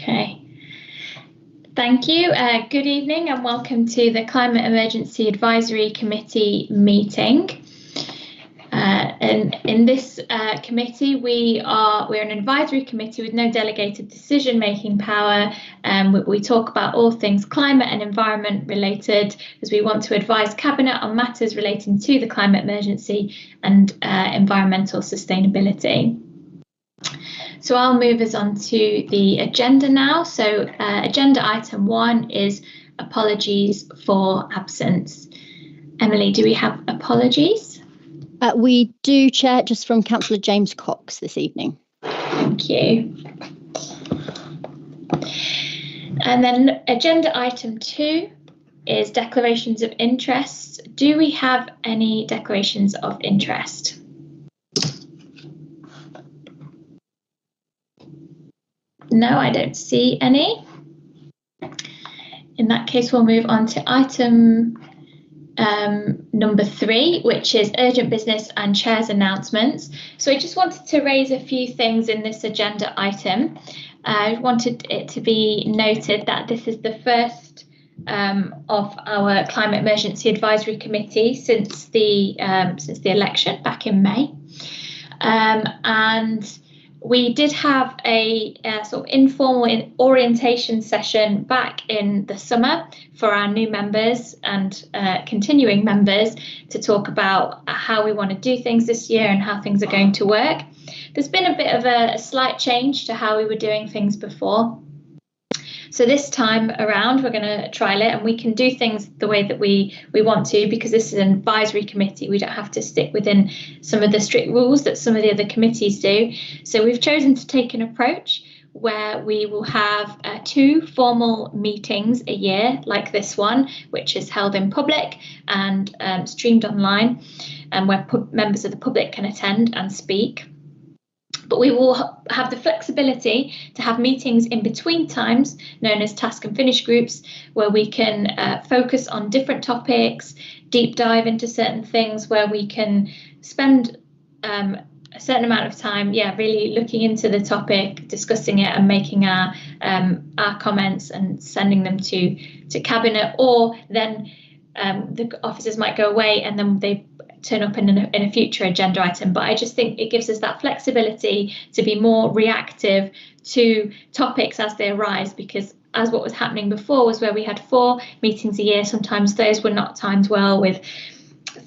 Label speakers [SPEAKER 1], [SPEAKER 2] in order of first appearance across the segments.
[SPEAKER 1] Okay. Thank you. Good evening and welcome to the Climate Emergency Advisory Committee meeting. And in this committee, we're an advisory committee with no delegated decision-making power. We talk about all things climate and environment related, as we want to advise Cabinet on matters relating to the climate emergency and environmental sustainability. So I'll move us on to the agenda now. So agenda item 1 is apologies for absence. Emily, do we have apologies?
[SPEAKER 2] We do, Chair, just from Councillor James Cox this evening.
[SPEAKER 1] Thank you. And then agenda item 2 is declarations of interest. Do we have any declarations of interest? No, I don't see any. In that case, we'll move on to item number 3, which is urgent business and chair's announcements. So I just wanted to raise a few things in this agenda item. I wanted it to be noted that this is the first of our Climate Emergency Advisory Committee since the election back in May, and we did have a sort of informal orientation session back in the summer for our new members and continuing members to talk about how we want to do things this year and how things are going to work. There's been a bit of a slight change to how we were doing things before. So this time around, we're going to trial it, and we can do things the way that we want to, because this is an advisory committee. We don't have to stick within some of the strict rules that some of the other committees do. So we've chosen to take an approach where we will have 2 formal meetings a year, like this one, which is held in public and streamed online, and where members of the public can attend and speak. But we will have the flexibility to have meetings in between times, known as task and finish groups, where we can focus on different topics, deep dive into certain things, where we can spend a certain amount of time, really looking into the topic, discussing it and making our comments and sending them to Cabinet, or then the officers might go away and then they turn up in a future agenda item. But I just think it gives us that flexibility to be more reactive to topics as they arise, because as what was happening before was where we had 4 meetings a year, sometimes those were not timed well with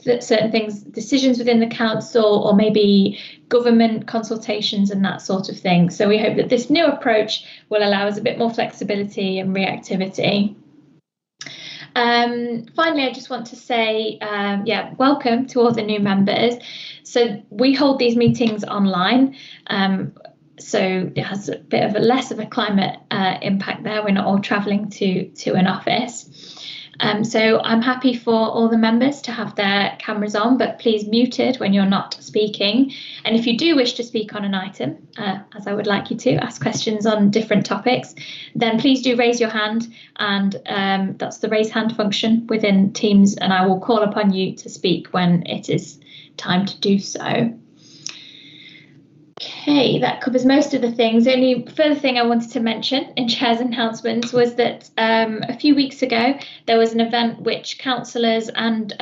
[SPEAKER 1] certain things, decisions within the council, or maybe government consultations and that sort of thing. So we hope that this new approach will allow us a bit more flexibility and reactivity. Finally, I just want to say, welcome to all the new members. So we hold these meetings online, so it has a bit of less of a climate impact there. We're not all travelling to an office. So I'm happy for all the members to have their cameras on, but please muted when you're not speaking. And if you do wish to speak on an item, as I would like you to, ask questions on different topics, then please do raise your hand, and that's the raise hand function within Teams, and I will call upon you to speak when it is time to do so. Okay, that covers most of the things. The only further thing I wanted to mention in Chair's announcements was that a few weeks ago there was an event which councillors and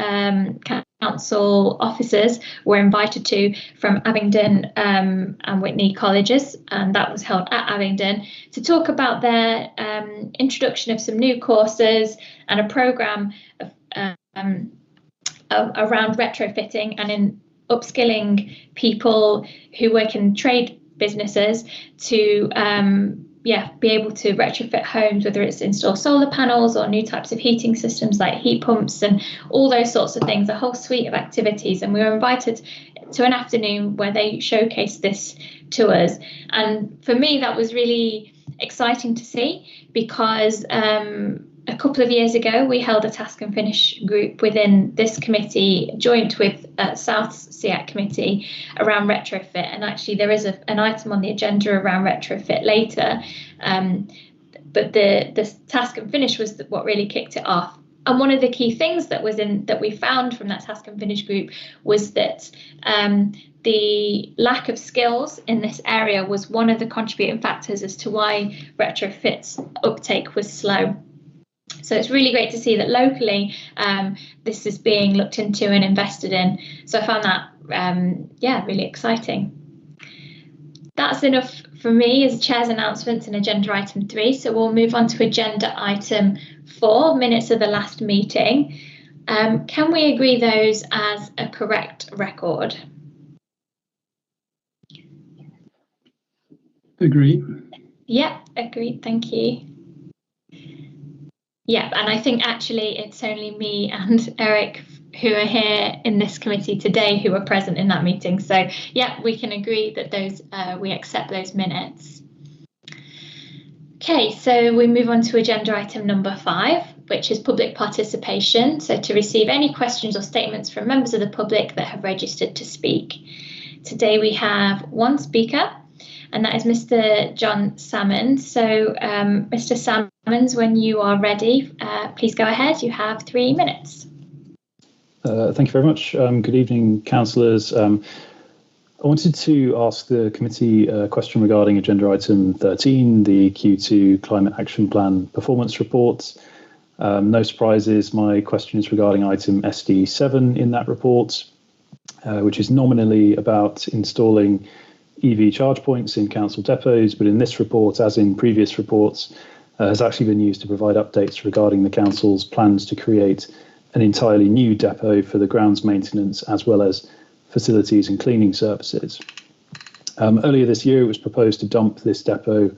[SPEAKER 1] council officers were invited to from Abingdon and Witney colleges, and that was held at Abingdon to talk about their introduction of some new courses and a programme around retrofitting and in upskilling people who work in trade businesses to be able to retrofit homes, whether it's install solar panels or new types of heating systems like heat pumps and all those sorts of things, a whole suite of activities. And we were invited to an afternoon where they showcased this to us. And for me, that was really exciting to see, because a couple of years ago, we held a task and finish group within this committee, joint with South SEAC committee, around retrofit. And actually, there is an item on the agenda around retrofit later. But the task and finish was what really kicked it off. And one of the key things that we found from that task and finish group was that the lack of skills in this area was one of the contributing factors as to why retrofits uptake was slow. So it's really great to see that locally this is being looked into and invested in. So I found that really exciting. That's enough for me as chair's announcements and agenda item 3. So we'll move on to agenda item 4, minutes of the last meeting. Can we agree those as a correct record?
[SPEAKER 3] Agree.
[SPEAKER 1] Yeah, agreed. Thank you. Yeah, and I think actually it's only me and Eric who are here in this committee today who were present in that meeting. So yeah, we can agree that those we accept those minutes. Okay, so we move on to agenda item number 5, which is public participation. So to receive any questions or statements from members of the public that have registered to speak. Today we have one speaker, and that is Mr. John Salmons. So Mr. Salmons, when you are ready, please go ahead. You have 3 minutes.
[SPEAKER 3] Thank you very much. Good evening, councillors. I wanted to ask the committee a question regarding agenda item 13, the Q2 Climate Action Plan Performance Report. No surprises, my question is regarding item SD7 in that report, which is nominally about installing EV charge points in council depots, but in this report, as in previous reports, has actually been used to provide updates regarding the council's plans to create an entirely new depot for the grounds maintenance as well as facilities and cleaning services. Earlier this year, it was proposed to dump this depot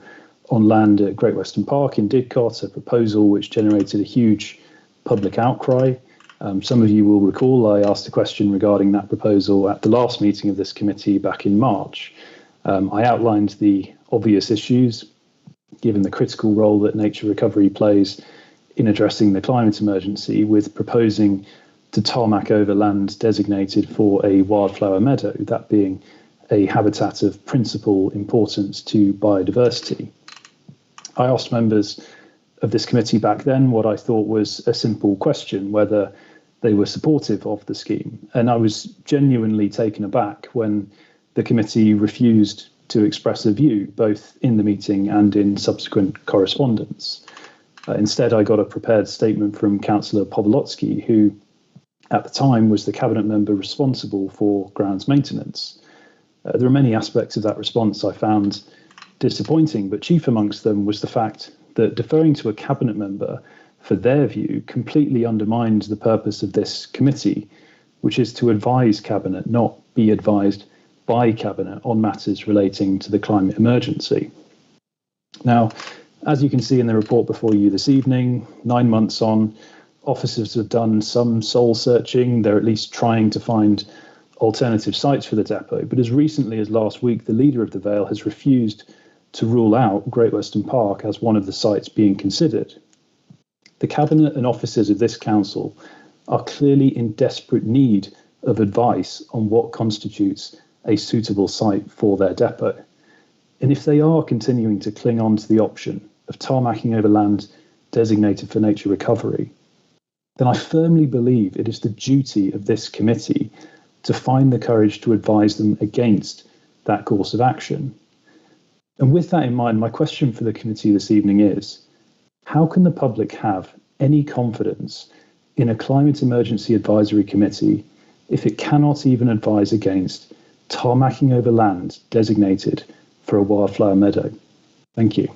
[SPEAKER 3] on land at Great Western Park in Didcot, a proposal which generated a huge public outcry. Some of you will recall I asked a question regarding that proposal at the last meeting of this committee back in March. I outlined the obvious issues, given the critical role that nature recovery plays in addressing the climate emergency, with proposing to tarmac over land designated for a wildflower meadow, that being a habitat of principal importance to biodiversity. I asked members of this committee back then what I thought was a simple question, whether they were supportive of the scheme. And I was genuinely taken aback when the committee refused to express a view, both in the meeting and in subsequent correspondence. Instead, I got a prepared statement from Councillor Powolocki, who at the time was the cabinet member responsible for grounds maintenance. There are many aspects of that response I found disappointing, but chief amongst them was the fact that deferring to a cabinet member for their view completely undermined the purpose of this committee, which is to advise cabinet, not be advised by cabinet on matters relating to the climate emergency. Now, as you can see in the report before you this evening, 9 months on, officers have done some soul searching. They're at least trying to find alternative sites for the depot. But as recently as last week, the leader of the Vale has refused to rule out Great Western Park as one of the sites being considered. The cabinet and officers of this council are clearly in desperate need of advice on what constitutes a suitable site for their depot. And if they are continuing to cling on to the option of tarmacking over land designated for nature recovery, then I firmly believe it is the duty of this committee to find the courage to advise them against that course of action. And with that in mind, my question for the committee this evening is, how can the public have any confidence in a climate emergency advisory committee if it cannot even advise against tarmacking over land designated for a wildflower meadow? Thank you.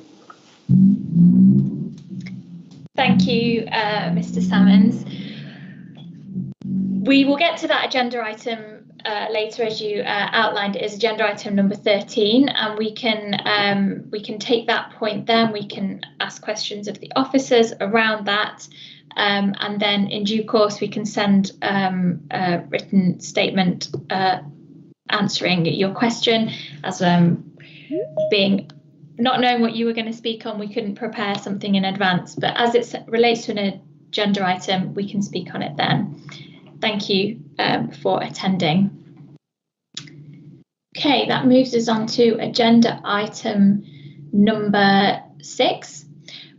[SPEAKER 1] Thank you, Mr. Salmons. We will get to that agenda item later, as you outlined. It is agenda item number 13, and we can take that point then. We can ask questions of the officers around that, and then in due course we can send a written statement answering your question. As being not knowing what you were going to speak on, we couldn't prepare something in advance, but as it relates to an agenda item, we can speak on it then. Thank you for attending. Okay, that moves us on to agenda item number 6,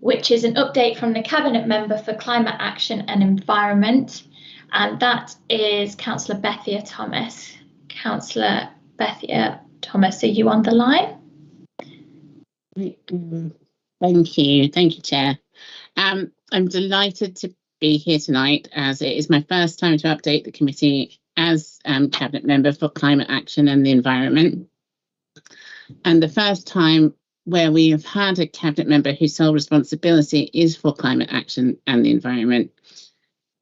[SPEAKER 1] which is an update from the Cabinet Member for Climate Action and Environment, and that is Councillor Bethia Thomas. Councillor Bethia Thomas, are you on the line?
[SPEAKER 4] Thank you, Chair. I'm delighted to be here tonight, as it is my first time to update the committee as Cabinet Member for Climate Action and the Environment, and the first time where we have had a Cabinet Member whose sole responsibility is for climate action and the environment.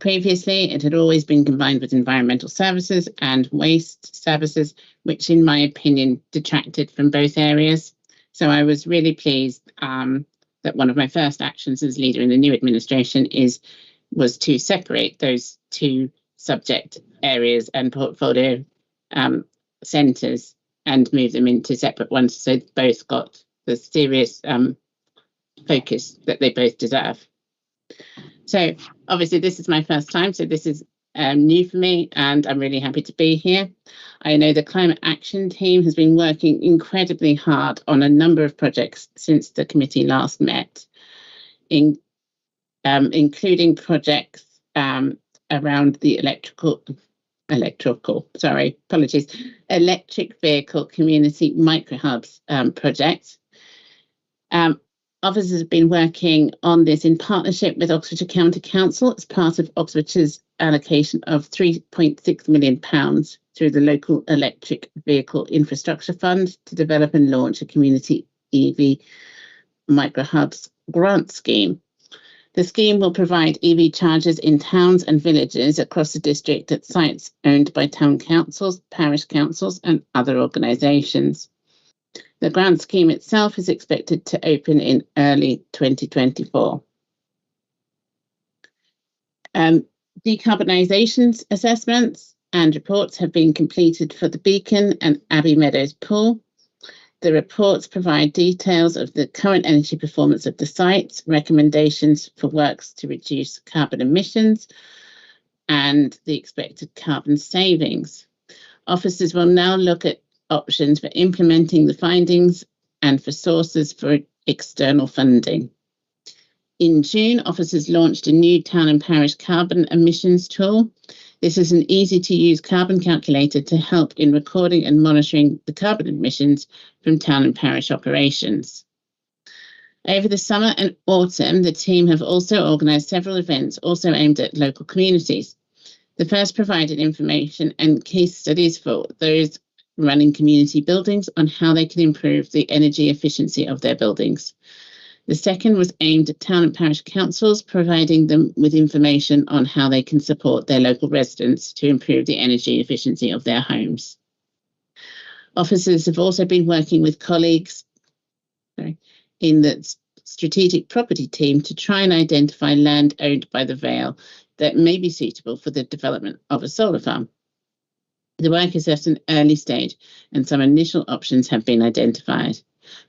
[SPEAKER 4] Previously, it had always been combined with environmental services and waste services, which in my opinion detracted from both areas. So I was really pleased that one of my first actions as leader in the new administration was to separate those two subject areas and portfolio centres and move them into separate ones, so both got the serious focus that they both deserve. So obviously this is my first time, so this is new for me, and I'm really happy to be here. I know the climate action team has been working incredibly hard on a number of projects since the committee last met, including projects around the electric vehicle community microhubs project. Officers have been working on this in partnership with Oxfordshire County Council as part of Oxfordshire's allocation of £3.6 million through the local electric vehicle infrastructure fund to develop and launch a community EV microhubs grant scheme. The scheme will provide EV chargers in towns and villages across the district at sites owned by town councils, parish councils and other organisations. The grant scheme itself is expected to open in early 2024. Decarbonisation assessments and reports have been completed for the Beacon and Abbey Meadows pool. The reports provide details of the current energy performance of the sites, recommendations for works to reduce carbon emissions, and the expected carbon savings. Officers will now look at options for implementing the findings and for sources for external funding. In June, officers launched a new town and parish carbon emissions tool. This is an easy-to-use carbon calculator to help in recording and monitoring the carbon emissions from town and parish operations. Over the summer and autumn, the team have also organised several events also aimed at local communities. The first provided information and case studies for those running community buildings on how they can improve the energy efficiency of their buildings. The second was aimed at town and parish councils, providing them with information on how they can support their local residents to improve the energy efficiency of their homes. Officers have also been working with colleagues in the strategic property team to try and identify land owned by the Vale that may be suitable for the development of a solar farm. The work is at an early stage and some initial options have been identified.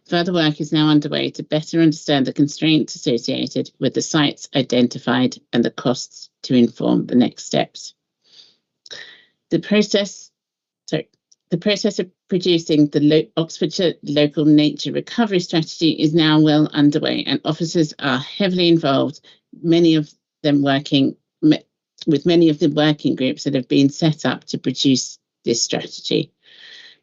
[SPEAKER 4] Further work is now underway to better understand the constraints associated with the sites identified and the costs to inform the next steps. The process of producing the Oxfordshire Local Nature Recovery Strategy is now well underway, and officers are heavily involved, many of them working with many of the working groups that have been set up to produce this strategy.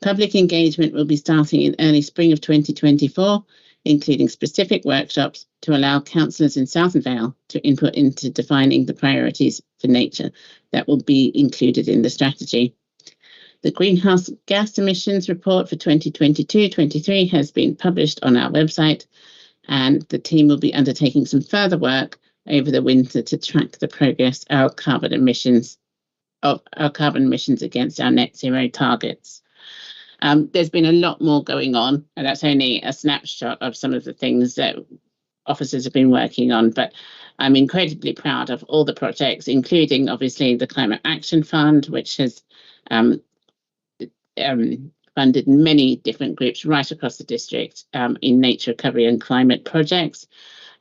[SPEAKER 4] Public engagement will be starting in early spring of 2024, including specific workshops to allow councillors in South and Vale to input into defining the priorities for nature that will be included in the strategy. The greenhouse gas emissions report for 2022-23 has been published on our website, and the team will be undertaking some further work over the winter to track the progress of our carbon emissions against our net zero targets. There's been a lot more going on, and that's only a snapshot of some of the things that officers have been working on, but I'm incredibly proud of all the projects, including obviously the Climate Action Fund, which has funded many different groups right across the district in nature recovery and climate projects.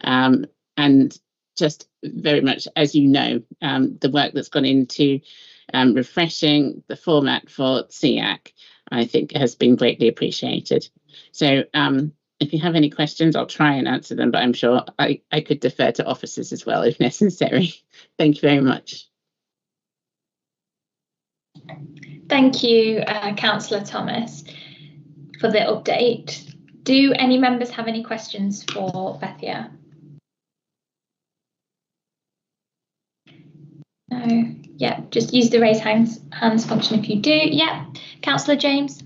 [SPEAKER 4] And just very much, as you know, the work that's gone into refreshing the format for SEAC, I think, has been greatly appreciated. So If you have any questions, I'll try and answer them, but I'm sure I could defer to officers as well if necessary. Thank you very much.
[SPEAKER 1] Thank you, Councillor Thomas, for the update. Do any members have any questions for Bethia? No. Yeah, just use the raise hands function if you do. Yeah, Councillor James.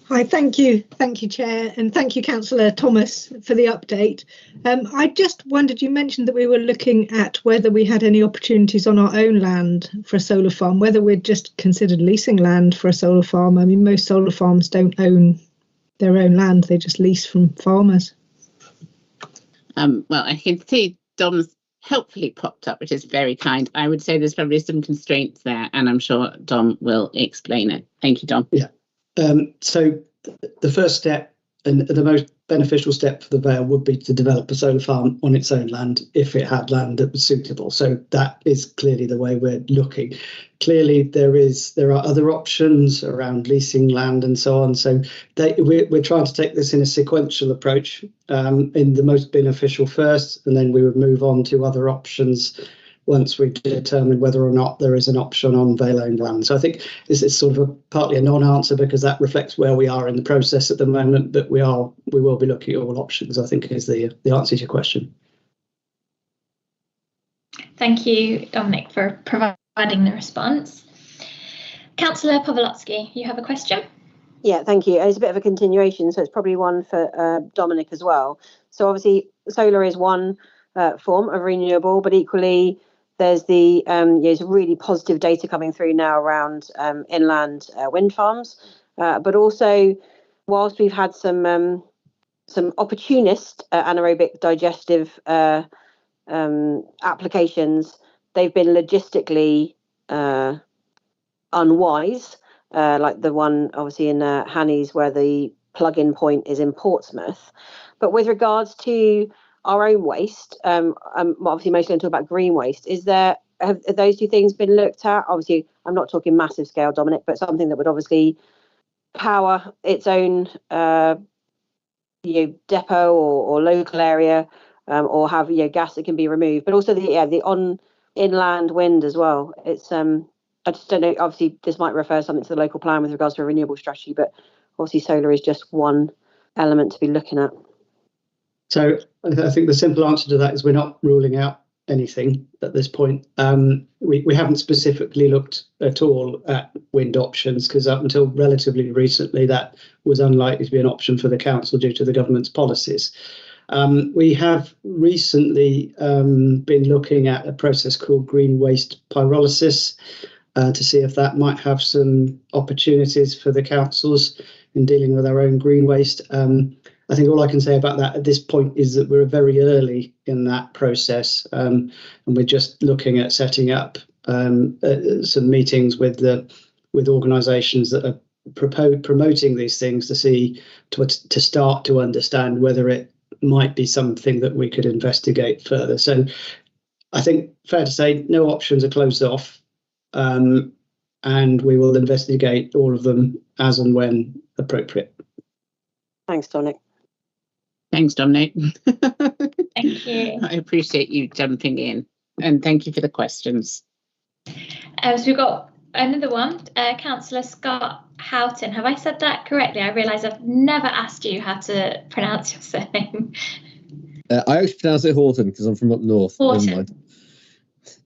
[SPEAKER 5] Hi, thank you, Chair, and thank you, Councillor Thomas, for the update. I just wondered, you mentioned that we were looking at whether we had any opportunities on our own land for a solar farm, whether we'd just considered leasing land for a solar farm. I mean, most solar farms don't own their own land, they just lease from farmers.
[SPEAKER 4] Well, I can see Dom's helpfully popped up, which is very kind. I would say there's probably some constraints there, and I'm sure Dom will explain it. Thank you, Dom.
[SPEAKER 6] Yeah. So the first step and the most beneficial step for the Vale would be to develop a solar farm on its own land if it had land that was suitable. So that is clearly the way we're looking. Clearly, there are other options around leasing land and so on. So we're trying to take this in a sequential approach, in the most beneficial first, and then we would move on to other options once we determine whether or not there is an option on Vale-owned land. So I think this is sort of partly a non-answer because that reflects where we are in the process at the moment, but we will be looking at all options, I think, is the answer to your question.
[SPEAKER 1] Thank you, Dominic, for providing the response. Councillor Pawlowski, you have a question?
[SPEAKER 7] Yeah, thank you. It's a bit of a continuation, so it's probably one for Dominic as well. So obviously, solar is one form of renewable, but equally, there's there's really positive data coming through now around inland wind farms, but also, whilst we've had some opportunist anaerobic digestive applications, they've been logistically unwise, like the one obviously in Hannies where the plug-in point is in Portsmouth. But with regards to our own waste, I'm obviously mostly going to talk about green waste. Have those two things been looked at? Obviously, I'm not talking massive scale, Dominic, but something that would obviously power its own depot or local area, or have gas that can be removed, but also the on inland wind as well. It's I just don't know. Obviously, this might refer something to the local plan with regards to a renewable strategy, but obviously, solar is just one element to be looking at.
[SPEAKER 6] So I think the simple answer to that is we're not ruling out anything at this point. We haven't specifically looked at all at wind options because up until relatively recently that was unlikely to be an option for the council due to the government's policies. We have recently been looking at a process called green waste pyrolysis to see if that might have some opportunities for the councils in dealing with our own green waste. I think all I can say about that at this point is that we're very early in that process, and we're just looking at setting up some meetings with organisations that are promoting these things to start to understand whether it might be something that we could investigate further. So I think fair to say no options are closed off, and we will investigate all of them as and when appropriate.
[SPEAKER 7] Thanks, Dominic.
[SPEAKER 4] Thanks, Dominic.
[SPEAKER 1] Thank you.
[SPEAKER 4] I appreciate you jumping in, and thank you for the questions.
[SPEAKER 1] So we've got another one, Councillor Scott Houghton. Have I said that correctly? I realise I've never asked you how to pronounce your surname.
[SPEAKER 8] I actually pronounce it Horton because I'm from up north.
[SPEAKER 1] Horton.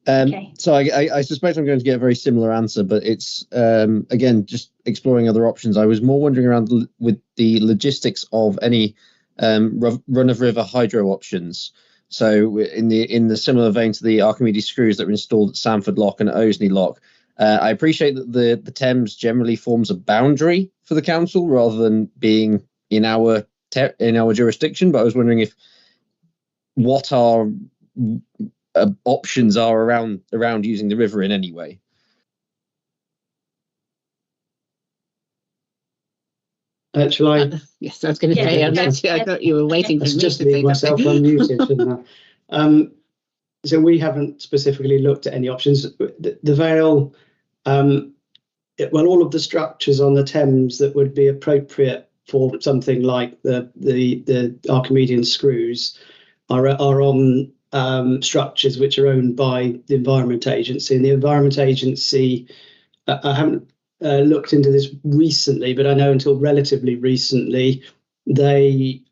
[SPEAKER 1] Okay.
[SPEAKER 8] So I suspect I'm going to get a very similar answer, but it's again just exploring other options. I was more wondering around with the logistics of any run-of-river hydro options. So in the similar vein to the Archimedes screws that were installed at Sanford Lock and at Oseney Lock, I appreciate that the Thames generally forms a boundary for the council rather than being in our jurisdiction. But I was wondering what our options are around using the river in any way.
[SPEAKER 6] Shall I?
[SPEAKER 4] Yes, I was going to say. I thought you were waiting for me
[SPEAKER 6] just
[SPEAKER 4] to
[SPEAKER 6] leave
[SPEAKER 4] say
[SPEAKER 6] myself
[SPEAKER 4] something.
[SPEAKER 6] unmuted, shouldn't I? So we haven't specifically looked at any options. The Vale, well, all of the structures on the Thames that would be appropriate for something like the Archimedean screws are on structures which are owned by the Environment Agency. And the Environment Agency, I haven't looked into this recently, but I know until relatively recently, they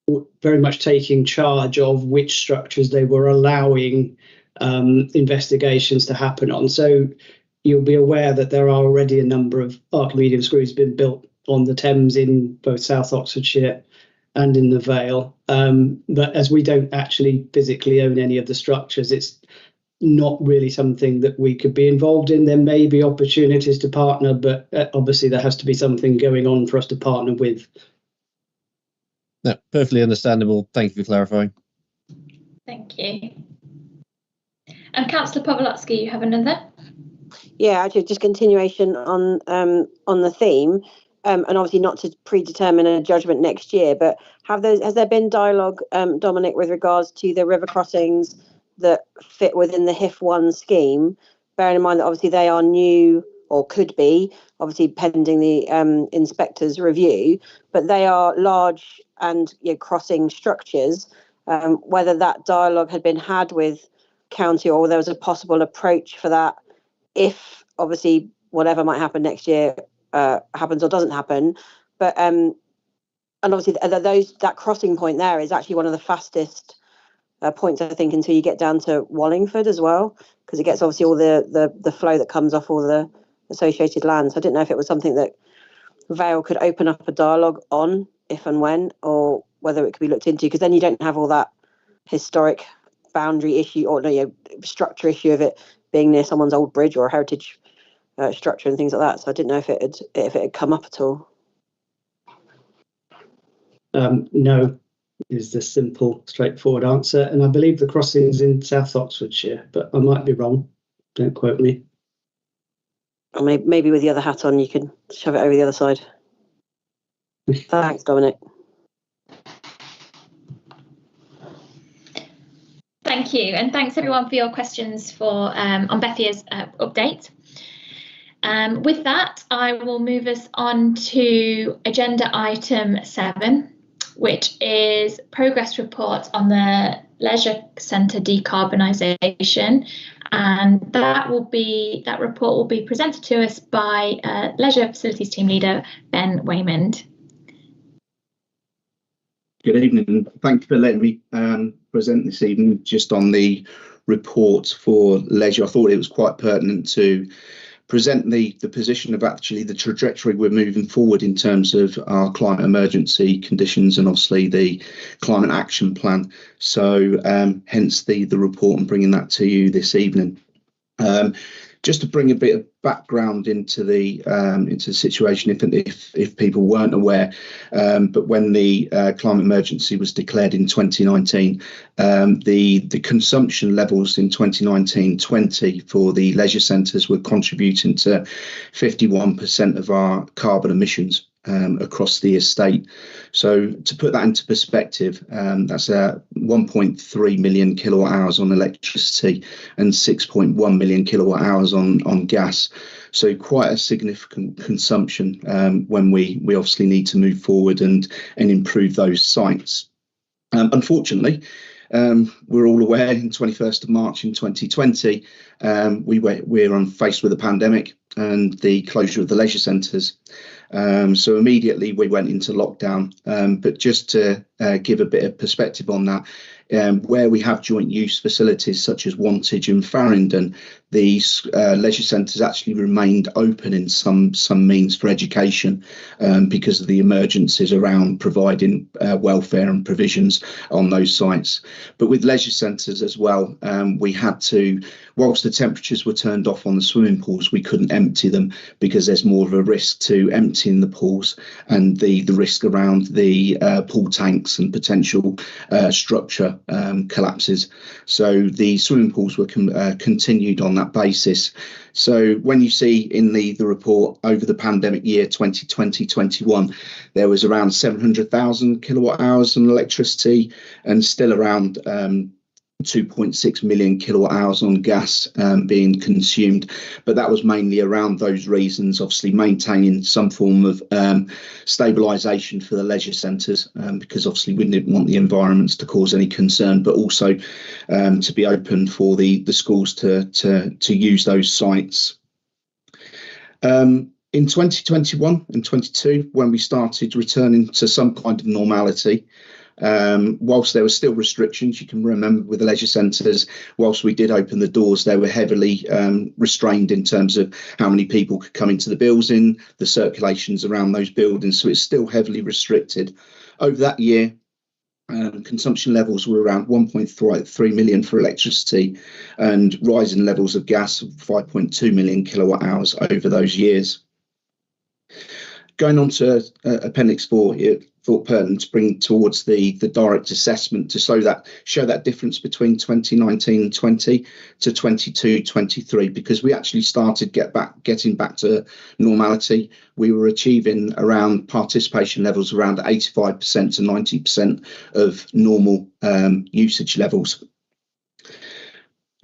[SPEAKER 6] were very much taking charge of which structures they were allowing investigations to happen on. So you'll be aware that there are already a number of Archimedean screws been built on the Thames in both South Oxfordshire and in the Vale. But as we don't actually physically own any of the structures, it's not really something that we could be involved in. There may be opportunities to partner, but obviously there has to be something going on for us to partner with.
[SPEAKER 8] No, perfectly understandable. Thank you for clarifying.
[SPEAKER 1] Thank you. And Councillor Pawlowski, you have another?
[SPEAKER 7] Yeah, actually, just continuation on the theme, and obviously not to predetermine a judgment next year, but has there been dialogue, Dominic, with regards to the river crossings that fit within the HIF1 scheme, bearing in mind that obviously they are new, or could be, obviously pending the inspector's review, but they are large and crossing structures, whether that dialogue had been had with county or there was a possible approach for that if obviously whatever might happen next year happens or doesn't happen. But and obviously that crossing point there is actually one of the fastest points, I think, until you get down to Wallingford as well, because it gets obviously all the flow that comes off all the associated land. So I didn't know if it was something that Vale could open up a dialogue on, if and when, or whether it could be looked into, because then you don't have all that historic boundary issue or structure issue of it being near someone's old bridge or a heritage structure and things like that. So I didn't know if it had come up at all.
[SPEAKER 6] No, is the simple, straightforward answer. And I believe the crossing's in South Oxfordshire, but I might be wrong. Don't quote me.
[SPEAKER 7] Or maybe with the other hat on, you can shove it over the other side. Thanks, Dominic.
[SPEAKER 1] Thank you, and thanks everyone for your questions on Bethia's update. With that, I will move us on to agenda item 7, which is progress report on the leisure centre decarbonisation, and that report will be presented to us by leisure facilities team leader Ben Waymond.
[SPEAKER 9] Good evening. Thank you for letting me present this evening just on the report for leisure. I thought it was quite pertinent to present the position of actually the trajectory we're moving forward in terms of our climate emergency conditions and obviously the climate action plan. So hence the report and bringing that to you this evening. Just to bring a bit of background into the situation, if people weren't aware, but when the climate emergency was declared in 2019, the consumption levels in 2019-20 for the leisure centres were contributing to 51% of our carbon emissions across the estate. So to put that into perspective, that's 1.3 million kilowatt hours on electricity and 6.1 million kilowatt hours on gas. So quite a significant consumption when we obviously need to move forward and improve those sites. Unfortunately, we're all aware in 21st of March in 2020, we're faced with a pandemic and the closure of the leisure centres. So immediately we went into lockdown. But just to give a bit of perspective on that, where we have joint use facilities such as Wantage and Farringdon, these leisure centres actually remained open in some means for education because of the emergencies around providing welfare and provisions on those sites. But with leisure centres as well, we had to, whilst the temperatures were turned off on the swimming pools, we couldn't empty them because there's more of a risk to emptying the pools and the risk around the pool tanks and potential structure collapses. So the swimming pools were continued on that basis. So when you see in the report over the pandemic year 2020-21, there was around 700,000 kilowatt hours on electricity and still around 2.6 million kilowatt hours on gas being consumed, but that was mainly around those reasons, obviously maintaining some form of stabilisation for the leisure centres, because obviously we didn't want the environments to cause any concern, but also to be open for the schools to use those sites. In 2021 and 22, when we started returning to some kind of normality, whilst there were still restrictions, you can remember with the leisure centres, whilst we did open the doors, they were heavily restrained in terms of how many people could come into the building, the circulations around those buildings, so it's still heavily restricted. Over that year, consumption levels were around 1.3 million for electricity and rising levels of gas of 5.2 million kilowatt hours over those years. Going on to Appendix 4, it thought pertinent to bring towards the direct assessment to show that difference between 2019-20 to 22-23, because we actually started getting back to normality. We were achieving around participation levels around 85% to 90% of normal usage levels.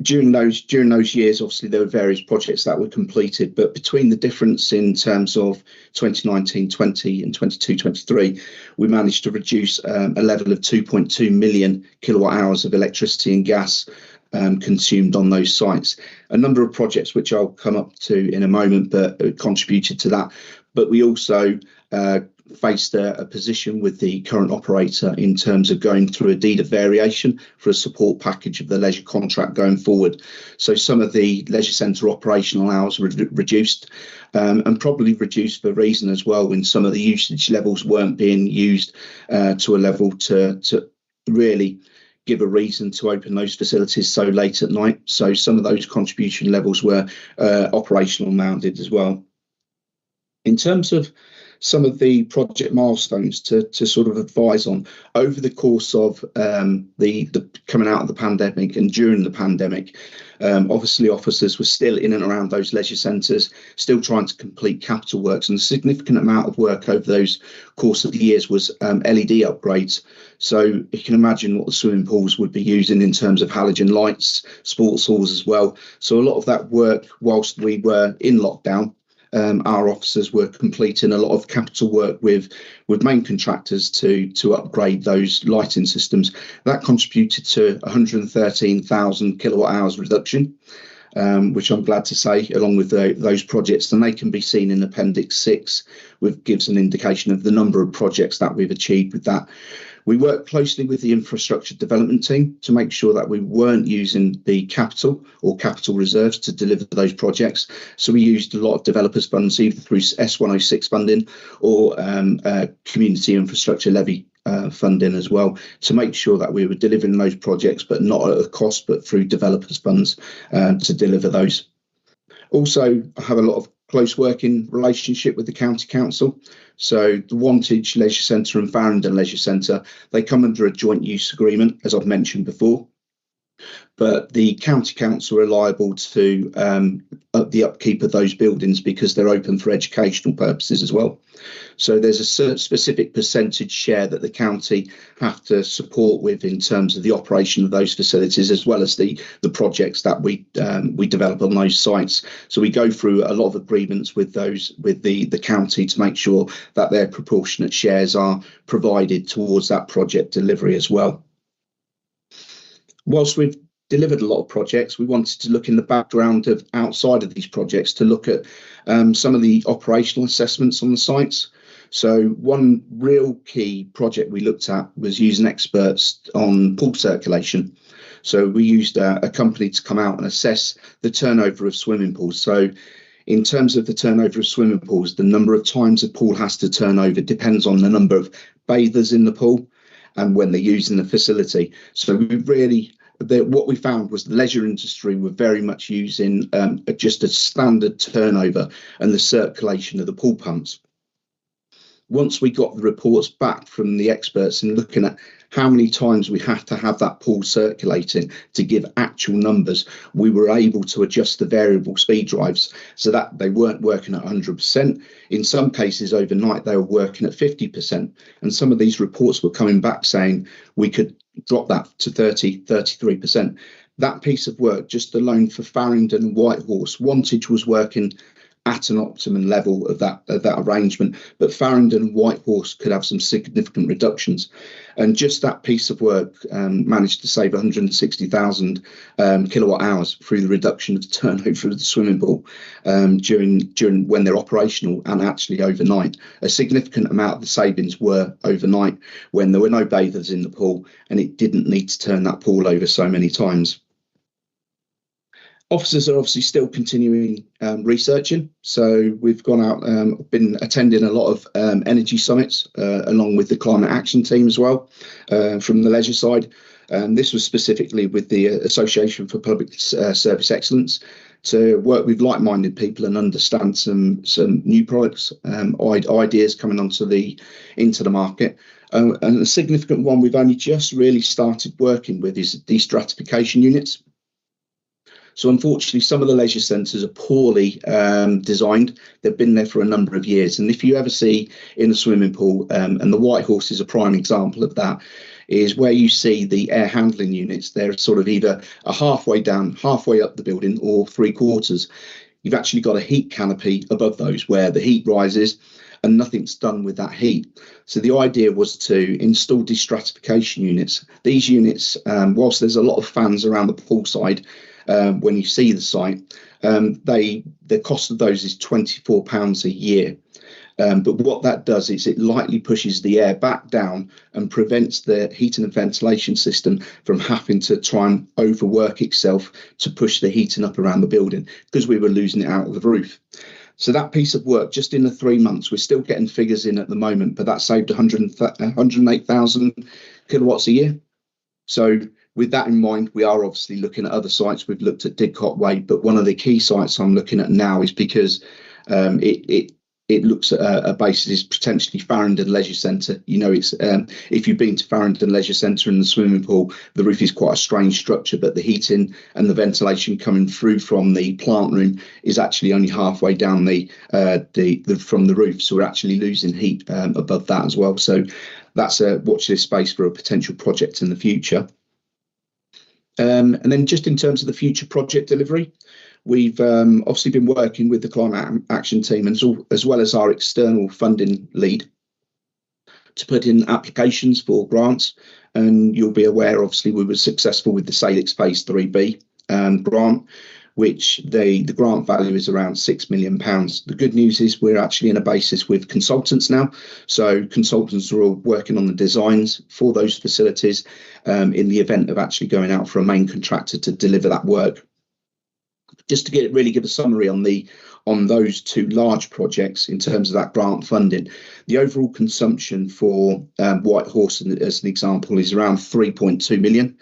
[SPEAKER 9] During those years, obviously, there were various projects that were completed, but between the difference in terms of 2019-20 and 22-23, we managed to reduce a level of 2.2 million kilowatt hours of electricity and gas consumed on those sites. A number of projects, which I'll come up to in a moment, but contributed to that. But we also faced a position with the current operator in terms of going through a deed of variation for a support package of the leisure contract going forward. So some of the leisure centre operational hours were reduced, and probably reduced for a reason as well, when some of the usage levels weren't being used to a level to really give a reason to open those facilities so late at night. So some of those contribution levels were operational minded as well. In terms of some of the project milestones to sort of advise on over the course of the coming out of the pandemic and during the pandemic, obviously officers were still in and around those leisure centres, still trying to complete capital works, and a significant amount of work over those course of the years was LED upgrades. So you can imagine what the swimming pools would be using in terms of halogen lights, sports halls as well. So a lot of that work, whilst we were in lockdown, our officers were completing a lot of capital work with main contractors to upgrade those lighting systems. That contributed to 113,000 kilowatt hours reduction, which I'm glad to say, along with those projects, and they can be seen in Appendix 6, which gives an indication of the number of projects that we've achieved with that. We worked closely with the infrastructure development team to make sure that we weren't using the capital or capital reserves to deliver those projects. So we used a lot of developers' funds, either through S106 funding or community infrastructure levy funding as well, to make sure that we were delivering those projects, but not at a cost, but through developers' funds to deliver those. Also, I have a lot of close working relationship with the county council. So the Wantage Leisure Centre and Farringdon Leisure Centre, they come under a joint use agreement, as I've mentioned before. But the county council are liable to the upkeep of those buildings because they're open for educational purposes as well. So there's a specific percentage share that the county have to support with in terms of the operation of those facilities, as well as the projects that we develop on those sites. So we go through a lot of agreements with the county to make sure that their proportionate shares are provided towards that project delivery as well. Whilst we've delivered a lot of projects, we wanted to look in the background of outside of these projects to look at some of the operational assessments on the sites. So one real key project we looked at was using experts on pool circulation. So we used a company to come out and assess the turnover of swimming pools. So in terms of the turnover of swimming pools, the number of times a pool has to turn over depends on the number of bathers in the pool and when they're using the facility. So we really, what we found was the leisure industry were very much using just a standard turnover and the circulation of the pool pumps. Once we got the reports back from the experts and looking at how many times we have to have that pool circulating to give actual numbers, we were able to adjust the variable speed drives so that they weren't working at 100%. In some cases overnight, they were working at 50%. And some of these reports were coming back saying we could drop that to 33%. That piece of work, just alone for Farringdon and Whitehorse, Wantage was working at an optimum level of that arrangement, but Farringdon and Whitehorse could have some significant reductions, and just that piece of work managed to save 160,000 kilowatt hours through the reduction of the turnover of the swimming pool during when they're operational and actually overnight. A significant amount of the savings were overnight when there were no bathers in the pool and it didn't need to turn that pool over so many times. Officers are obviously still continuing researching. So we've gone out, been attending a lot of energy summits along with the climate action team as well from the leisure side. This was specifically with the Association for Public Service Excellence to work with like-minded people and understand some new products, ideas coming into the market. And a significant one we've only just really started working with is destratification units. So unfortunately, some of the leisure centres are poorly designed. They've been there for a number of years. And if you ever see in a swimming pool, and the Whitehorse is a prime example of that, is where you see the air handling units. They're sort of either a halfway down, halfway up the building, or 3/4. You've actually got a heat canopy above those where the heat rises and nothing's done with that heat. So the idea was to install destratification units. These units, whilst there's a lot of fans around the poolside, when you see the site, the cost of those is £24 a year. But what that does is it lightly pushes the air back down and prevents the heating and ventilation system from having to try and overwork itself to push the heating up around the building, because we were losing it out of the roof. So that piece of work, just in the 3 months, we're still getting figures in at the moment, but that saved 108,000 kilowatts a year. So with that in mind, we are obviously looking at other sites. We've looked at Didcot Way, but one of the key sites I'm looking at now is because it looks at a basis potentially Farringdon Leisure Centre. You know, it's if you've been to Farringdon Leisure Centre and the swimming pool, the roof is quite a strange structure, but the heating and the ventilation coming through from the plant room is actually only halfway down from the roof. So we're actually losing heat above that as well. So that's a watch this space for a potential project in the future. And then just in terms of the future project delivery, we've obviously been working with the climate action team as well as our external funding lead to put in applications for grants. And you'll be aware, obviously, we were successful with the Salix Phase 3B grant, which the grant value is around £6 million. The good news is we're actually in a basis with consultants now. So consultants are all working on the designs for those facilities in the event of actually going out for a main contractor to deliver that work. Just to really give a summary on those two large projects in terms of that grant funding, the overall consumption for Whitehorse, as an example, is around 3.2 million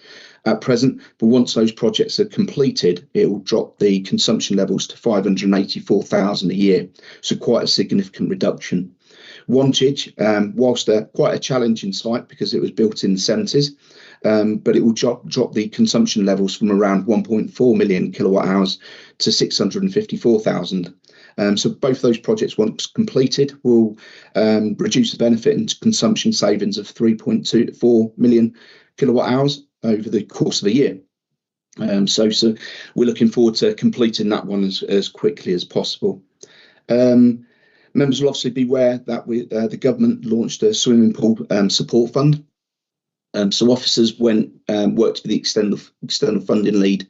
[SPEAKER 9] at present. But once those projects are completed, it will drop the consumption levels to 584,000 a year. So quite a significant reduction. Wantage, whilst quite a challenging site because it was built in the 70s, but it will drop the consumption levels from around 1.4 million kilowatt hours to 654,000. So both those projects, once completed, will reduce the benefit and consumption savings of 3.24 million kilowatt hours over the course of a year. So we're looking forward to completing that one as quickly as possible. Members will obviously be aware that the government launched a swimming pool support fund. So officers worked with the external funding lead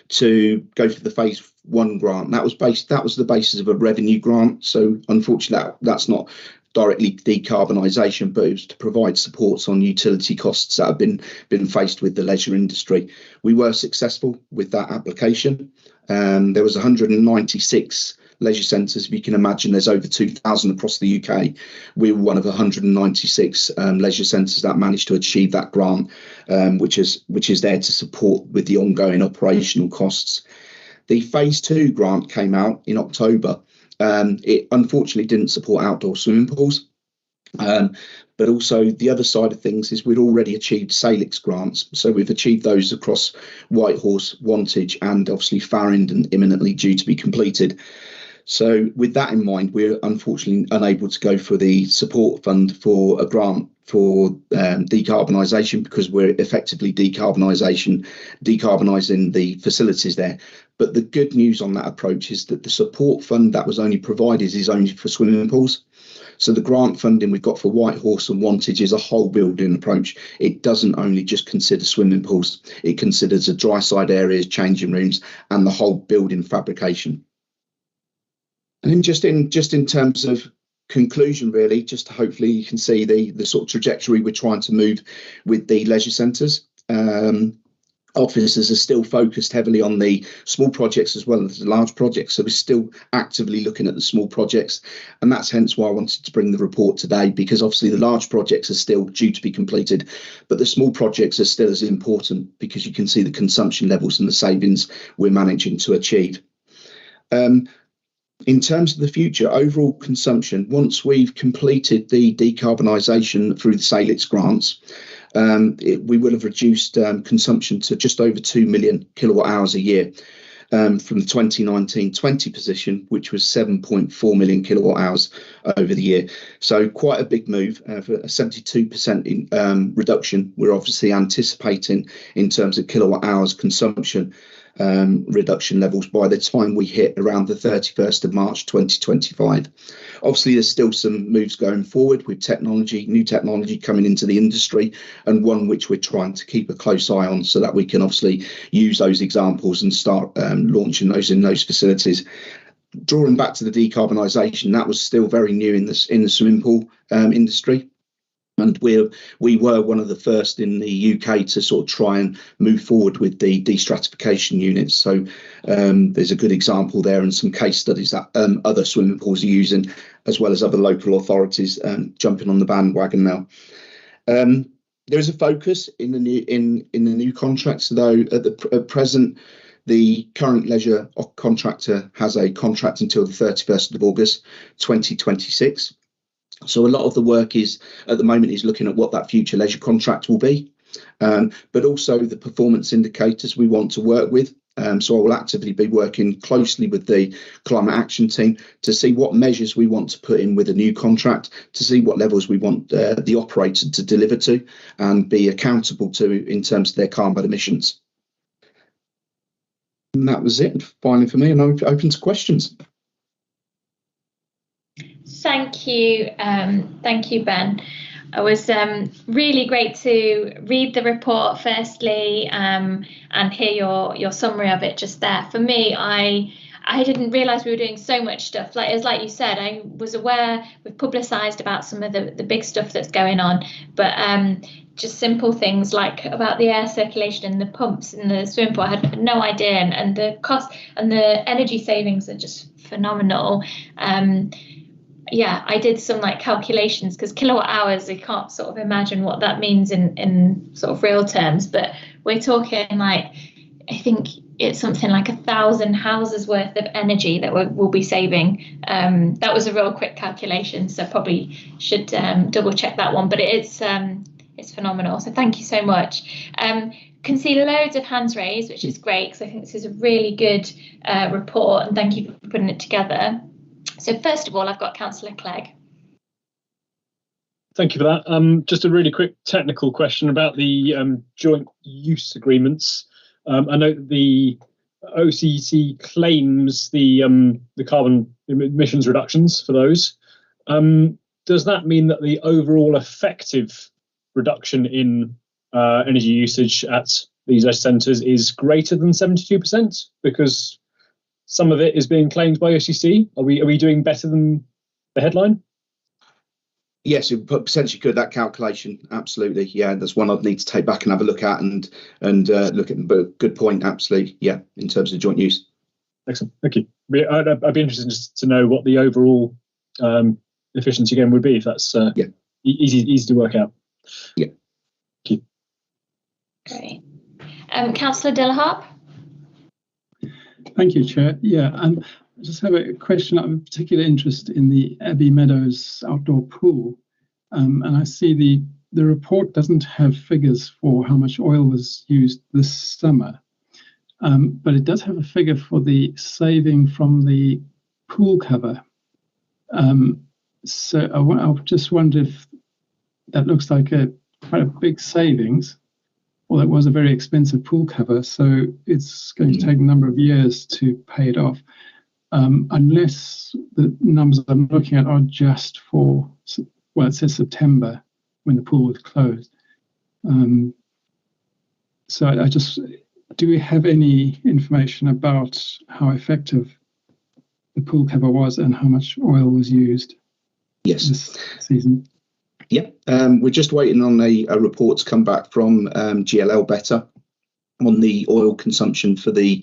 [SPEAKER 9] to go for the Phase 1 grant. That was the basis of a revenue grant. So unfortunately, that's not directly decarbonisation, but it was to provide supports on utility costs that have been faced with the leisure industry. We were successful with that application. There was 196 leisure centres. If you can imagine, there's over 2,000 across the UK. We were one of 196 leisure centres that managed to achieve that grant, which is there to support with the ongoing operational costs. The Phase 2 grant came out in October. It unfortunately didn't support outdoor swimming pools. But also the other side of things is we'd already achieved Salix grants. So we've achieved those across Whitehorse, Wantage and obviously Farringdon, imminently due to be completed. So with that in mind, we're unfortunately unable to go for the support fund for a grant for decarbonisation, because we're effectively decarbonising the facilities there. But the good news on that approach is that the support fund that was only provided is only for swimming pools. So the grant funding we've got for Whitehorse and Wantage is a whole building approach. It doesn't only just consider swimming pools. It considers the dry side areas, changing rooms, and the whole building fabrication. And then just in terms of conclusion, really, just hopefully you can see the sort of trajectory we're trying to move with the leisure centres. Officers are still focused heavily on the small projects as well as the large projects, so we're still actively looking at the small projects, and that's hence why I wanted to bring the report today, because obviously the large projects are still due to be completed, but the small projects are still as important, because you can see the consumption levels and the savings we're managing to achieve. In terms of the future, overall consumption, once we've completed the decarbonisation through the SALIX grants, we will have reduced consumption to just over 2 million kilowatt hours a year from the 2019-20 position, which was 7.4 million kilowatt hours over the year. So quite a big move, for a 72% reduction. We're obviously anticipating in terms of kilowatt hours consumption reduction levels by the time we hit around the 31st of March 2025. Obviously, there's still some moves going forward with new technology coming into the industry, and one which we're trying to keep a close eye on so that we can obviously use those examples and start launching those in those facilities. Drawing back to the decarbonisation, that was still very new in the swimming pool industry. And we were one of the first in the UK to sort of try and move forward with the destratification units. So there's a good example there, and some case studies that other swimming pools are using, as well as other local authorities jumping on the bandwagon now. There is a focus in the new contracts, though. At present, the current leisure contractor has a contract until the 31st of August 2026. So a lot of the work at the moment is looking at what that future leisure contract will be, but also the performance indicators we want to work with. So I will actively be working closely with the climate action team to see what measures we want to put in with a new contract, to see what levels we want the operator to deliver to and be accountable to in terms of their carbon emissions. And that was it finally for me, and I'm open to questions.
[SPEAKER 1] Thank you, Ben. It was really great to read the report firstly, and hear your summary of it just there. For me, I didn't realise we were doing so much stuff. Like you said, I was aware we've publicised about some of the big stuff that's going on, but just simple things like about the air circulation and the pumps in the swimming pool, I had no idea, and the cost and the energy savings are just phenomenal. Yeah, I did some calculations, because kilowatt hours, you can't sort of imagine what that means in sort of real terms, but we're talking I think it's something like 1,000 houses worth of energy that we'll be saving. That was a real quick calculation, so probably should double check that one, but it's phenomenal. So thank you so much. Can see loads of hands raised, which is great, because I think this is a really good report, and thank you for putting it together. So first of all, I've got Councillor Clegg.
[SPEAKER 10] Thank you for that. Just a really quick technical question about the joint use agreements. I know that the OCC claims the carbon emissions reductions for those. Does that mean that the overall effective reduction in energy usage at these leisure centres is greater than 72%? Because some of it is being claimed by OCC. Are we doing better than the headline?
[SPEAKER 9] Yes, it potentially could. That calculation, absolutely. Yeah, that's one I'd need to take back and have a look at and look at. But good point, absolutely. Yeah, in terms of joint use.
[SPEAKER 10] Excellent, thank you. I'd be interested just to know what the overall efficiency gain would be, if that's easy to work out.
[SPEAKER 9] Yeah.
[SPEAKER 10] Thank you.
[SPEAKER 1] Great. Councillor Delaharp.
[SPEAKER 11] Thank you, Chair. Yeah, I just have a question. I have a particular interest in the Abbey Meadows outdoor pool, and I see the report doesn't have figures for how much oil was used this summer, but it does have a figure for the saving from the pool cover. So I just wonder if that looks like quite a big savings. Well, it was a very expensive pool cover, so it's going to take a number of years to pay it off, unless the numbers I'm looking at are just for, well, it says September when the pool was closed. So I just, do we have any information about how effective the pool cover was and how much oil was used this season?
[SPEAKER 9] Yep, we're just waiting on a report to come back from GLL Better on the oil consumption for the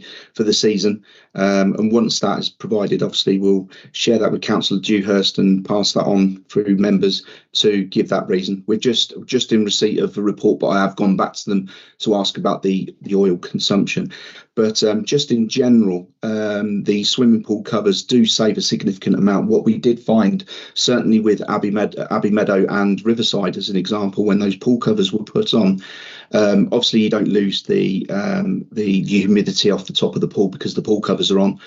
[SPEAKER 9] season, and once that is provided, obviously we'll share that with Councillor Dewhurst and pass that on through members to give that reason. We're just in receipt of a report, but I have gone back to them to ask about the oil consumption. But just in general, the swimming pool covers do save a significant amount. What we did find, certainly with Abbey Meadow and Riverside as an example, when those pool covers were put on, obviously you don't lose the humidity off the top of the pool because the pool covers are on.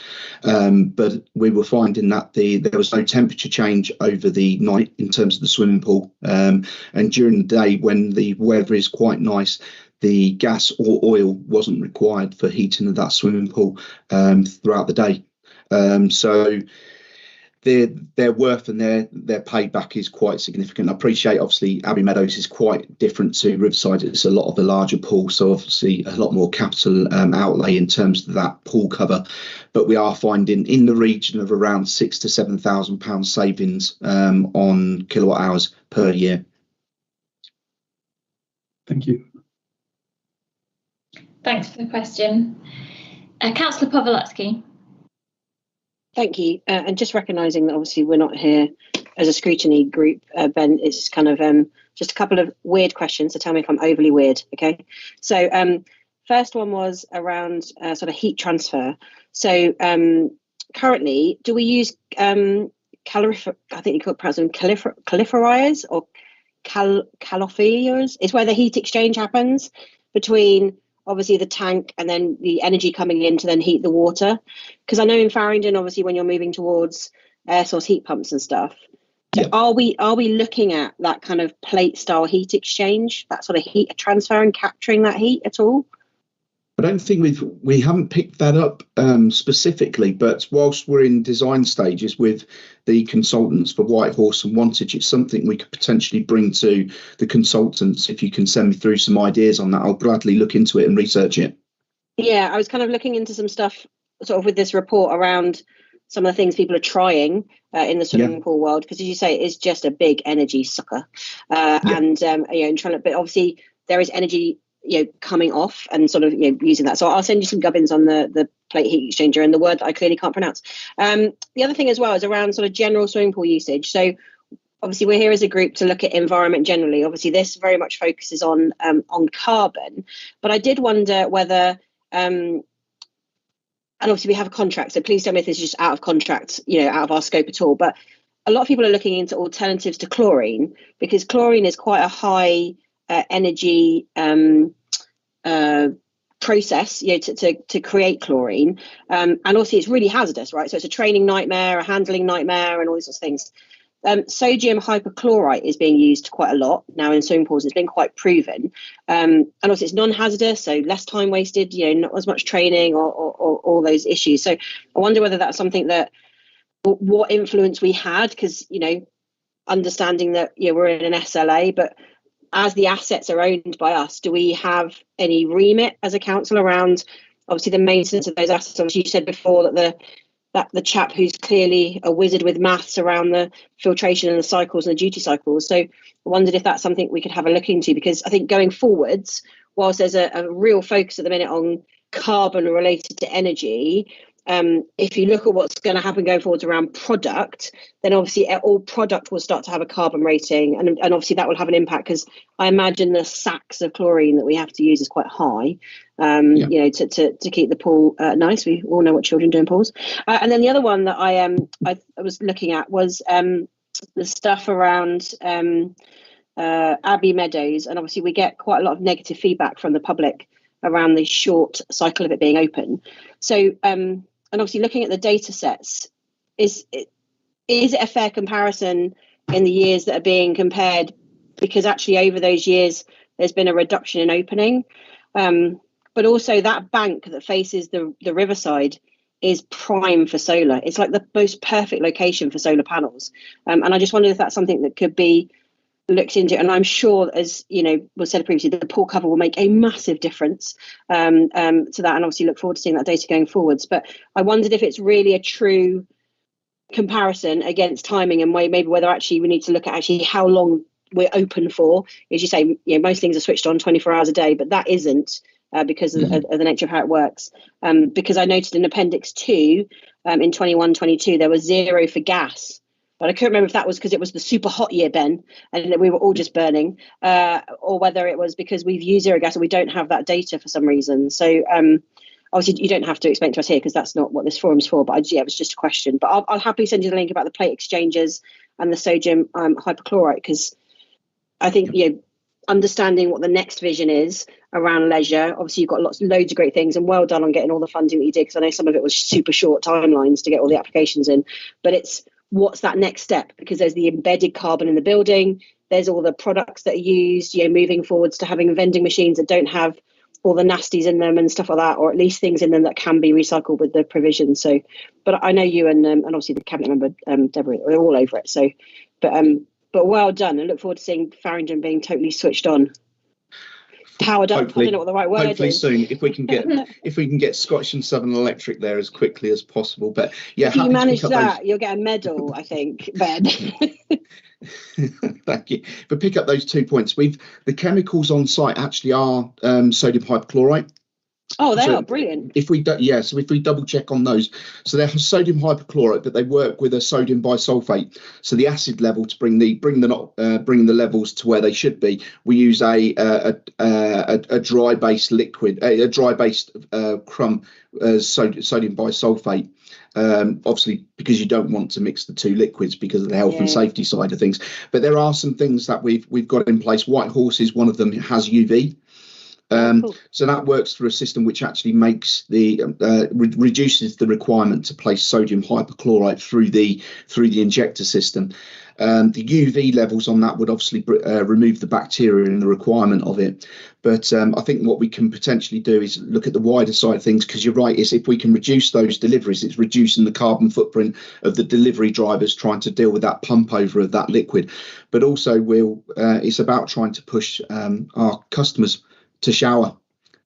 [SPEAKER 9] But we were finding that there was no temperature change over the night in terms of the swimming pool. And during the day, when the weather is quite nice, the gas or oil wasn't required for heating of that swimming pool throughout the day. So their worth and their payback is quite significant. I appreciate, obviously, Abbey Meadows is quite different to Riverside. It's a lot of a larger pool, so obviously a lot more capital outlay in terms of that pool cover. But we are finding in the region of around £6,000 to £7,000 savings on kilowatt hours per year.
[SPEAKER 11] Thank you.
[SPEAKER 1] Thanks for the question. Councillor Pawlowski.
[SPEAKER 7] Thank you. And just recognising that obviously we're not here as a scrutiny group, Ben, it's kind of just a couple of weird questions, so tell me if I'm overly weird, okay? So first one was around sort of heat transfer. So currently, do we use I think you could pronounce them calorifiers or calorifiers? It's where the heat exchange happens between obviously the tank and then the energy coming in to then heat the water. Because I know in Farringdon, obviously, when you're moving towards air source heat pumps and stuff, so are we looking at that kind of plate style heat exchange, that sort of heat transfer and capturing that heat at all?
[SPEAKER 9] I don't think we haven't picked that up specifically, but whilst we're in design stages with the consultants for Whitehorse and Wantage, it's something we could potentially bring to the consultants. If you can send me through some ideas on that, I'll gladly look into it and research it.
[SPEAKER 7] Yeah, I was kind of looking into some stuff sort of with this report around some of the things people are trying in the swimming pool world, because as you say, it's just a big energy sucker. And trying to, but obviously there is energy coming off and sort of using that. So I'll send you some gubbins on the plate heat exchanger and the word that I clearly can't pronounce. The other thing as well is around sort of general swimming pool usage. So obviously we're here as a group to look at environment generally. Obviously this very much focuses on carbon, but I did wonder whether and obviously we have a contract, so please tell me if this is just out of contract, out of our scope at all. But a lot of people are looking into alternatives to chlorine, because chlorine is quite a high energy process to create chlorine, and also it's really hazardous, right? So it's a training nightmare, a handling nightmare, and all these sorts of things. Sodium hypochlorite is being used quite a lot now in swimming pools. It's been quite proven, and also it's non-hazardous, so less time wasted, not as much training or all those issues. So I wonder whether that's something that what influence we had, because understanding that we're in an SLA, but as the assets are owned by us, do we have any remit as a council around obviously the maintenance of those assets? Obviously, you said before that the chap who's clearly a wizard with maths around the filtration and the cycles and the duty cycles. So I wondered if that's something we could have a look into, because I think going forwards, whilst there's a real focus at the minute on carbon related to energy, if you look at what's going to happen going forwards around product, then obviously all product will start to have a carbon rating, and obviously that will have an impact, because I imagine the sacks of chlorine that we have to use is quite high, to keep the pool nice. We all know what children do in pools. And then the other one that I was looking at was the stuff around Abbey Meadows, and obviously we get quite a lot of negative feedback from the public around the short cycle of it being open. So and obviously looking at the data sets, is it a fair comparison in the years that are being compared? Because actually over those years, there's been a reduction in opening. But also that bank that faces the riverside is prime for solar. It's like the most perfect location for solar panels. And I just wondered if that's something that could be looked into. And I'm sure, as you know, was said previously, the pool cover will make a massive difference to that. And obviously look forward to seeing that data going forwards. But I wondered if it's really a true comparison against timing, and maybe whether actually we need to look at actually how long we're open for. As you say, most things are switched on 24 hours a day, but that isn't. Because of the nature of how it works. Because I noted in Appendix 2 in 21-22, there was 0 for gas. But I couldn't remember if that was because it was the super hot year, Ben, and that we were all just burning, or whether it was because we've used 0 gas and we don't have that data for some reason. So obviously you don't have to explain to us here because that's not what this forum's for, but it was just a question. But I'll happily send you the link about the plate exchangers and the sodium hypochlorite, because I think, understanding what the next vision is around leisure. Obviously, you've got loads of great things, and well done on getting all the funding that you did, because I know some of it was super short timelines to get all the applications in. But it's what's that next step? Because there's the embedded carbon in the building. There's all the products that are used, moving forwards to having vending machines that don't have all the nasties in them and stuff like that, or at least things in them that can be recycled with the provision. So, but I know you and obviously the cabinet member Deborah are all over it. So, but well done, and look forward to seeing Farringdon being totally switched on, powered up.
[SPEAKER 9] Hopefully,
[SPEAKER 7] I don't know what the right word
[SPEAKER 9] hopefully
[SPEAKER 7] is.
[SPEAKER 9] soon, if we can get Scottish and Southern Electric there as quickly as possible. But yeah,
[SPEAKER 7] if you manage that, you'll get a medal, I think, Ben.
[SPEAKER 9] Thank you. But pick up those 2 points. The chemicals on site actually are sodium hypochlorite.
[SPEAKER 7] Oh, they are brilliant.
[SPEAKER 9] If we double check on those, so they're sodium hypochlorite, but they work with a sodium bisulfate. So the acid level to bring the levels to where they should be, we use a dry based liquid, a dry based crumb sodium bisulfate. Obviously, because you don't want to mix the two liquids because of the health and safety side of things. But there are some things that we've got in place. White Horse is one of them. It has UV.
[SPEAKER 7] Cool.
[SPEAKER 9] So that works through a system which actually makes reduces the requirement to place sodium hypochlorite through the injector system. The UV levels on that would obviously remove the bacteria and the requirement of it. But I think what we can potentially do is look at the wider side of things, because you're right, is if we can reduce those deliveries, it's reducing the carbon footprint of the delivery drivers trying to deal with that pump over of that liquid. But also it's about trying to push our customers to shower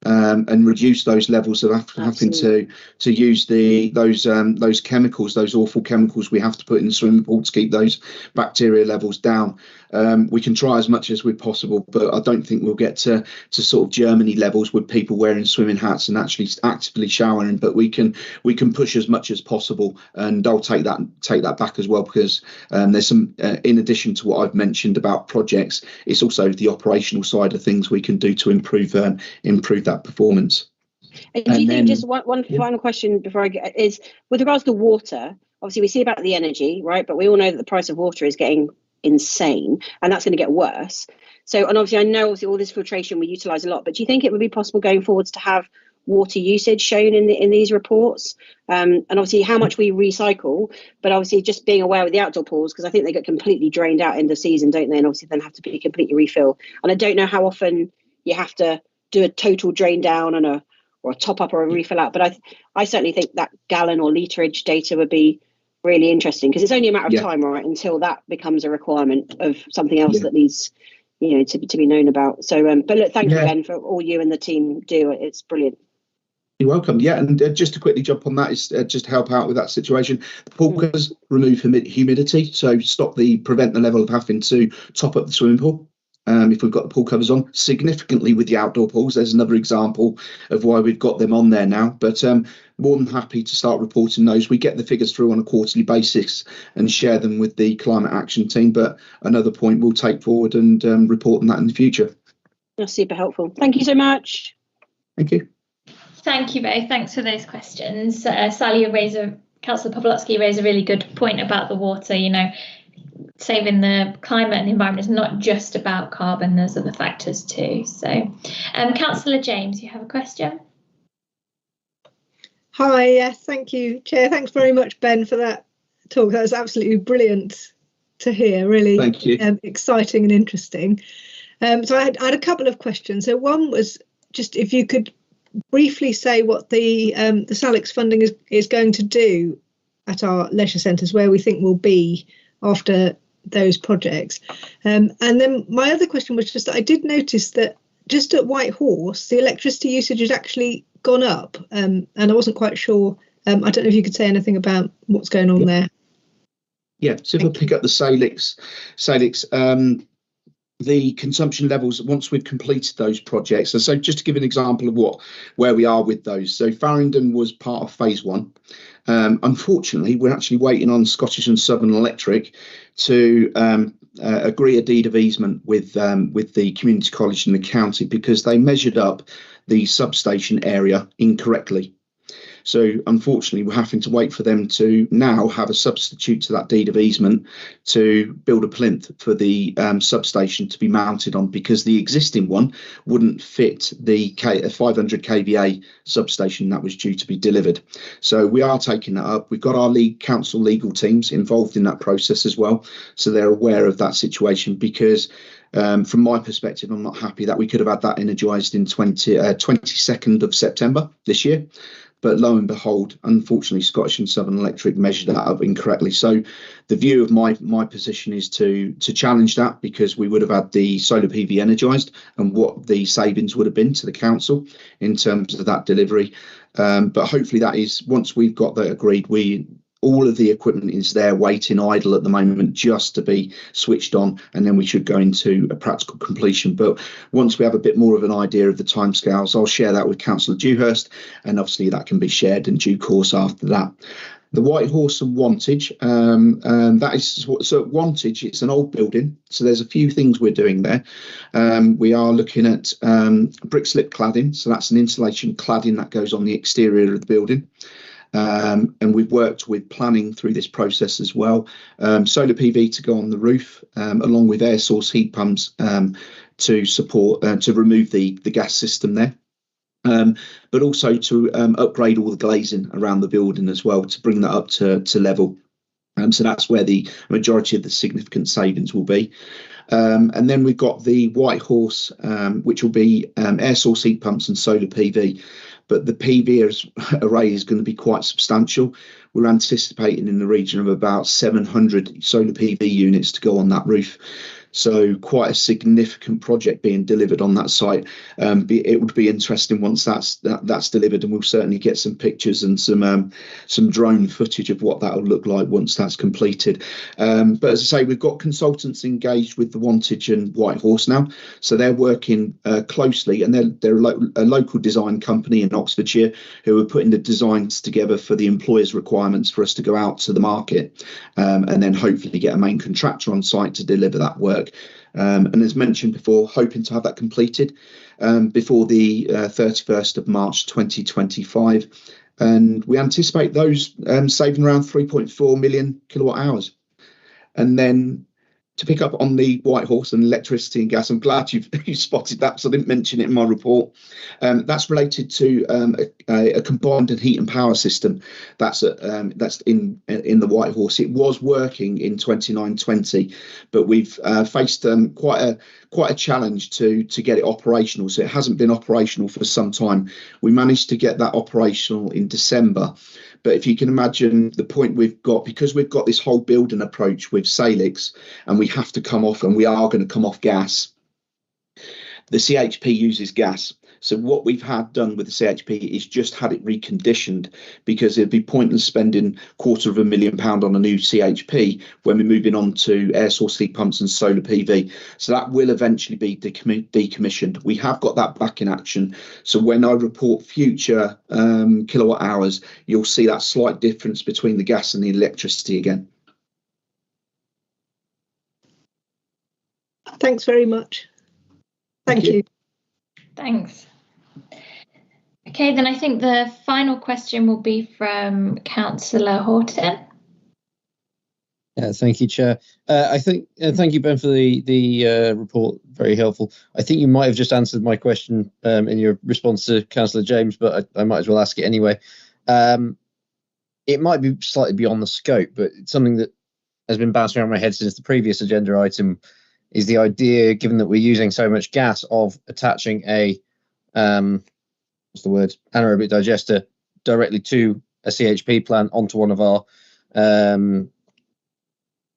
[SPEAKER 9] and reduce those levels of having to use those chemicals, those awful chemicals we have to put in the swimming pool to keep those bacteria levels down. We can try as much as we possible, but I don't think we'll get to sort of Germany levels with people wearing swimming hats and actually actively showering. But we can push as much as possible, and I'll take that back as well, because there's some in addition to what I've mentioned about projects, it's also the operational side of things we can do to improve that performance.
[SPEAKER 7] And do you think, just one final question before I get, is with regards to water? Obviously, we see about the energy, right? But we all know that the price of water is getting insane, and that's going to get worse. So, and obviously, I know all this filtration we utilise a lot. But do you think it would be possible going forwards to have water usage shown in these reports? And obviously, how much we recycle, but obviously just being aware with the outdoor pools, because I think they get completely drained out in the season, don't they? And obviously, then have to be completely refilled. And I don't know how often you have to do a total drain down and or a top up or a refill out, but I certainly think that gallon or literage data would be really interesting, because it's only a matter of time, right, until that becomes a requirement of something else that needs to be known about. So but look, thank you, Ben, for all you and the team do. It's brilliant.
[SPEAKER 9] You're welcome. Yeah, and just to quickly jump on that, is just to help out with that situation. The pool covers remove humidity, so prevent the level of having to top up the swimming pool. If we've got the pool covers on, significantly with the outdoor pools. There's another example of why we've got them on there now, but more than happy to start reporting those. We get the figures through on a quarterly basis and share them with the climate action team, but another point we'll take forward and report on that in the future.
[SPEAKER 7] That's super helpful. Thank you so much.
[SPEAKER 9] Thank you.
[SPEAKER 1] Thank you both. Thanks for those questions. Councillor Pawlowski raised a really good point about the water. Saving the climate and the environment is not just about carbon, there's other factors too. So Councillor James, you have a question?
[SPEAKER 5] Hi, yes, thank you, Chair. Thanks very much, Ben, for that talk. That was absolutely brilliant to hear. Really,
[SPEAKER 9] thank you.
[SPEAKER 5] Exciting and interesting. So I had a couple of questions. So one was just if you could briefly say what the Salix funding is going to do at our leisure centres, where we think we'll be after those projects. And then my other question was just that I did notice that just at White Horse, the electricity usage has actually gone up, and I wasn't quite sure. I don't know if you could say anything about what's going on there.
[SPEAKER 9] Yeah, so if I pick up the Salix, the consumption levels once we've completed those projects. So just to give an example of where we are with those. So Farringdon was part of phase 1. Unfortunately, we're actually waiting on Scottish and Southern Electric to agree a deed of easement with the community college and the county, because they measured up the substation area incorrectly. So unfortunately, we're having to wait for them to now have a substitute to that deed of easement to build a plinth for the substation to be mounted on, because the existing one wouldn't fit the 500 kVA substation that was due to be delivered. So we are taking that up. We've got our council legal teams involved in that process as well, so they're aware of that situation, because from my perspective, I'm not happy that we could have had that energised in 22nd of September this year. But lo and behold, unfortunately, Scottish and Southern Electric measured that up incorrectly. So the view of my position is to challenge that, because we would have had the solar PV energised and what the savings would have been to the council in terms of that delivery. But hopefully that is, once we've got that agreed, all of the equipment is there waiting idle at the moment just to be switched on, and then we should go into a practical completion. But once we have a bit more of an idea of the timescales, I'll share that with Councillor Dewhurst, and obviously that can be shared in due course after that. The White Horse and Wantage, that is, so at Wantage, it's an old building, so there's a few things we're doing there. We are looking at brick slip cladding, so that's an insulation cladding that goes on the exterior of the building. And we've worked with planning through this process as well. Solar PV to go on the roof, along with air source heat pumps to support to remove the gas system there. But also to upgrade all the glazing around the building as well to bring that up to level. So that's where the majority of the significant savings will be. And then we've got the White Horse, which will be air source heat pumps and solar PV. But the PV array is going to be quite substantial. We're anticipating in the region of about 700 solar PV units to go on that roof. So quite a significant project being delivered on that site. It would be interesting once that's delivered, and we'll certainly get some pictures and some drone footage of what that will look like once that's completed. But as I say, we've got consultants engaged with the Wantage and White Horse now, so they're working closely, and they're a local design company in Oxfordshire who are putting the designs together for the employer's requirements for us to go out to the market, and then hopefully get a main contractor on site to deliver that work. And as mentioned before, hoping to have that completed before the 31st of March 2025. And we anticipate those saving around 3.4 million kilowatt hours. And then to pick up on the White Horse and electricity and gas, I'm glad you spotted that, because I didn't mention it in my report. That's related to a combined heat and power system that's in the White Horse. It was working in 29-20, but we've faced quite a challenge to get it operational. So it hasn't been operational for some time. We managed to get that operational in December. But if you can imagine the point we've got, because we've got this whole building approach with Salix, and we have to come off, and we are going to come off gas. The CHP uses gas. So what we've had done with the CHP is just had it reconditioned, because it'd be pointless spending £250,000 on a new CHP when we're moving on to air source heat pumps and solar PV. So that will eventually be decommissioned. We have got that back in action. So when I report future kilowatt hours, you'll see that slight difference between the gas and the electricity again.
[SPEAKER 5] Thanks very much. Thank you.
[SPEAKER 1] Thanks. Okay, then I think the final question will be from Councillor Horton.
[SPEAKER 8] Yeah, thank you, Chair. Thank you, Ben, for the report. Very helpful. I think you might have just answered my question in your response to Councillor James, but I might as well ask it anyway. it might be slightly beyond the scope, but it's something that has been bouncing around my head since the previous agenda item, is the idea, given that we're using so much gas, of attaching a anaerobic digester directly to a CHP plant onto one of our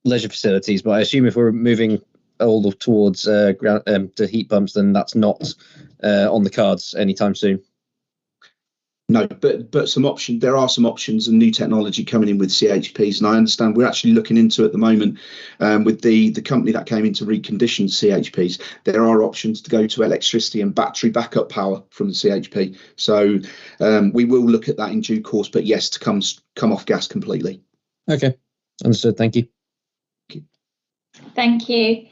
[SPEAKER 8] leisure facilities. But I assume if we're moving all towards to heat pumps, then that's not on the cards anytime soon.
[SPEAKER 9] No, but there are some options and new technology coming in with CHPs, and I understand we're actually looking into at the moment with the company that came in to recondition CHPs. There are options to go to electricity and battery backup power from the CHP. So we will look at that in due course, but yes, to come off gas completely.
[SPEAKER 8] Okay, understood. Thank you.
[SPEAKER 1] Thank you.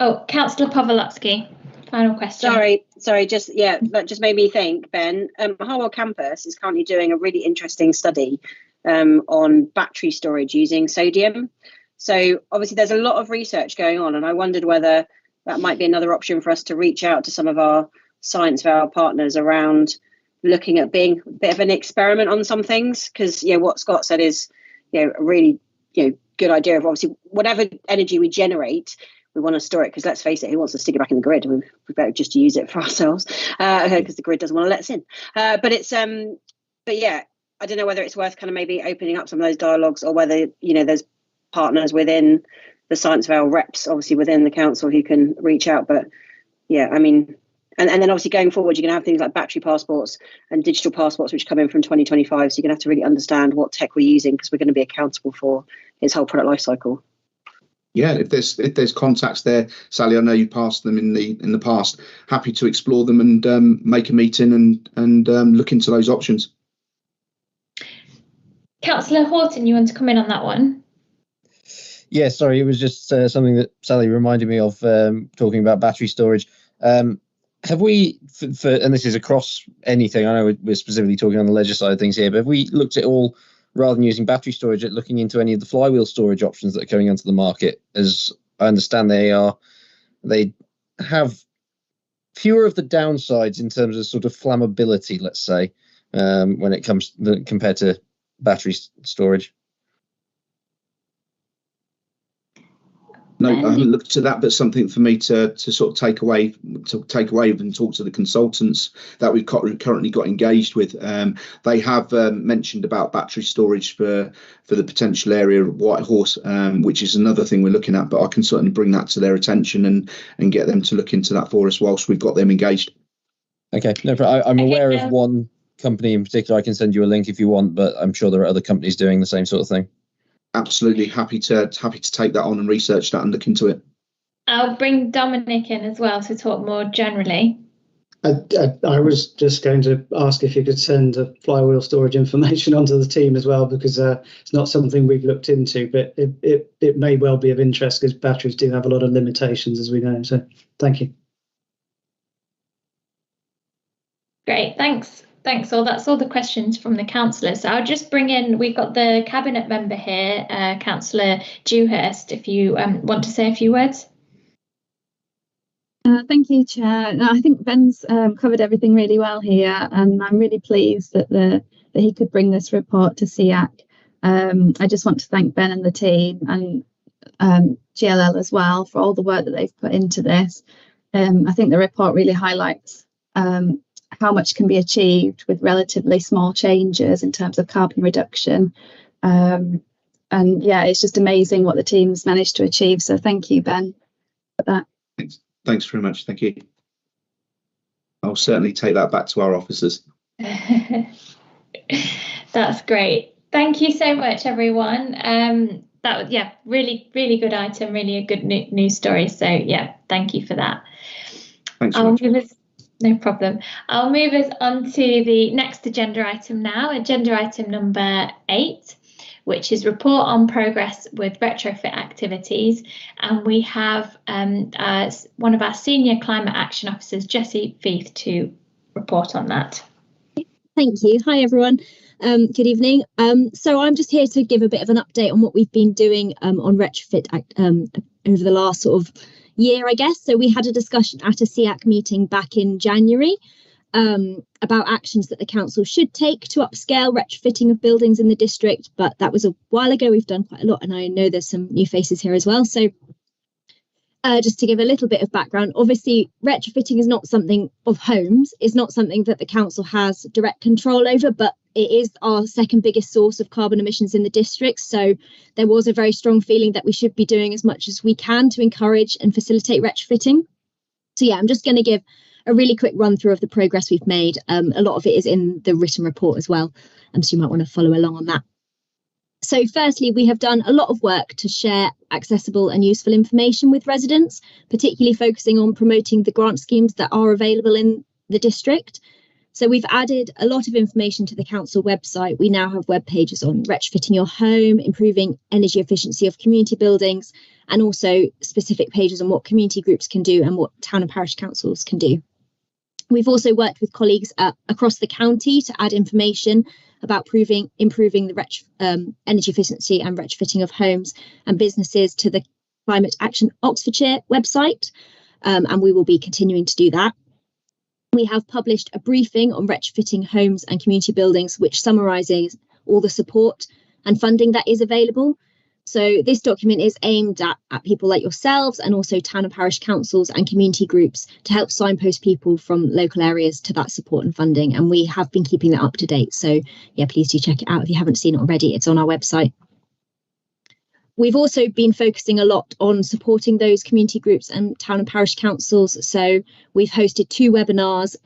[SPEAKER 1] Oh, Councillor Pawlowski, final question.
[SPEAKER 7] Sorry, that just made me think, Ben. Harwell Campus is currently doing a really interesting study on battery storage using sodium. So obviously there's a lot of research going on, and I wondered whether that might be another option for us to reach out to some of our Science Vale partners around looking at being a bit of an experiment on some things, because what Scott said is a really good idea of, obviously, whatever energy we generate, we want to store it, because let's face it, who wants to stick it back in the grid? We better just use it for ourselves, because the grid doesn't want to let us in. But yeah, I don't know whether it's worth kind of maybe opening up some of those dialogues, or whether there's partners within the Science Vale reps, obviously within the council, who can reach out. But yeah, I mean, and then obviously going forward, you're going to have things like battery passports and digital passports, which come in from 2025. So you're going to have to really understand what tech we're using, because we're going to be accountable for its whole product life cycle.
[SPEAKER 9] Yeah, if there's contacts there, Sally, I know you passed them in the past. Happy to explore them and make a meeting and look into those options.
[SPEAKER 1] Councillor Horton, you want to come in on that one?
[SPEAKER 8] Yeah, sorry, it was just something that Sally reminded me of, talking about battery storage. Have we, and this is across anything, I know we're specifically talking on the leisure side of things here, but have we looked at all, rather than using battery storage, at looking into any of the flywheel storage options that are coming onto the market? As I understand, they have fewer of the downsides in terms of sort of flammability, let's say, when it comes compared to battery storage.
[SPEAKER 9] No, I haven't looked to that, but something for me to sort of take away and talk to the consultants that we've currently got engaged with. They have mentioned about battery storage for the potential area of Whitehorse, which is another thing we're looking at. But I can certainly bring that to their attention and get them to look into that for us whilst we've got them engaged.
[SPEAKER 8] Okay, no, I'm aware of one company in particular. I can send you a link if you want, but I'm sure there are other companies doing the same sort of thing.
[SPEAKER 9] Absolutely happy to take that on and research that and look into it.
[SPEAKER 1] I'll bring Dominic in as well to talk more generally.
[SPEAKER 6] I was just going to ask if you could send a flywheel storage information onto the team as well, because it's not something we've looked into, but it may well be of interest, because batteries do have a lot of limitations, as we know. So thank you.
[SPEAKER 1] Great, thanks. Thanks all. That's all the questions from the councillors. So I'll just bring in, we've got the cabinet member here, Councillor Dewhurst, if you want to say a few words.
[SPEAKER 12] Thank you, Chair. No, I think Ben's covered everything really well here, and I'm really pleased that he could bring this report to SEAC. I just want to thank Ben and the team, and GLL as well, for all the work that they've put into this. I think the report really highlights how much can be achieved with relatively small changes in terms of carbon reduction. And yeah, it's just amazing what the team's managed to achieve. So thank you, Ben, for that.
[SPEAKER 9] Thanks very much. Thank you. I'll certainly take that back to our officers.
[SPEAKER 1] That's great. Thank you so much, everyone. That was, yeah, really good item, really a good news story. So yeah, thank you for that.
[SPEAKER 9] Thanks so much.
[SPEAKER 1] No problem. I'll move us on to the next agenda item now, agenda item number 8, which is report on progress with retrofit activities. And we have one of our senior climate action officers, Jessie Feith, to report on that.
[SPEAKER 13] Thank you. Hi, everyone. Good evening. So I'm just here to give a bit of an update on what we've been doing on retrofit over the last sort of year, I guess. So we had a discussion at a SEAC meeting back in January, about actions that the council should take to upscale retrofitting of buildings in the district, but that was a while ago. We've done quite a lot, and I know there's some new faces here as well. So just to give a little bit of background, obviously retrofitting is not something of homes, is not something that the council has direct control over, but it is our second biggest source of carbon emissions in the district. So there was a very strong feeling that we should be doing as much as we can to encourage and facilitate retrofitting. So yeah, I'm just going to give a really quick run through of the progress we've made. A lot of it is in the written report as well, so you might want to follow along on that. So firstly, we have done a lot of work to share accessible and useful information with residents, particularly focusing on promoting the grant schemes that are available in the district. So we've added a lot of information to the council website. We now have web pages on retrofitting your home, improving energy efficiency of community buildings, and also specific pages on what community groups can do and what town and parish councils can do. We've also worked with colleagues across the county to add information about improving the energy efficiency and retrofitting of homes and businesses to the Climate Action Oxfordshire website, and we will be continuing to do that. We have published a briefing on retrofitting homes and community buildings, which summarises all the support and funding that is available. So this document is aimed at people like yourselves and also town and parish councils and community groups to help signpost people from local areas to that support and funding. And we have been keeping that up to date. So yeah, please do check it out if you haven't seen it already. It's on our website. We've also been focusing a lot on supporting those community groups and town and parish councils. So we've hosted 2 webinars.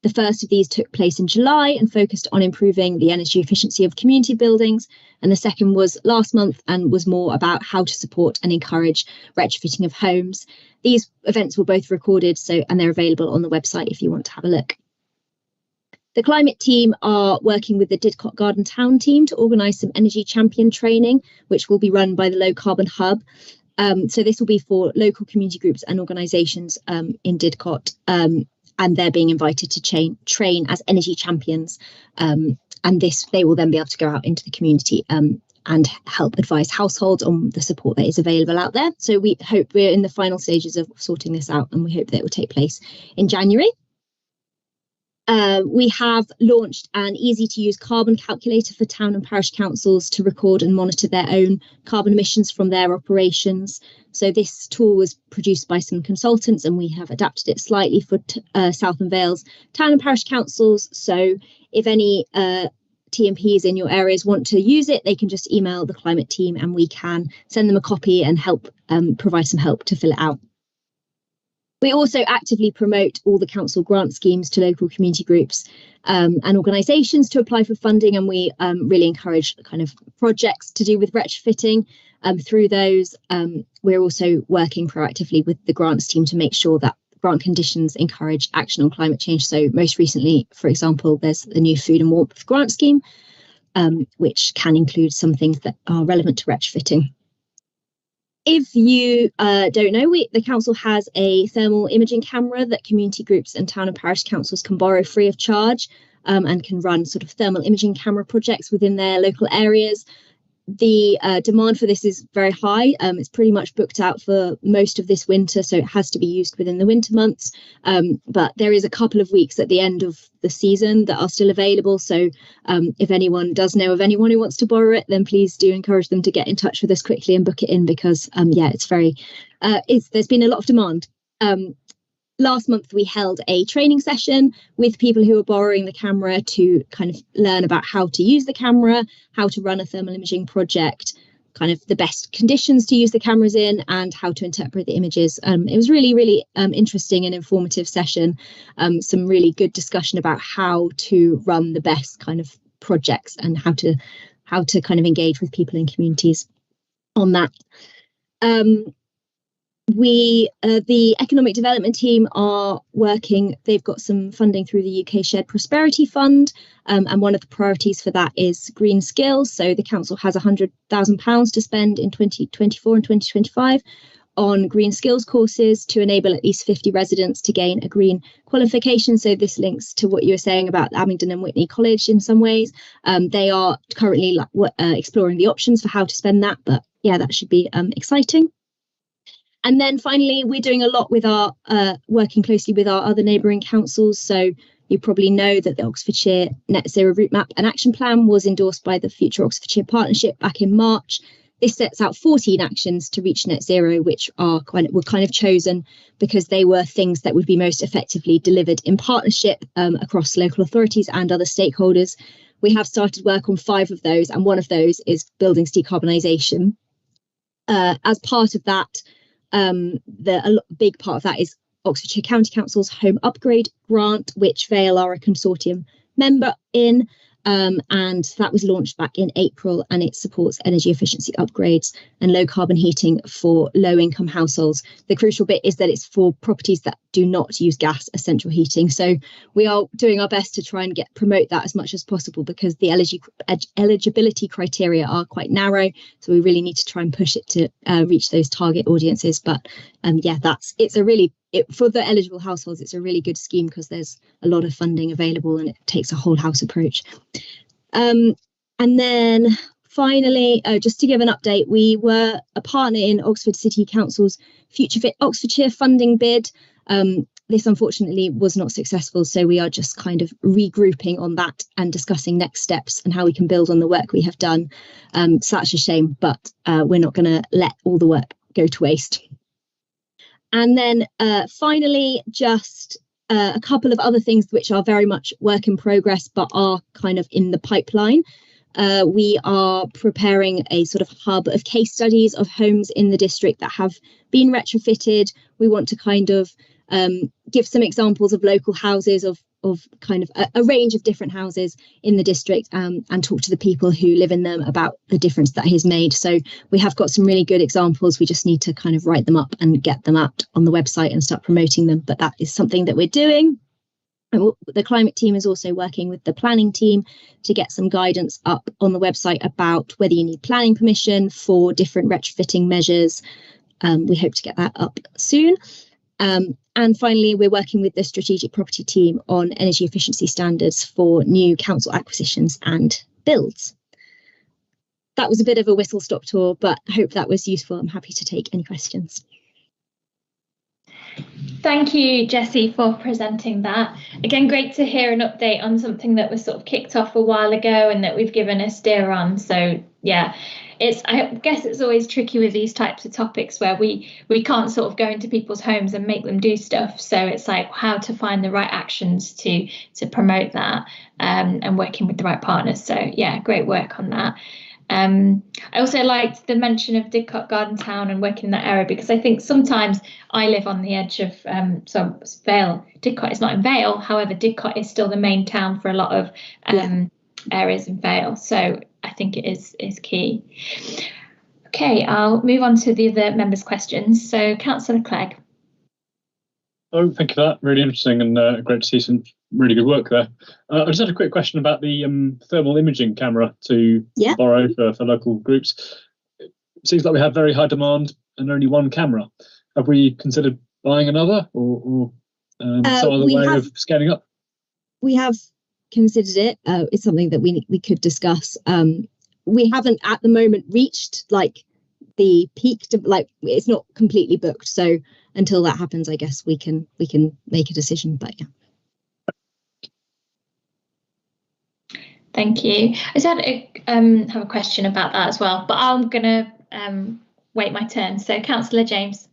[SPEAKER 13] The first of these took place in July and focused on improving the energy efficiency of community buildings. And the second was last month and was more about how to support and encourage retrofitting of homes. These events were both recorded, and they're available on the website if you want to have a look. The climate team are working with the Didcot Garden Town team to organise some energy champion training, which will be run by the Low Carbon Hub. So this will be for local community groups and organisations in Didcot. And they're being invited to train as energy champions. And they will then be able to go out into the community and help advise households on the support that is available out there. So we hope we're in the final stages of sorting this out, and we hope that it will take place in January. We have launched an easy-to-use carbon calculator for town and parish councils to record and monitor their own carbon emissions from their operations. So this tool was produced by some consultants, and we have adapted it slightly for South and Wales town and parish councils. So if any TMPs in your areas want to use it, they can just email the climate team and we can send them a copy and help provide some help to fill it out. We also actively promote all the council grant schemes to local community groups and organisations to apply for funding, and we really encourage kind of projects to do with retrofitting. Through those, we're also working proactively with the grants team to make sure that grant conditions encourage action on climate change. So most recently, for example, there's the new Food and Warmth grant scheme, which can include some things that are relevant to retrofitting. If you don't know, the council has a thermal imaging camera that community groups and town and parish councils can borrow free of charge and can run sort of thermal imaging camera projects within their local areas. The demand for this is very high. It's pretty much booked out for most of this winter, so it has to be used within the winter months. But there is a couple of weeks at the end of the season that are still available. So if anyone does know of anyone who wants to borrow it, then please do encourage them to get in touch with us quickly and book it in, because it's very there's been a lot of demand. Last month, we held a training session with people who are borrowing the camera to kind of learn about how to use the camera, how to run a thermal imaging project, kind of the best conditions to use the cameras in, and how to interpret the images. It was really, really interesting and informative session. Some really good discussion about how to run the best kind of projects and how to kind of engage with people in communities on that. The economic development team are working. They've got some funding through the UK Shared Prosperity Fund, and one of the priorities for that is green skills. So the council has £100,000 to spend in 2024 and 2025 on green skills courses to enable at least 50 residents to gain a green qualification. So this links to what you were saying about Abingdon and Witney College in some ways. They are currently exploring the options for how to spend that, but yeah, that should be exciting. And then finally, we're doing a lot with our working closely with our other neighbouring councils. So You probably know that the Oxfordshire Net Zero Route Map and Action Plan was endorsed by the Future Oxfordshire Partnership back in March. This sets out 14 actions to reach net zero, which were kind of chosen because they were things that would be most effectively delivered in partnership across local authorities and other stakeholders. We have started work on 5 of those, and one of those is buildings decarbonisation. As part of that, a big part of that is Oxfordshire County Council's Home Upgrade Grant, which Vale are a consortium member in. And that was launched back in April, and it supports energy efficiency upgrades and low carbon heating for low income households. The crucial bit is that it's for properties that do not use gas as central heating. So we are doing our best to try and promote that as much as possible, because the eligibility criteria are quite narrow. So we really need to try and push it to reach those target audiences. But for the eligible households, it's a really good scheme because there's a lot of funding available and it takes a whole house approach. And then finally, just to give an update, we were a partner in Oxford City Council's Future Fit Oxfordshire funding bid. This unfortunately was not successful, so we are just kind of regrouping on that and discussing next steps and how we can build on the work we have done. So that's a shame, but we're not going to let all the work go to waste. And then finally, just a couple of other things which are very much work in progress, but are kind of in the pipeline. We are preparing a sort of hub of case studies of homes in the district that have been retrofitted. We want to kind of give some examples of local houses, of kind of a range of different houses in the district, and talk to the people who live in them about the difference that has made. So we have got some really good examples. We just need to kind of write them up and get them out on the website and start promoting them. But that is something that we're doing. And the climate team is also working with the planning team to get some guidance up on the website about whether you need planning permission for different retrofitting measures. We hope to get that up soon. And finally, we're working with the strategic property team on energy efficiency standards for new council acquisitions and builds. That was a bit of a whistle-stop tour, but I hope that was useful. I'm happy to take any questions.
[SPEAKER 1] Thank you, Jessie, for presenting that. Again, great to hear an update on something that was sort of kicked off a while ago and that we've given a steer on. So yeah, I guess it's always tricky with these types of topics where we can't sort of go into people's homes and make them do stuff. So it's like how to find the right actions to promote that, and working with the right partners. So yeah, great work on that. I also liked the mention of Didcot Garden Town and working in that area, because I think sometimes I live on the edge of Vale. Didcot is not in Vale, however, Didcot is still the main town for a lot of areas in Vale. So I think it is key. Okay, I'll move on to the other members' questions. So Councillor Clegg.
[SPEAKER 10] Oh, thank you for that. Really interesting and great to see some really good work there. I just had a quick question about the thermal imaging camera to borrow for local groups. It seems like we have very high demand and only one camera. Have we considered buying another or some other way of scaling up?
[SPEAKER 13] We have considered it. It's something that we could discuss. We haven't at the moment reached like the peak it's not completely booked. So until that happens, I guess we can make a decision. But yeah.
[SPEAKER 1] Thank you. I just have a question about that as well, but I'm going to wait my turn. So Councillor James.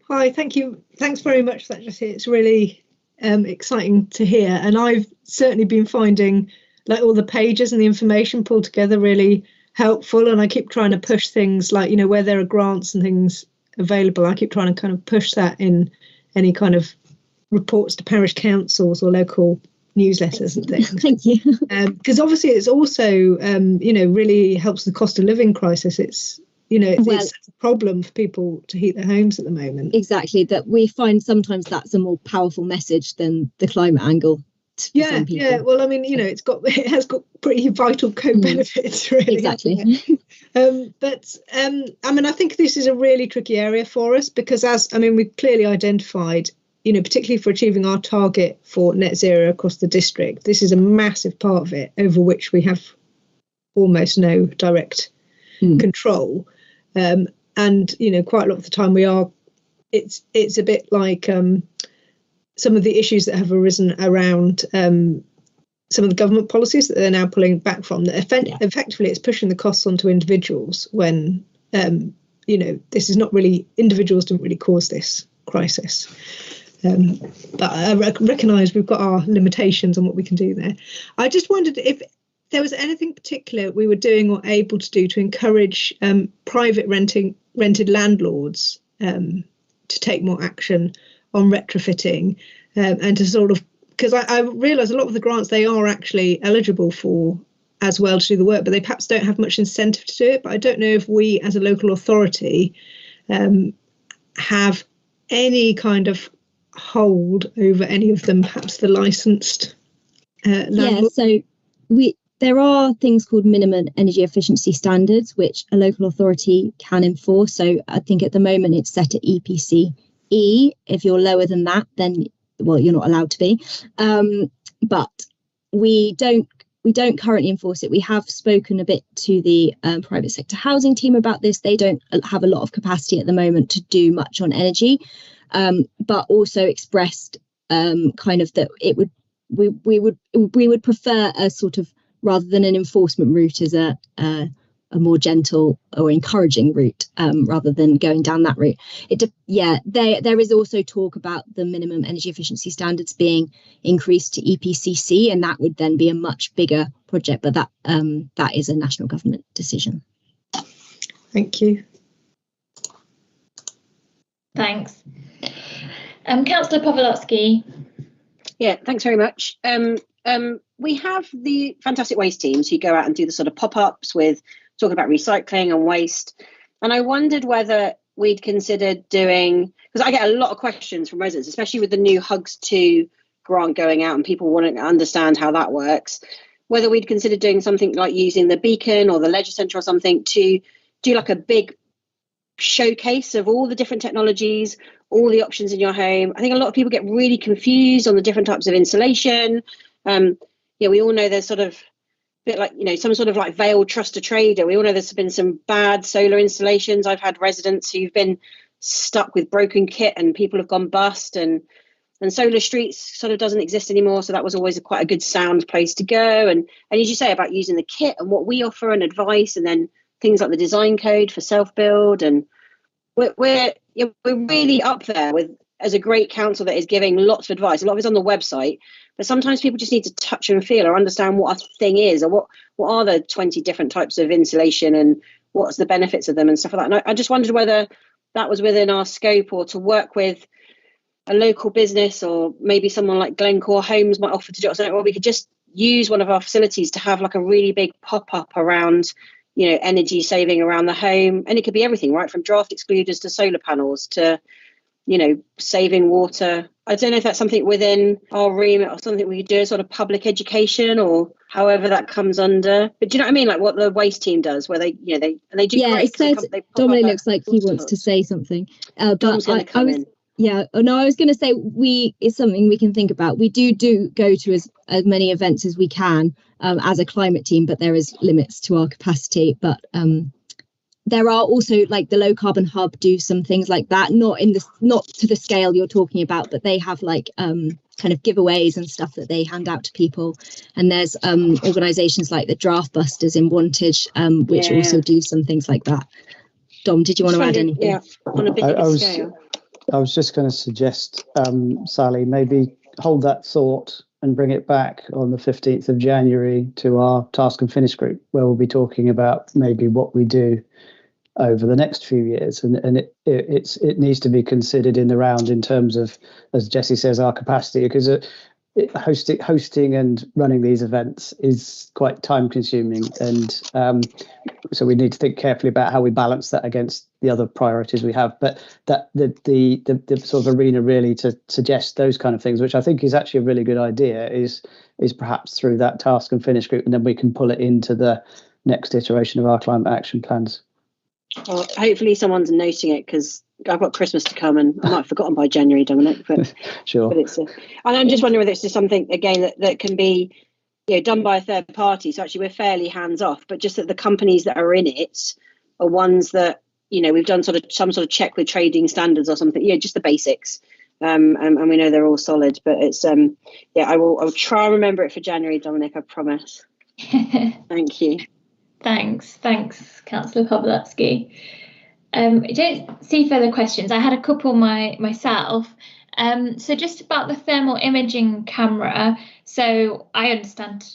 [SPEAKER 5] Hi, thank you. Thanks very much for that, Jessie. It's really exciting to hear. And I've certainly been finding like all the pages and the information pulled together really helpful. And I keep trying to push things like, where there are grants and things available, I keep trying to kind of push that in any kind of reports to parish councils or local newsletters and things.
[SPEAKER 13] Thank you.
[SPEAKER 5] Because obviously it's also really helps the cost of living crisis. It's it's a problem for people to heat their homes at the moment.
[SPEAKER 13] Exactly, that we find sometimes that's a more powerful message than the climate angle.
[SPEAKER 5] Yeah. Well, I mean, it has got pretty vital co-benefits, really.
[SPEAKER 13] Exactly.
[SPEAKER 5] But I mean, I think this is a really tricky area for us because, we've clearly identified, particularly for achieving our target for net zero across the district, this is a massive part of it over which we have almost no direct control. And quite a lot of the time it's a bit like some of the issues that have arisen around some of the government policies that they're now pulling back from, that effectively it's pushing the costs onto individuals when, this is not really, individuals didn't really cause this crisis. But I recognise we've got our limitations on what we can do there. I just wondered if there was anything particular we were doing or able to do to encourage private rented landlords to take more action on retrofitting and to sort of, because I realise a lot of the grants they are actually eligible for as well to do the work, but they perhaps don't have much incentive to do it. But I don't know if we as a local authority have any kind of hold over any of them, perhaps the licensed landlords.
[SPEAKER 13] So there are things called minimum energy efficiency standards which a local authority can enforce. So I think at the moment it's set at EPC E. If you're lower than that, then you're not allowed to be. But we don't currently enforce it. We have spoken a bit to the private sector housing team about this. They don't have a lot of capacity at the moment to do much on energy, but also expressed kind of that we would prefer a sort of, rather than an enforcement route, as a more gentle or encouraging route, rather than going down that route. There is also talk about the minimum energy efficiency standards being increased to EPCC, and that would then be a much bigger project, but that is a national government decision.
[SPEAKER 5] Thank you.
[SPEAKER 1] Thanks. Councillor Pawlowski.
[SPEAKER 7] Yeah, thanks very much. We have the fantastic waste teams who go out and do the sort of pop-ups with talking about recycling and waste. And I wondered whether we'd considered doing, because I get a lot of questions from residents, especially with the new Hugs 2 grant going out and people wanting to understand how that works, whether we'd consider doing something like using the Beacon or the Leisure Centre or something to do like a big showcase of all the different technologies, all the options in your home. I think a lot of people get really confused on the different types of insulation. We all know there's sort of bit like, some sort of like veiled trust a trader. We all know there's been some bad solar installations. I've had residents who've been stuck with broken kit and people have gone bust, and Solar Streets sort of doesn't exist anymore. So that was always quite a good sound place to go. And as you say about using the kit and what we offer and advice, and then things like the design code for self-build. And we're really up there with, as a great council that is giving lots of advice. A lot of it's on the website, but sometimes people just need to touch and feel or understand what a thing is, or what are the 20 different types of insulation and what's the benefits of them and stuff like that. And I just wondered whether that was within our scope, or to work with a local business, or maybe someone like Glencore Homes might offer to do it. So, or we could just use one of our facilities to have like a really big pop-up around, energy saving around the home. And it could be everything, right? From draft excluders to solar panels to, saving water. I don't know if that's something within our remit or something we could do, sort of public education or however that comes under. But do you know what I mean? Like what the waste team does, where they do.
[SPEAKER 13] Yeah, it says Dominic looks like he wants to say something. But I was going to say it's something we can think about. We do go to as many events as we can as a climate team, but there is limits to our capacity. But there are also, like, the Low Carbon Hub do some things like that, not to the scale you're talking about, but they have like kind of giveaways and stuff that they hand out to people. And there's organisations like the Draft Busters in Wantage, which also do some things like that. Dom, did you want to add anything?
[SPEAKER 7] Yeah, on a bigger scale.
[SPEAKER 14] I was just going to suggest, Sally, maybe hold that thought and bring it back on the 15th of January to our Task and Finish group, where we'll be talking about maybe what we do over the next few years. And it needs to be considered in the round in terms of, as Jessie says, our capacity, because hosting and running these events is quite time consuming. And so we need to think carefully about how we balance that against the other priorities we have. But that the sort of arena really to suggest those kind of things, which I think is actually a really good idea, is perhaps through that Task and Finish group, and then we can pull it into the next iteration of our climate action plans.
[SPEAKER 7] Well, hopefully someone's noting it, because I've got Christmas to come and I might have forgotten by January, Dominic. But
[SPEAKER 14] sure.
[SPEAKER 7] But and I'm just wondering whether it's just something again that can be done by a third party. So actually we're fairly hands off, but just that the companies that are in it are ones that we've done some sort of check with trading standards or something. Just the basics. and we know they're all solid. But it's I'll try and remember it for January, Dominic. I promise. Thank you.
[SPEAKER 1] Thanks, Councillor Pawlowski. I don't see further questions. I had a couple myself. So just about the thermal imaging camera. So I understand,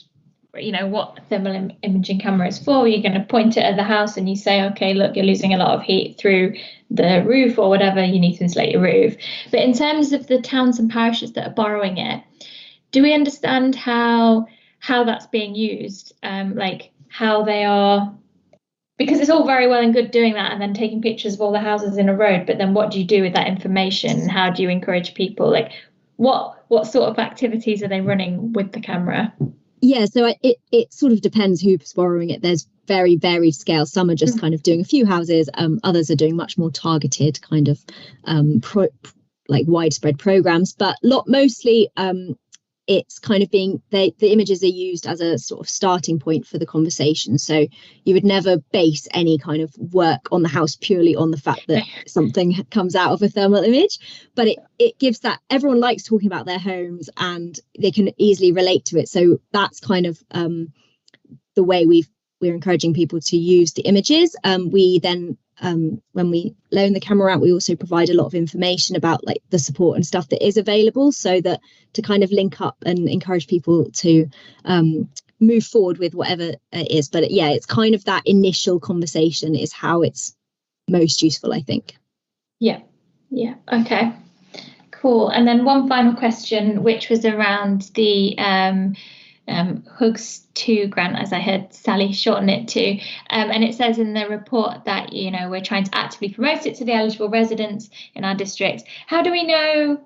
[SPEAKER 1] what a thermal imaging camera is for. You're going to point it at the house and you say, okay, look, you're losing a lot of heat through the roof or whatever, you need to insulate your roof. But in terms of the towns and parishes that are borrowing it, do we understand how that's being used? Like how they are, because it's all very well and good doing that and then taking pictures of all the houses in a road, but then what do you do with that information and how do you encourage people? Like what sort of activities are they running with the camera?
[SPEAKER 13] Yeah, so it sort of depends who's borrowing it. There's very varied scale. Some are just kind of doing a few houses. Others are doing much more targeted kind of widespread programs, but mostly it's kind of being the images are used as a sort of starting point for the conversation. So you would never base any kind of work on the house purely on the fact that something comes out of a thermal image, but it gives that everyone likes talking about their homes and they can easily relate to it. So that's kind of the way we're encouraging people to use the images. We then when we loan the camera out, we also provide a lot of information about like the support and stuff that is available, so that to kind of link up and encourage people to move forward with whatever it is. But it's kind of that initial conversation is how it's most useful, I think.
[SPEAKER 1] Yeah, okay, cool. And then one final question, which was around the Hugs 2 grant, as I heard Sally shorten it to, and it says in the report that we're trying to actively promote it to the eligible residents in our district. How do we know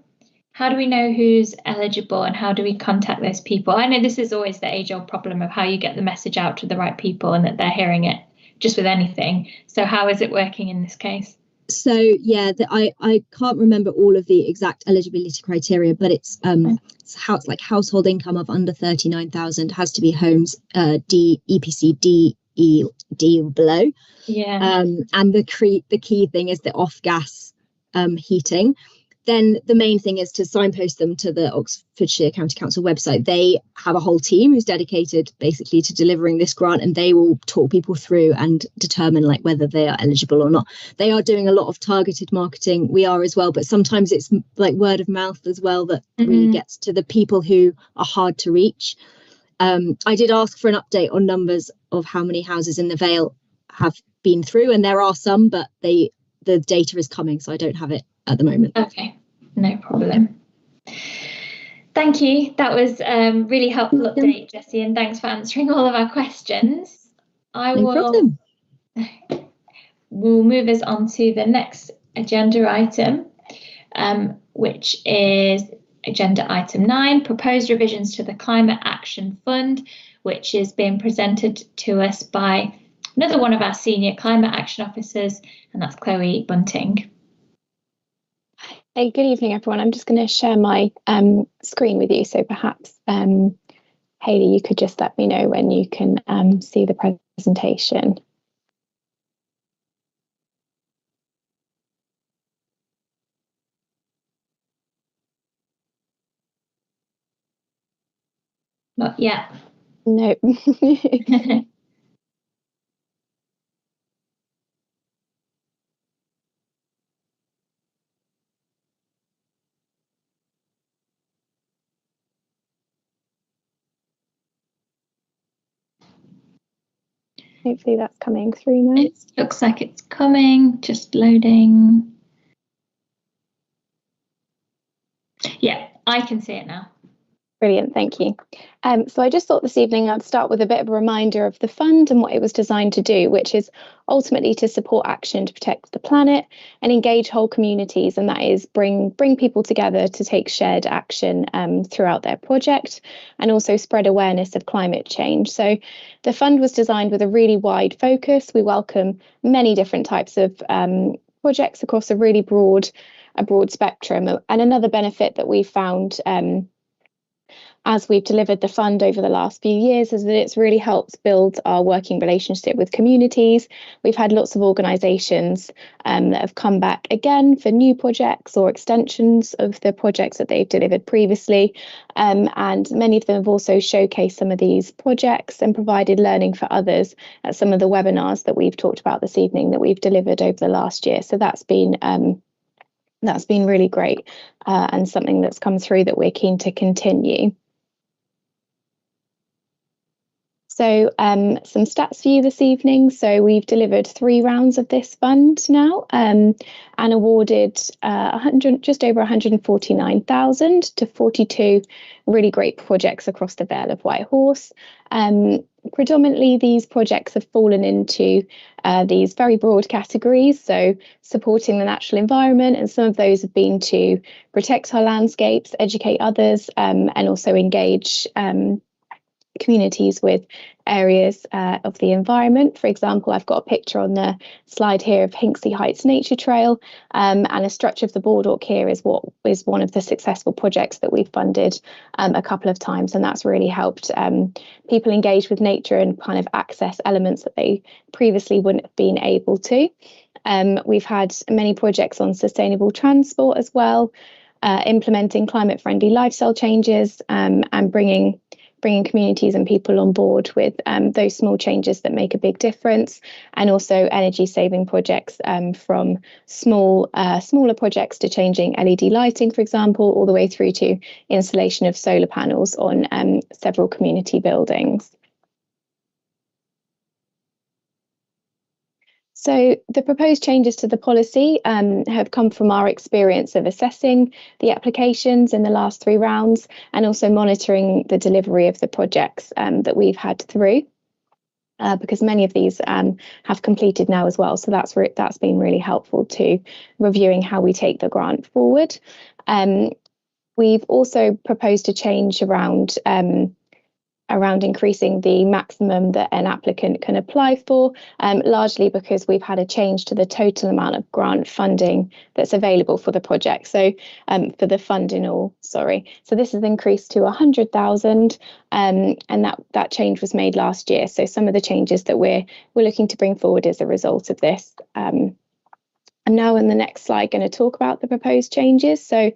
[SPEAKER 1] who's eligible and how do we contact those people? I know this is always the age-old problem of how you get the message out to the right people and that they're hearing it just with anything. So how is it working in this case?
[SPEAKER 13] So I can't remember all of the exact eligibility criteria, but it's household income of under 39,000, has to be homes EPC D, E, D or below.
[SPEAKER 1] Yeah.
[SPEAKER 13] And the key thing is the off gas heating. Then the main thing is to signpost them to the Oxfordshire County Council website. They have a whole team who's dedicated basically to delivering this grant, and they will talk people through and determine like whether they are eligible or not. They are doing a lot of targeted marketing. We are as well, but sometimes it's like word of mouth as well that really gets to the people who are hard to reach. I did ask for an update on numbers of how many houses in the Vale have been through, and there are some, but the data is coming, so I don't have it at the moment.
[SPEAKER 1] Okay, no problem. Thank you. That was really helpful update, Jessie, and thanks for answering all of our questions.
[SPEAKER 13] Problem.
[SPEAKER 1] We'll move us on to the next agenda item, which is agenda item 9, proposed revisions to the Climate Action Fund, which is being presented to us by another one of our senior climate action officers, and that's Chloe Bunting.
[SPEAKER 15] Hey, good evening, everyone. I'm just going to share my screen with you. So perhaps, Hayley, you could just let me know when you can see the presentation.
[SPEAKER 1] Not yet.
[SPEAKER 15] No. Hopefully that's coming through now.
[SPEAKER 1] It looks like it's coming, just loading. Yeah, I can see it now.
[SPEAKER 15] Brilliant, thank you. So I just thought this evening I'd start with a bit of a reminder of the fund and what it was designed to do, which is ultimately to support action to protect the planet and engage whole communities, and that is bring people together to take shared action throughout their project and also spread awareness of climate change. So the fund was designed with a really wide focus. We welcome many different types of projects across a really broad spectrum. And another benefit that we found as we've delivered the fund over the last few years is that it's really helped build our working relationship with communities. We've had lots of organisations that have come back again for new projects or extensions of the projects that they've delivered previously. And many of them have also showcased some of these projects and provided learning for others at some of the webinars that we've talked about this evening that we've delivered over the last year. So that's been really great and something that's come through that we're keen to continue. So some stats for you this evening. So we've delivered 3 rounds of this fund now and awarded just over 149,000 to 42 really great projects across the Vale of Whitehorse. Predominantly, these projects have fallen into these very broad categories, so supporting the natural environment, and some of those have been to protect our landscapes, educate others, and also engage communities with areas of the environment. For example, I've got a picture on the slide here of Hinksey Heights Nature Trail, and a stretch of the boardwalk here is one of the successful projects that we've funded a couple of times, and that's really helped people engage with nature and kind of access elements that they previously wouldn't have been able to. We've had many projects on sustainable transport as well, implementing climate-friendly lifestyle changes, and bringing communities and people on board with those small changes that make a big difference, and also energy saving projects from smaller projects to changing LED lighting, for example, all the way through to installation of solar panels on several community buildings. So the proposed changes to the policy have come from our experience of assessing the applications in the last 3 rounds and also monitoring the delivery of the projects that we've had through, because many of these have completed now as well. So that's been really helpful to reviewing how we take the grant forward. We've also proposed a change around increasing the maximum that an applicant can apply for, largely because we've had a change to the total amount of grant funding that's available for the project. So for the fund in all, sorry. So this has increased to 100,000, and that change was made last year. So some of the changes that we're looking to bring forward as a result of this. I'm now in the next slide going to talk about the proposed changes. So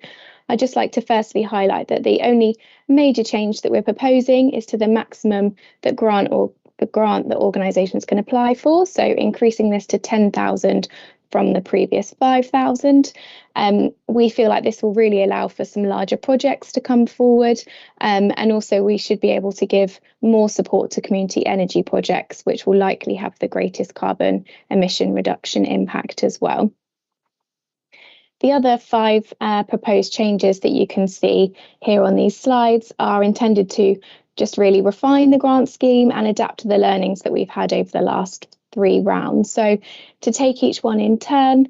[SPEAKER 15] I'd just like to firstly highlight that the only major change that we're proposing is to the maximum that grant that organisations can apply for. So increasing this to 10,000 from the previous 5,000. We feel like this will really allow for some larger projects to come forward, and also we should be able to give more support to community energy projects, which will likely have the greatest carbon emission reduction impact as well. The other 5 proposed changes that you can see here on these slides are intended to just really refine the grant scheme and adapt to the learnings that we've had over the last 3 rounds. So to take each one in turn,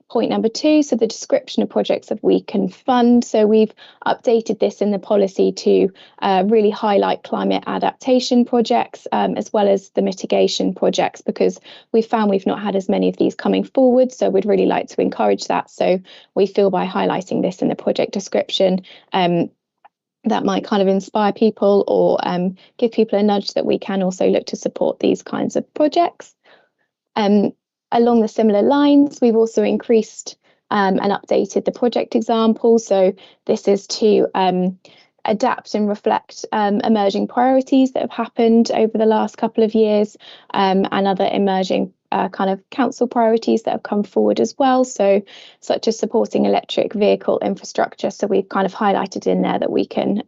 [SPEAKER 15] point number 2, so the description of projects that we can fund. So we've updated this in the policy to really highlight climate adaptation projects as well as the mitigation projects, because we've found we've not had as many of these coming forward. So we'd really like to encourage that. So we feel by highlighting this in the project description, that might kind of inspire people or give people a nudge that we can also look to support these kinds of projects. Along the similar lines, we've also increased and updated the project example. So this is to adapt and reflect emerging priorities that have happened over the last couple of years, and other emerging kind of council priorities that have come forward as well. So such as supporting electric vehicle infrastructure. So we've kind of highlighted in there that we can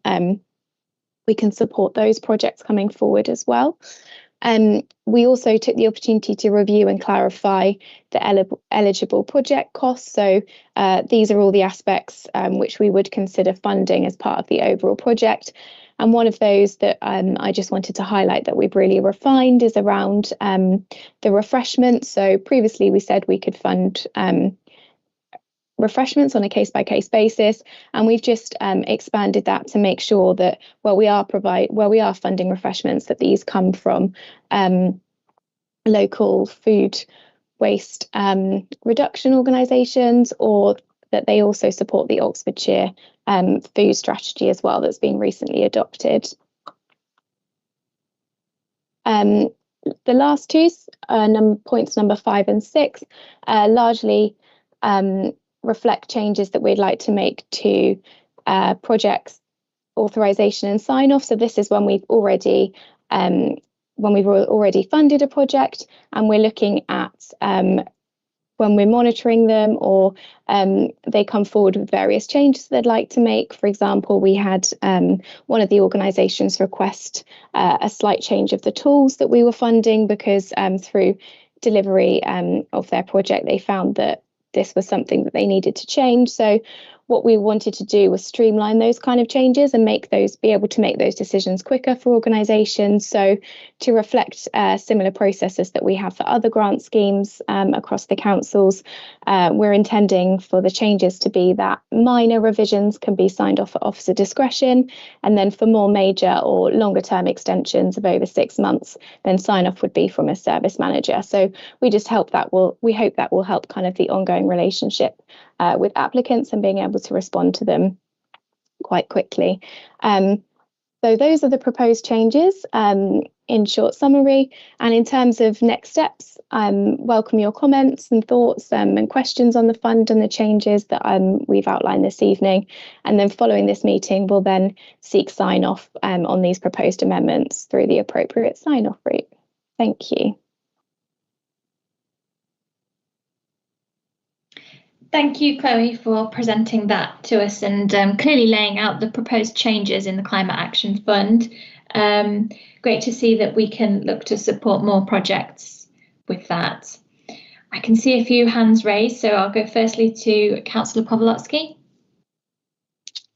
[SPEAKER 15] support those projects coming forward as well. We also took the opportunity to review and clarify the eligible project costs. So these are all the aspects which we would consider funding as part of the overall project. And one of those that I just wanted to highlight that we've really refined is around the refreshments. So previously we said we could fund refreshments on a case-by-case basis, and we've just expanded that to make sure that where we are funding refreshments, that these come from local food waste reduction organisations or that they also support the Oxfordshire food strategy as well that's been recently adopted. The last two, points number 5 and 6, largely reflect changes that we'd like to make to projects authorization and sign off. So this is when we've already funded a project, and we're looking at when we're monitoring them, or they come forward with various changes they'd like to make. For example, we had one of the organisations request a slight change of the tools that we were funding, because through delivery of their project, they found that this was something that they needed to change. So what we wanted to do was streamline those kind of changes and be able to make those decisions quicker for organisations. So to reflect similar processes that we have for other grant schemes across the councils, we're intending for the changes to be that minor revisions can be signed off at officer discretion, and then for more major or longer term extensions of over 6 months, then sign off would be from a service manager. So we hope that will help kind of the ongoing relationship with applicants and being able to respond to them quite quickly. So those are the proposed changes in short summary. And in terms of next steps, welcome your comments and thoughts and questions on the fund and the changes that we've outlined this evening. And then following this meeting, we'll then seek sign off on these proposed amendments through the appropriate sign off route. Thank you.
[SPEAKER 1] Thank you, Chloe, for presenting that to us and clearly laying out the proposed changes in the Climate Action Fund. Great to see that we can look to support more projects with that. I can see a few hands raised, so I'll go firstly to Councillor Pawlowski.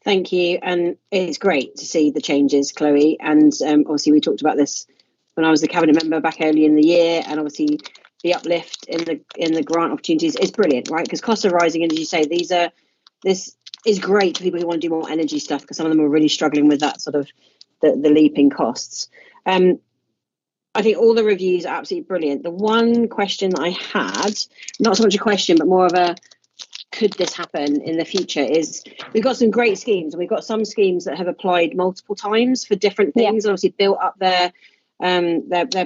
[SPEAKER 7] Thank you, and it's great to see the changes, Chloe. And obviously we talked about this when I was the cabinet member back early in the year, and obviously the uplift in the grant opportunities is brilliant, right? Because costs are rising, and as you say, this is great for people who want to do more energy stuff, because some of them are really struggling with that sort of the leaping costs. I think all the reviews are absolutely brilliant. The one question I had, not so much a question, but more of a could this happen in the future, is we've got some great schemes, and we've got some schemes that have applied multiple times for different things, and obviously built up their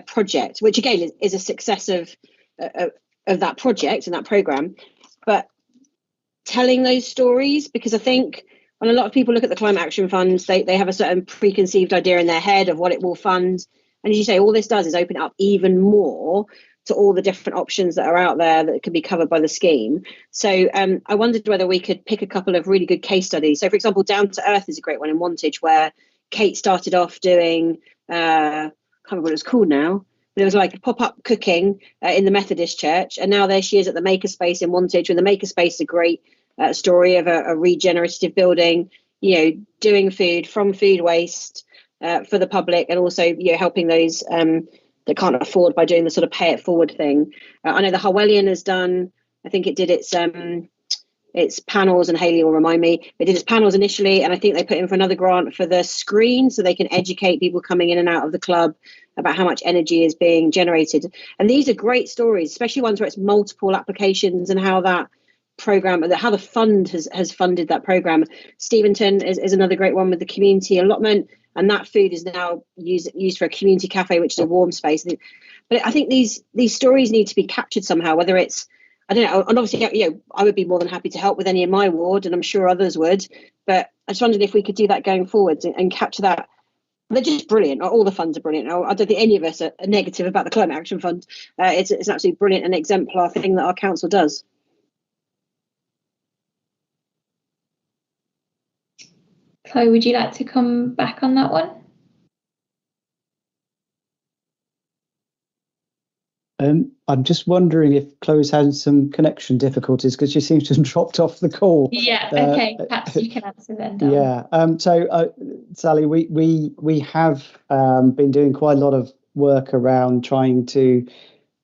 [SPEAKER 7] project, which again is a success of that project and that program. But telling those stories, because I think when a lot of people look at the Climate Action Fund, they have a certain preconceived idea in their head of what it will fund, and as you say, all this does is open up even more to all the different options that are out there that could be covered by the scheme. So I wondered whether we could pick a couple of really good case studies. So for example, Down to Earth is a great one in Wantage, where Kate started off doing I can't remember what it's called now, but it was like pop-up cooking in the Methodist church, and now there she is at the Makerspace in Wantage, and the Makerspace is a great story of a regenerative building, doing food from food waste for the public, and also helping those that can't afford by doing the sort of pay it forward thing. I know the Howellian has done, I think it did its panels, and Hayley will remind me, it did its panels initially, and I think they put in for another grant for the screen, so they can educate people coming in and out of the club about how much energy is being generated. And these are great stories, especially ones where it's multiple applications, and how that program, how the fund has funded that program. Steventon is another great one with the community allotment, and that food is now used for a community cafe, which is a warm space. But I think these stories need to be captured somehow, whether it's, I don't know, and obviously, I would be more than happy to help with any in my ward, and I'm sure others would. But I just wondered if we could do that going forward and capture that. They're just brilliant. All the funds are brilliant. I don't think any of us are negative about the Climate Action Fund. It's an absolutely brilliant and exemplar thing that our council does.
[SPEAKER 1] Chloe, would you like to come back on that one?
[SPEAKER 14] I'm just wondering if Chloe's had some connection difficulties, because she seems to have dropped off the call.
[SPEAKER 1] Yeah, okay, perhaps you can answer then, Dan.
[SPEAKER 14] Yeah, so Sally, we have been doing quite a lot of work around trying to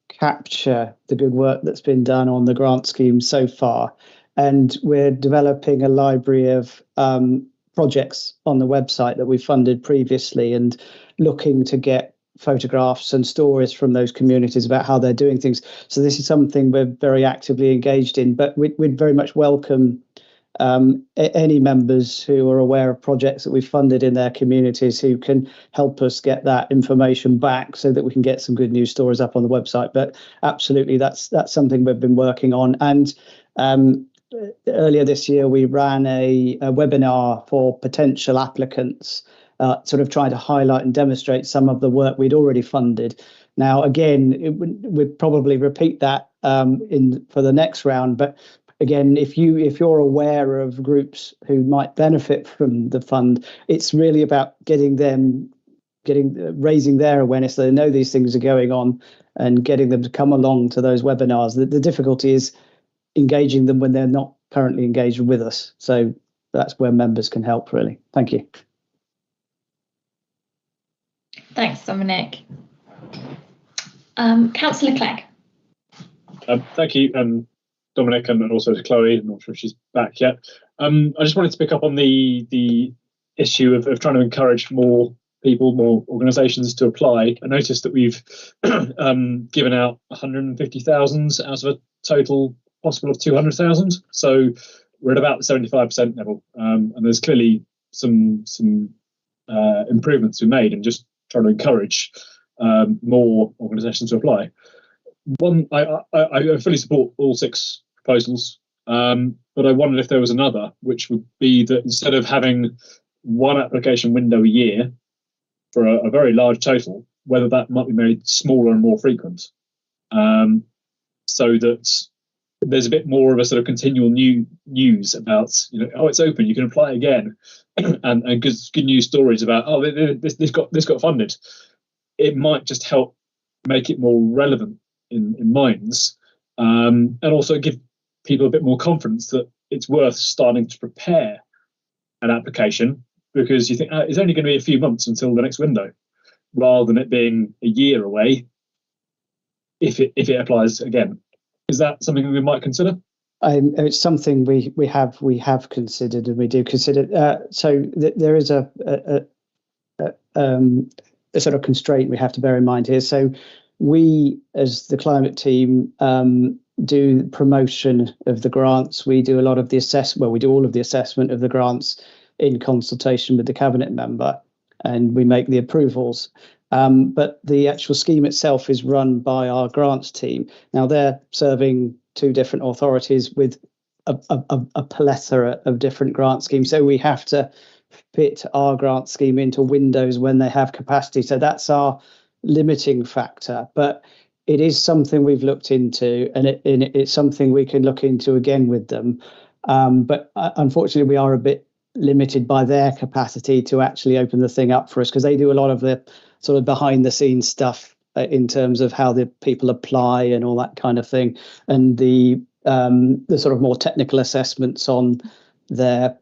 [SPEAKER 14] capture the good work that's been done on the grant scheme so far, and we're developing a library of projects on the website that we funded previously, and looking to get photographs and stories from those communities about how they're doing things. So this is something we're very actively engaged in, but we'd very much welcome any members who are aware of projects that we've funded in their communities who can help us get that information back so that we can get some good news stories up on the website. But absolutely, that's something we've been working on. And earlier this year, we ran a webinar for potential applicants, sort of trying to highlight and demonstrate some of the work we'd already funded. Now, again, we'd probably repeat that for the next round. But again, if you're aware of groups who might benefit from the fund, it's really about raising their awareness so they know these things are going on and getting them to come along to those webinars. The difficulty is engaging them when they're not currently engaged with us. So that's where members can help, really. Thank you.
[SPEAKER 1] Thanks, Dominic. Councillor Clegg.
[SPEAKER 10] Thank you, Dominic, and also to Chloe. I'm not sure if she's back yet. I just wanted to pick up on the issue of trying to encourage more people, more organisations to apply. I noticed that we've given out 150,000 out of a total possible of 200,000. So we're at about the 75% level, and there's clearly some improvements we made, and just trying to encourage more organisations to apply. I fully support all 6 proposals, but I wondered if there was another, which would be that instead of having one application window a year for a very large total, whether that might be made smaller and more frequent, so that there's a bit more of a sort of continual news about, oh, it's open, you can apply again, and good news stories about, oh, this got funded. It might just help make it more relevant in minds, and also give people a bit more confidence that it's worth starting to prepare an application, because you think it's only going to be a few months until the next window, rather than it being a year away if it applies again. Is that something we might consider?
[SPEAKER 14] It's something we have considered, and we do consider. So there is a sort of constraint we have to bear in mind here. So we, as the climate team, do promotion of the grants. We do a lot of the assessment. Well, we do all of the assessment of the grants in consultation with the cabinet member, and we make the approvals. But the actual scheme itself is run by our grants team. Now they're serving 2 different authorities with a plethora of different grant schemes. So we have to fit our grant scheme into windows when they have capacity. So that's our limiting factor. But it is something we've looked into, and it's something we can look into again with them. But unfortunately, we are a bit limited by their capacity to actually open the thing up for us, because they do a lot of the sort of behind the scenes stuff in terms of how the people apply and all that kind of thing, and the sort of more technical assessments on their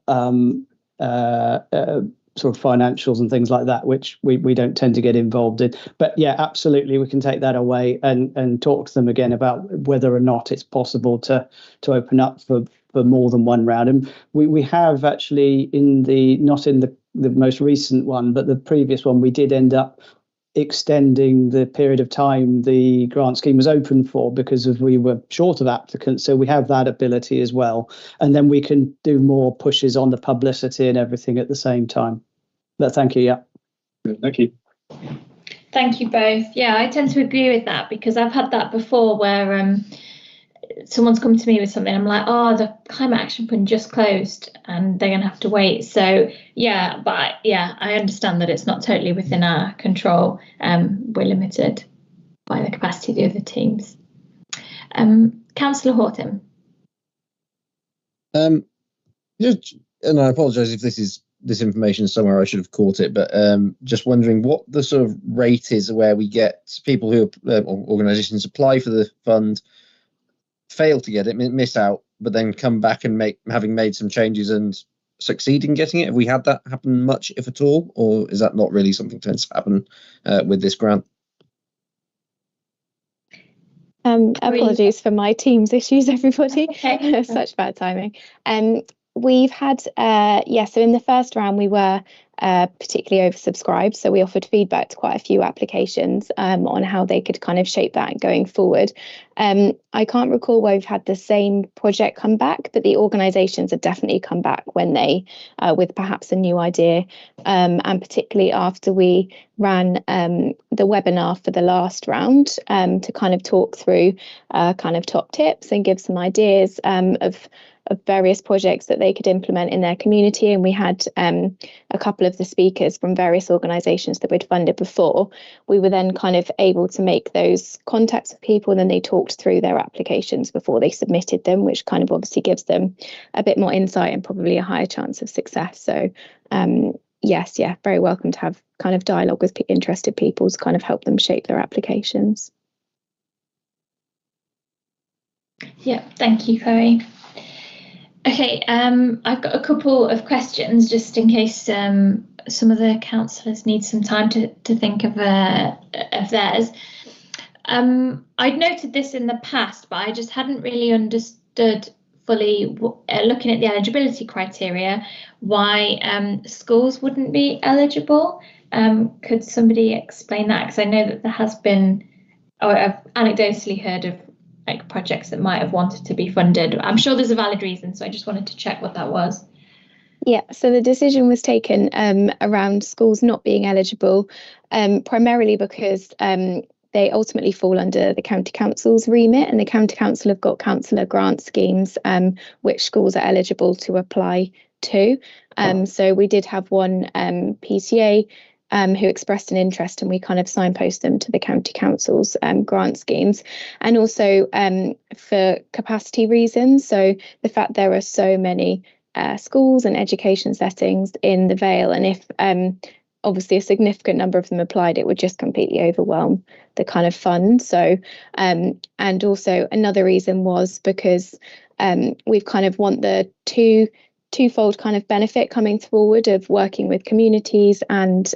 [SPEAKER 14] sort of financials and things like that, which we don't tend to get involved in. But yeah, absolutely, we can take that away and talk to them again about whether or not it's possible to open up for more than one round. And we have actually not in the most recent one, but the previous one, we did end up extending the period of time the grant scheme was open for, because we were short of applicants. So we have that ability as well. And then we can do more pushes on the publicity and everything at the same time. But thank you. Yeah.
[SPEAKER 10] Thank you.
[SPEAKER 1] Thank you both. Yeah, I tend to agree with that, because I've had that before where someone's come to me with something. I'm like, oh, the climate action fund just closed and they're going to have to wait. So yeah, but yeah, I understand that it's not totally within our control. We're limited by the capacity of the other teams. Councillor Horton.
[SPEAKER 8] And I apologise if this information is somewhere I should have caught it, but just wondering what the sort of rate is where we get people who organisations apply for the fund, fail to get it, miss out, but then come back and having made some changes and succeed in getting it. Have we had that happen much, if at all, or is that not really something that tends to happen with this grant?
[SPEAKER 15] Apologies for my team's issues, everybody. Okay. Such bad timing. We've had, so in the first round we were particularly oversubscribed. So we offered feedback to quite a few applications on how they could kind of shape that going forward. I can't recall where we've had the same project come back, but the organisations have definitely come back when they, with perhaps a new idea, and particularly after we ran the webinar for the last round to kind of talk through kind of top tips and give some ideas of various projects that they could implement in their community. And we had a couple of the speakers from various organisations that we'd funded before. We were then kind of able to make those contacts with people, and then they talked through their applications before they submitted them, which kind of obviously gives them a bit more insight and probably a higher chance of success. So yes, yeah, very welcome to have kind of dialogue with interested people to kind of help them shape their applications.
[SPEAKER 1] Yeah, thank you, Chloe. Okay, I've got a couple of questions just in case some of the councillors need some time to think of theirs. I'd noted this in the past, but I just hadn't really understood fully, looking at the eligibility criteria, why schools wouldn't be eligible. Could somebody explain that? Because I know that there has been, or I've anecdotally heard of like projects that might have wanted to be funded. I'm sure there's a valid reason, so I just wanted to check what that was.
[SPEAKER 15] Yeah, so the decision was taken around schools not being eligible, primarily because they ultimately fall under the county council's remit, and the county council have got councillor grant schemes which schools are eligible to apply to. So we did have one PTA who expressed an interest, and we kind of signpost them to the county council's grant schemes, and also for capacity reasons. So the fact there are so many schools and education settings in the Vale, and if obviously a significant number of them applied, it would just completely overwhelm the kind of fund. So and also another reason was because we've kind of want the twofold kind of benefit coming forward of working with communities and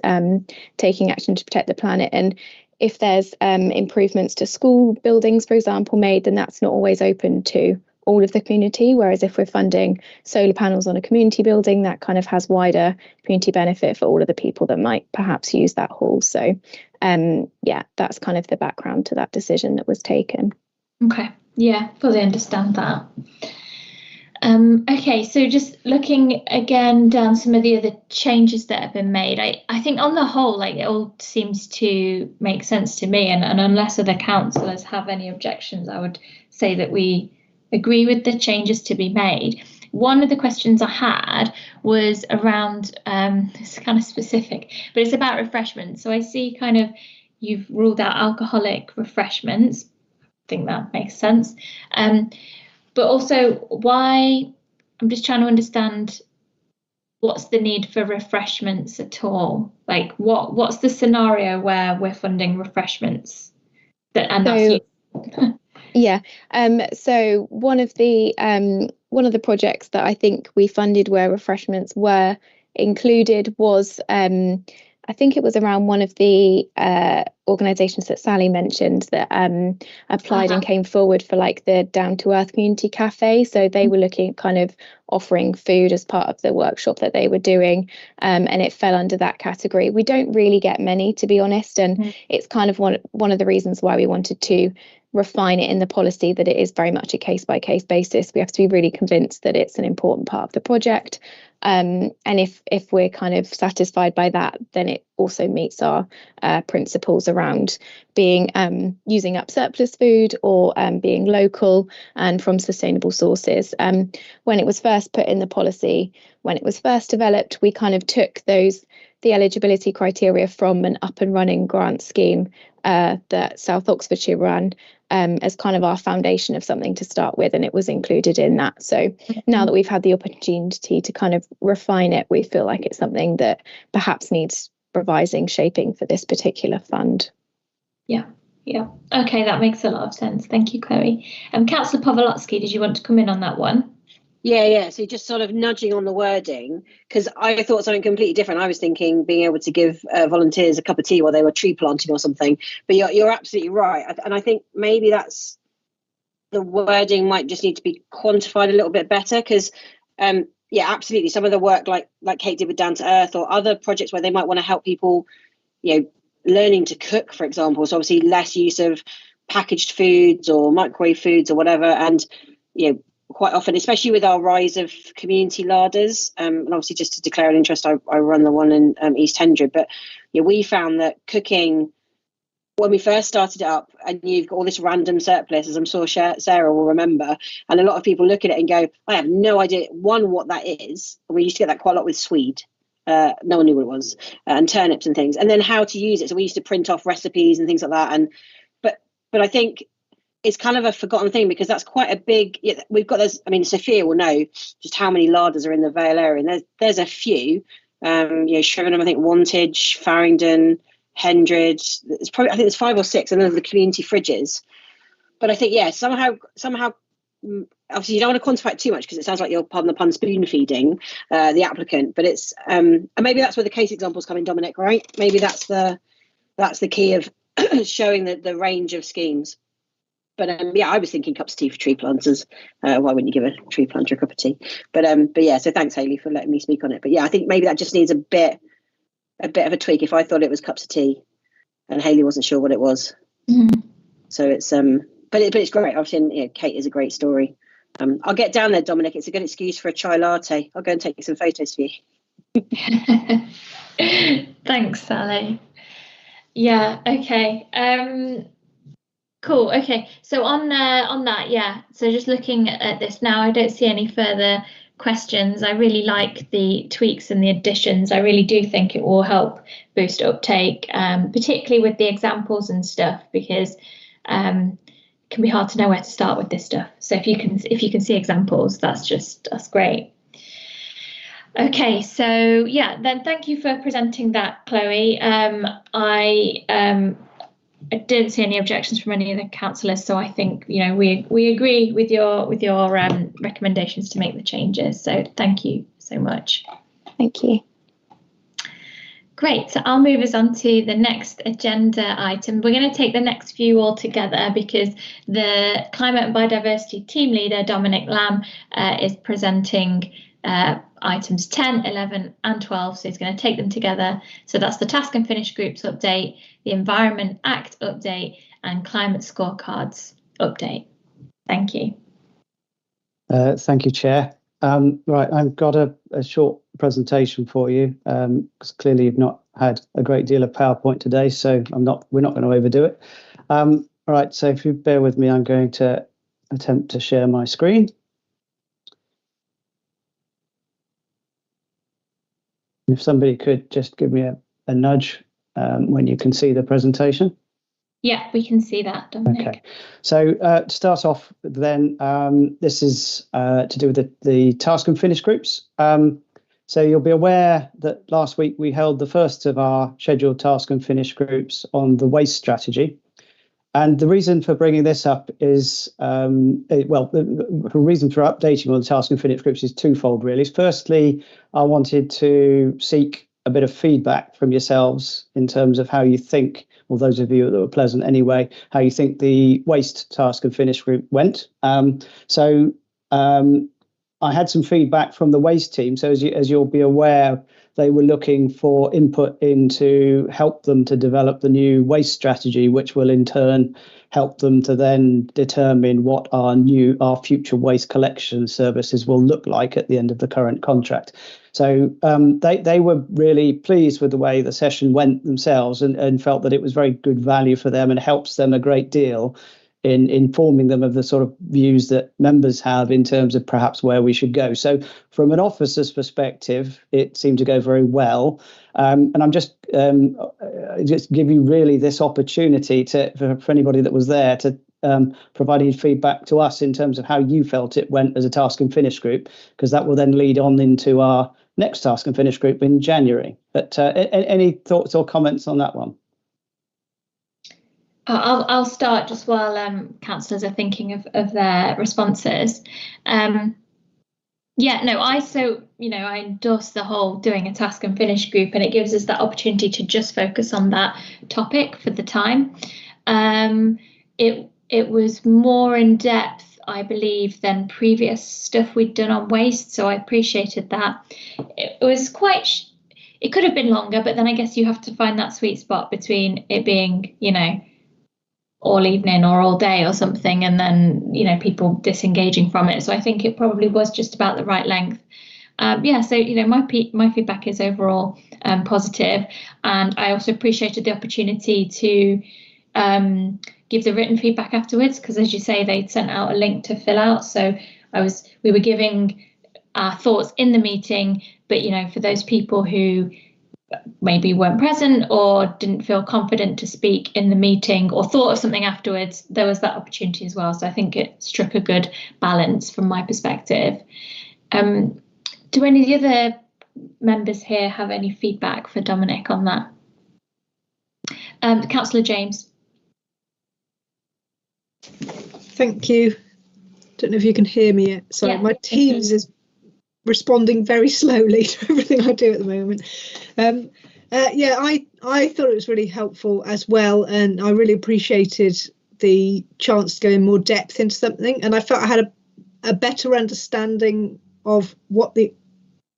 [SPEAKER 15] taking action to protect the planet. And if there's improvements to school buildings, for example, made, then that's not always open to all of the community. Whereas if we're funding solar panels on a community building, that kind of has wider community benefit for all of the people that might perhaps use that hall. So yeah, that's kind of the background to that decision that was taken.
[SPEAKER 1] Okay, yeah, fully understand that. Okay, so just looking again down some of the other changes that have been made, I think on the whole, like, it all seems to make sense to me, and unless other councillors have any objections, I would say that we agree with the changes to be made. One of the questions I had was around, it's kind of specific, but it's about refreshments. So I see kind of you've ruled out alcoholic refreshments. I think that makes sense. But also, why, I'm just trying to understand what's the need for refreshments at all? Like, what's the scenario where we're funding refreshments?
[SPEAKER 15] Yeah. So one of the projects that I think we funded where refreshments were included was I think it was around one of the organisations that Sally mentioned that applied and came forward for like the Down to Earth Community Cafe. So they were looking at kind of offering food as part of the workshop that they were doing, and it fell under that category. We don't really get many, to be honest, and it's kind of one of the reasons why we wanted to refine it in the policy, that it is very much a case-by-case basis. We have to be really convinced that it's an important part of the project. And if we're kind of satisfied by that, then it also meets our principles around being using up surplus food or being local and from sustainable sources. When it was first put in the policy, when it was first developed, we kind of took the eligibility criteria from an up and running grant scheme that South Oxfordshire ran as kind of our foundation of something to start with, and it was included in that. So now that we've had the opportunity to kind of refine it, we feel like it's something that perhaps needs revising, shaping for this particular fund.
[SPEAKER 1] Yeah. Okay, that makes a lot of sense. Thank you, Chloe. Councillor Pawlowski, did you want to come in on that one?
[SPEAKER 7] Yeah. So just sort of nudging on the wording, because I thought something completely different. I was thinking being able to give volunteers a cup of tea while they were tree planting or something. But you're absolutely right. And I think maybe that's the wording might just need to be quantified a little bit better, because yeah, absolutely. Some of the work like Kate did with Down to Earth, or other projects where they might want to help people, learning to cook, for example. So obviously less use of packaged foods or microwave foods or whatever. And, quite often, especially with our rise of community larders, and obviously just to declare an interest, I run the one in East Hendred. But we found that cooking, when we first started it up, and you've got all this random surplus, as I'm sure Sarah will remember, and a lot of people look at it and go, I have no idea, one, what that is. And we used to get that quite a lot with swede. No one knew what it was, and turnips and things, and then how to use it. So we used to print off recipes and things like that. And but I think it's kind of a forgotten thing, because that's quite a big. We've got those. I mean, Sophia will know just how many larders are in the Vale area, and there's a few. Shrivenham, I think, Wantage, Farringdon, Hendred. It's probably, I think there's 5 or 6, and then the community fridges. But I think somehow. Obviously, you don't want to quantify it too much, because it sounds like you're, pardon the pun, spoon feeding the applicant. But it's and maybe that's where the case examples come in, Dominic. Right? Maybe that's the key of showing the range of schemes. But I was thinking cups of tea for tree planters. Why wouldn't you give a tree planter a cup of tea? But yeah. So thanks, Hayley, for letting me speak on it. But yeah, I think maybe that just needs a bit of a tweak. If I thought it was cups of tea, and Hayley wasn't sure what it was.
[SPEAKER 1] Mm-hmm.
[SPEAKER 7] So it's but it's great. Obviously, Kate is a great story. I'll get down there, Dominic. It's a good excuse for a chai latte. I'll go and take some photos for you.
[SPEAKER 1] Thanks, Sally. Yeah. Okay. Cool. Okay. So on that, yeah. So just looking at this now, I don't see any further questions. I really like the tweaks and the additions. I really do think it will help boost uptake, particularly with the examples and stuff, because it can be hard to know where to start with this stuff. So if you can see examples, that's great. Okay, so yeah, then thank you for presenting that, Chloe. I didn't see any objections from any of the councillors, so I think we agree with your recommendations to make the changes. So thank you so much.
[SPEAKER 15] Thank you.
[SPEAKER 1] Great, so I'll move us on to the next agenda item. We're going to take the next few all together, because the Climate and Biodiversity Team Leader, Dominic Lamb, is presenting items 10, 11 and 12, so he's going to take them together. So that's the Task and Finish Groups update, the Environment Act update, and Climate Scorecards update. Thank you.
[SPEAKER 14] Thank you, Chair. Right, I've got a short presentation for you, because clearly you've not had a great deal of PowerPoint today, so we're not going to overdo it. All right, so if you bear with me, I'm going to attempt to share my screen. If somebody could just give me a nudge when you can see the presentation.
[SPEAKER 1] Yeah, we can see that, Dominic.
[SPEAKER 14] Okay, so to start off then, this is to do with the Task and Finish groups. So you'll be aware that last week we held the first of our scheduled Task and Finish groups on the waste strategy. And the reason for bringing this up is, the reason for updating on the Task and Finish groups is twofold, really. Firstly, I wanted to seek a bit of feedback from yourselves in terms of how you think, or those of you that were present anyway, how you think the waste Task and Finish group went. I had some feedback from the waste team. So as you'll be aware, they were looking for input into help them to develop the new waste strategy, which will in turn help them to then determine what our future waste collection services will look like at the end of the current contract. So they were really pleased with the way the session went themselves, and felt that it was very good value for them and helps them a great deal in informing them of the sort of views that members have in terms of perhaps where we should go. So from an officer's perspective, it seemed to go very well. And I'm just give you really this opportunity for anybody that was there to provide any feedback to us in terms of how you felt it went as a Task and Finish group, because that will then lead on into our next Task and Finish group in January. But any thoughts or comments on that one?
[SPEAKER 1] I'll start just while councillors are thinking of their responses. I endorse the whole doing a Task and Finish group, and it gives us that opportunity to just focus on that topic for the time. It was more in depth I believe, than previous stuff we'd done on waste, so I appreciated that. It was quite, it could have been longer, but then I guess you have to find that sweet spot between it being, you know, all evening or all day or something, and then, you know, people disengaging from it. So I think it probably was just about the right length. Yeah, so, you know, my feedback is overall positive, and I also appreciated the opportunity to give the written feedback afterwards, because as you say, they'd sent out a link to fill out. So we were giving our thoughts in the meeting, but, you know, for those people who maybe weren't present or didn't feel confident to speak in the meeting or thought of something afterwards, there was that opportunity as well. So I think it struck a good balance from my perspective. Do any of the other members here have any feedback for Dominic on that? Councillor James.
[SPEAKER 5] Thank you. Don't know if you can hear me yet. Sorry, yeah. My Teams is responding very slowly to everything I do at the moment. Yeah, I thought it was really helpful as well, and I really appreciated the chance to go in more depth into something, and I felt I had a better understanding of what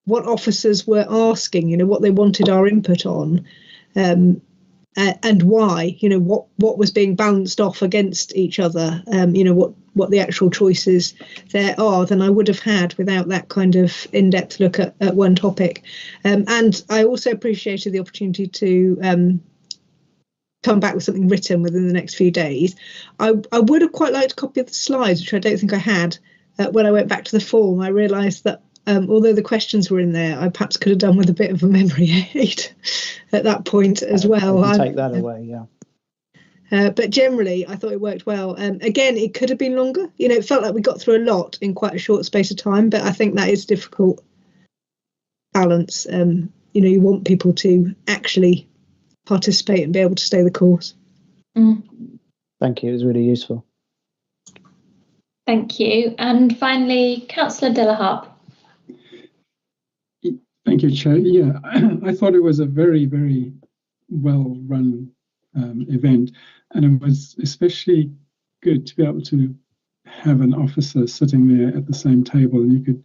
[SPEAKER 5] officers were asking, you know, what they wanted our input on, and why, you know, what was being balanced off against each other, you know, what the actual choices there are, than I would have had without that kind of in-depth look at one topic. And I also appreciated the opportunity to come back with something written within the next few days. I would have quite liked a copy of the slides, which I don't think I had. When I went back to the form, I realised that although the questions were in there, I perhaps could have done with a bit of a memory aid at that point as well.
[SPEAKER 14] Take that away, yeah.
[SPEAKER 5] But generally, I thought it worked well. Again, it could have been longer. You know, it felt like we got through a lot in quite a short space of time, but I think that is a difficult balance. You know, you want people to actually participate and be able to stay the course.
[SPEAKER 14] Thank you, it was really useful.
[SPEAKER 1] Thank you. And finally, Councillor Delaharp.
[SPEAKER 11] Thank you, Chair. Yeah, I thought it was a very, very well-run event, and it was especially good to be able to have an officer sitting there at the same table, and you could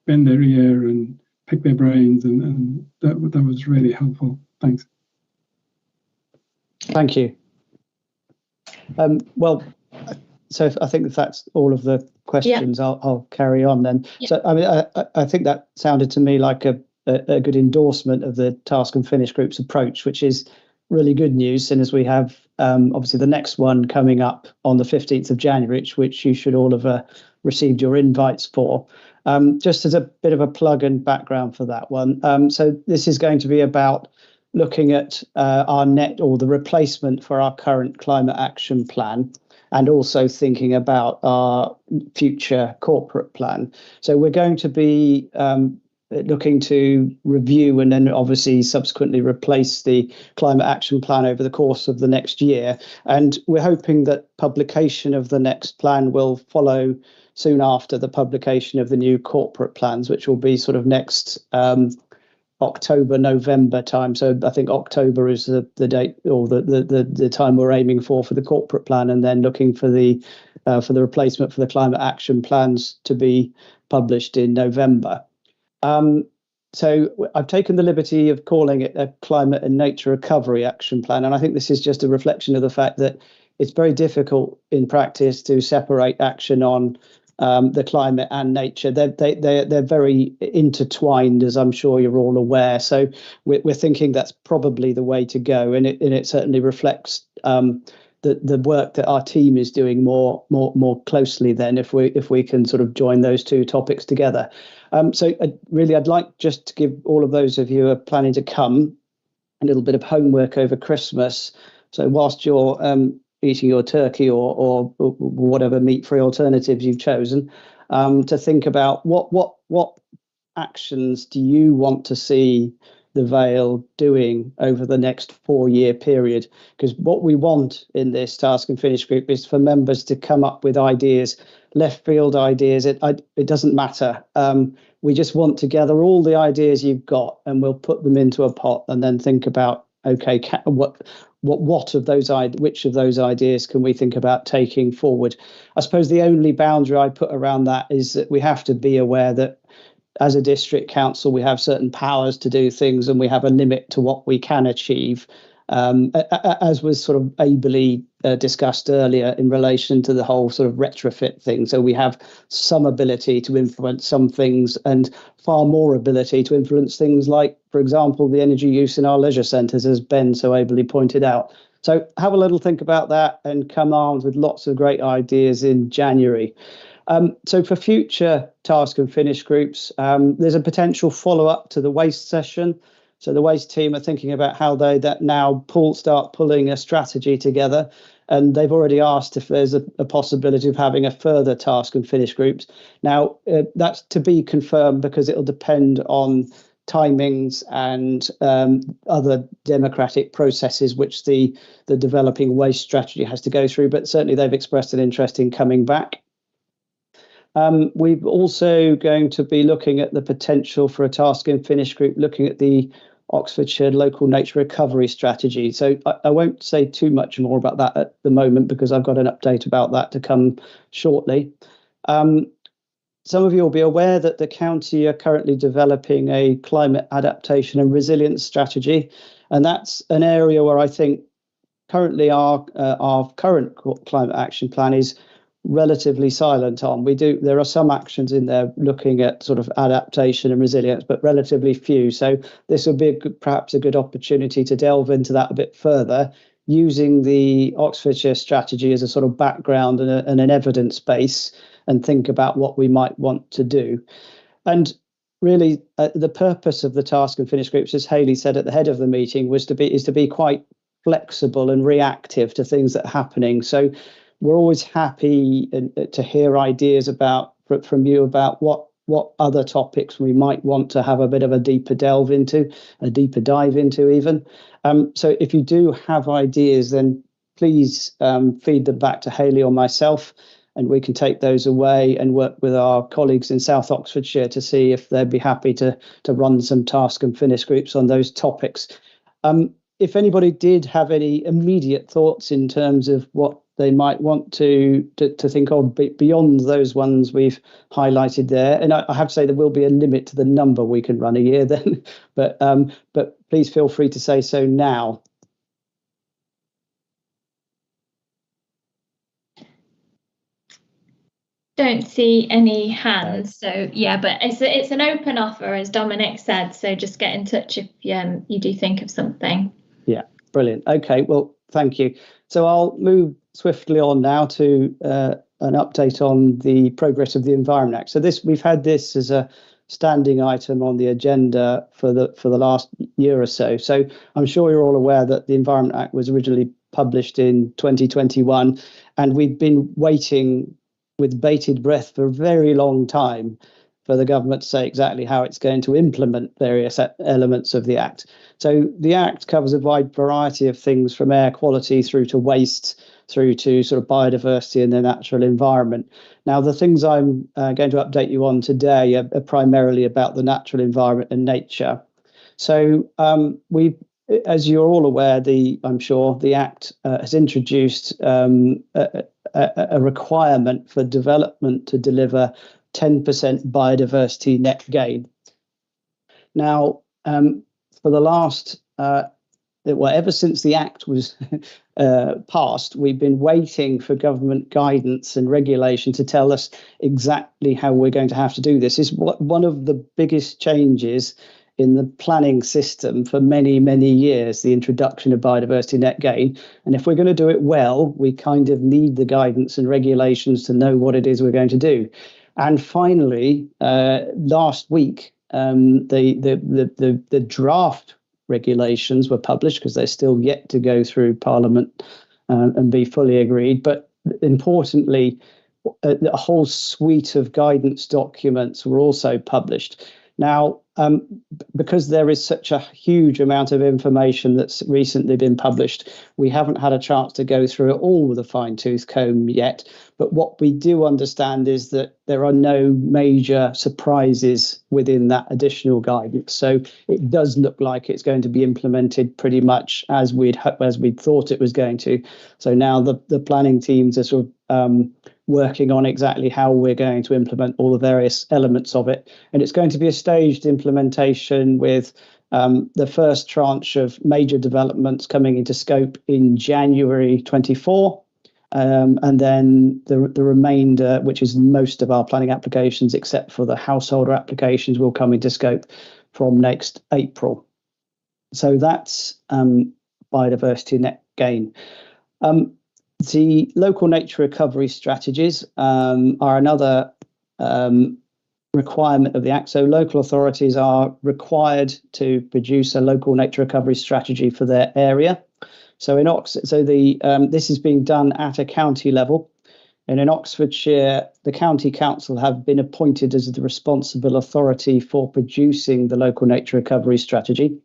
[SPEAKER 11] bend their ear and pick their brains, and that was really helpful. Thanks.
[SPEAKER 14] Thank you. Well, so I think if that's all of the questions, yeah. I'll carry on then. Yeah. So I mean, I think that sounded to me like a good endorsement of the Task and Finish Group's approach, which is really good news, and as we have obviously the next one coming up on the 15th of January, which you should all have received your invites for. Just as a bit of a plug and background for that one. So this is going to be about looking at our the replacement for our current climate action plan, and also thinking about our future corporate plan. So we're going to be looking to review and then obviously subsequently replace the climate action plan over the course of the next year. And we're hoping that publication of the next plan will follow soon after the publication of the new corporate plans, which will be sort of next October, November time. So I think October is the date, or the time we're aiming for the corporate plan, and then looking for the replacement for the climate action plans to be published in November. So I've taken the liberty of calling it a climate and nature recovery action plan, and I think this is just a reflection of the fact that it's very difficult in practice to separate action on the climate and nature. They're very intertwined, as I'm sure you're all aware. So we're thinking that's probably the way to go, and it certainly reflects the work that our team is doing more closely then, if we can sort of join those two topics together. So I'd like just to give all of those of you who are planning to come a little bit of homework over Christmas. So whilst you're eating your turkey or whatever meat-free alternatives you've chosen, to think about what actions do you want to see the Vale doing over the next 4-year period? Because what we want in this Task and Finish group is for members to come up with ideas, left field ideas. It doesn't matter. We just want to gather all the ideas you've got, and we'll put them into a pot and then think about okay, which of those ideas can we think about taking forward? I suppose the only boundary I put around that is that we have to be aware that as a district council, we have certain powers to do things and we have a limit to what we can achieve, as was sort of ably discussed earlier in relation to the whole sort of retrofit thing. So we have some ability to influence some things and far more ability to influence things like, for example, the energy use in our leisure centres, as Ben so ably pointed out. So have a little think about that and come armed with lots of great ideas in January. So for future task and finish groups, there's a potential follow-up to the waste session. So the waste team are thinking about how they now start pulling a strategy together. And they've already asked if there's a possibility of having a further task and finish groups. Now, that's to be confirmed because it'll depend on timings and other democratic processes which the developing waste strategy has to go through. But certainly they've expressed an interest in coming back. We're also going to be looking at the potential for a task and finish group, looking at the Oxfordshire local nature recovery strategy. So I won't say too much more about that at the moment because I've got an update about that to come shortly. Some of you will be aware that the county are currently developing a climate adaptation and resilience strategy, and that's an area where I think currently our current climate action plan is relatively silent on. There are some actions in there looking at sort of adaptation and resilience, but relatively few. So this will be perhaps a good opportunity to delve into that a bit further, using the Oxfordshire strategy as a sort of background and an evidence base, and think about what we might want to do. And really, the purpose of the task and finish groups, as Hayley said at the head of the meeting, is to be quite flexible and reactive to things that are happening. So we're always happy to hear ideas from you about what other topics we might want to have a bit of a deeper dive into even. So if you do have ideas, then please feed them back to Hayley or myself, and we can take those away and work with our colleagues in South Oxfordshire to see if they'd be happy to run some task and finish groups on those topics. If anybody did have any immediate thoughts in terms of what they might want to think of beyond those ones we've highlighted there, and I have to say there will be a limit to the number we can run a year then, but please feel free to say so now.
[SPEAKER 1] Don't see any hands, so yeah, but it's an open offer, as Dominic said, so just get in touch if you do think of something. Yeah,
[SPEAKER 14] brilliant. Okay, well, thank you. So I'll move swiftly on now to an update on the progress of the Environment Act. So we've had this as a standing item on the agenda for the last year or so. So I'm sure you're all aware that the Environment Act was originally published in 2021, and we've been waiting with bated breath for a very long time for the government to say exactly how it's going to implement various elements of the Act. So the Act covers a wide variety of things, from air quality through to waste, through to sort of biodiversity and the natural environment. Now, the things I'm going to update you on today are primarily about the natural environment and nature. So as you're all aware, I'm sure the Act has introduced a requirement for development to deliver 10% biodiversity net gain. Now, for the last, ever since the Act was passed, we've been waiting for government guidance and regulation to tell us exactly how we're going to have to do this. It's one of the biggest changes in the planning system for many, many years, the introduction of biodiversity net gain. And if we're going to do it well, we kind of need the guidance and regulations to know what it is we're going to do. And finally, last week, the draft regulations were published, because they're still yet to go through Parliament and be fully agreed. But importantly, a whole suite of guidance documents were also published. Now, because there is such a huge amount of information that's recently been published, we haven't had a chance to go through it all with a fine-tooth comb yet. But what we do understand is that there are no major surprises within that additional guidance. So it does look like it's going to be implemented pretty much as we'd thought it was going to. So now the planning teams are sort of working on exactly how we're going to implement all the various elements of it. And it's going to be a staged implementation with the first tranche of major developments coming into scope in January 24. And then the remainder, which is most of our planning applications, except for the householder applications, will come into scope from next April. So that's biodiversity net gain. The local nature recovery strategies are another requirement of the Act. So local authorities are required to produce a local nature recovery strategy for their area. So in this is being done at a county level, and in Oxfordshire, the county council have been appointed as the responsible authority for producing the local nature recovery strategy.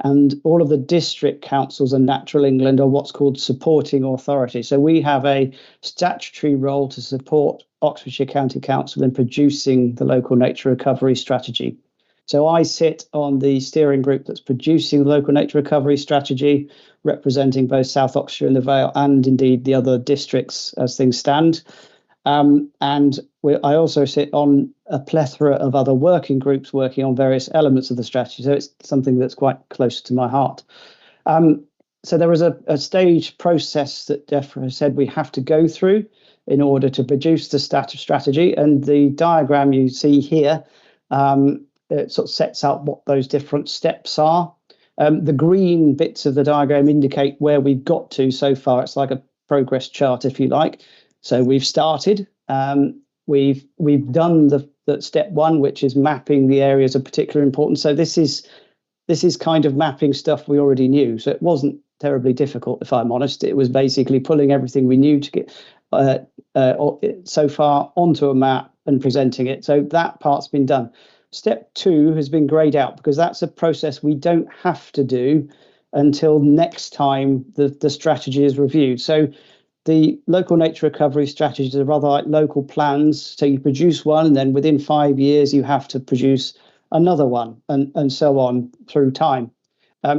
[SPEAKER 14] And all of the district councils and Natural England are what's called supporting authority. So we have a statutory role to support Oxfordshire County Council in producing the local nature recovery strategy. So I sit on the steering group that's producing the local nature recovery strategy, representing both South Oxfordshire and the Vale, and indeed the other districts as things stand. I also sit on a plethora of other working groups working on various elements of the strategy. So it's something that's quite close to my heart. So there was a stage process that DEFRA said we have to go through in order to produce the strategy. And the diagram you see here, it sort of sets out what those different steps are. The green bits of the diagram indicate where we've got to so far. It's like a progress chart, if you like. So we've started. We've done the step one, which is mapping the areas of particular importance. So this is kind of mapping stuff we already knew. So it wasn't terribly difficult, if I'm honest. It was basically pulling everything we knew to get so far onto a map and presenting it. So that part's been done. Step two has been grayed out because that's a process we don't have to do until next time the strategy is reviewed. So the local nature recovery strategies are rather like local plans. So you produce one, and then within 5 years, you have to produce another one, and so on through time.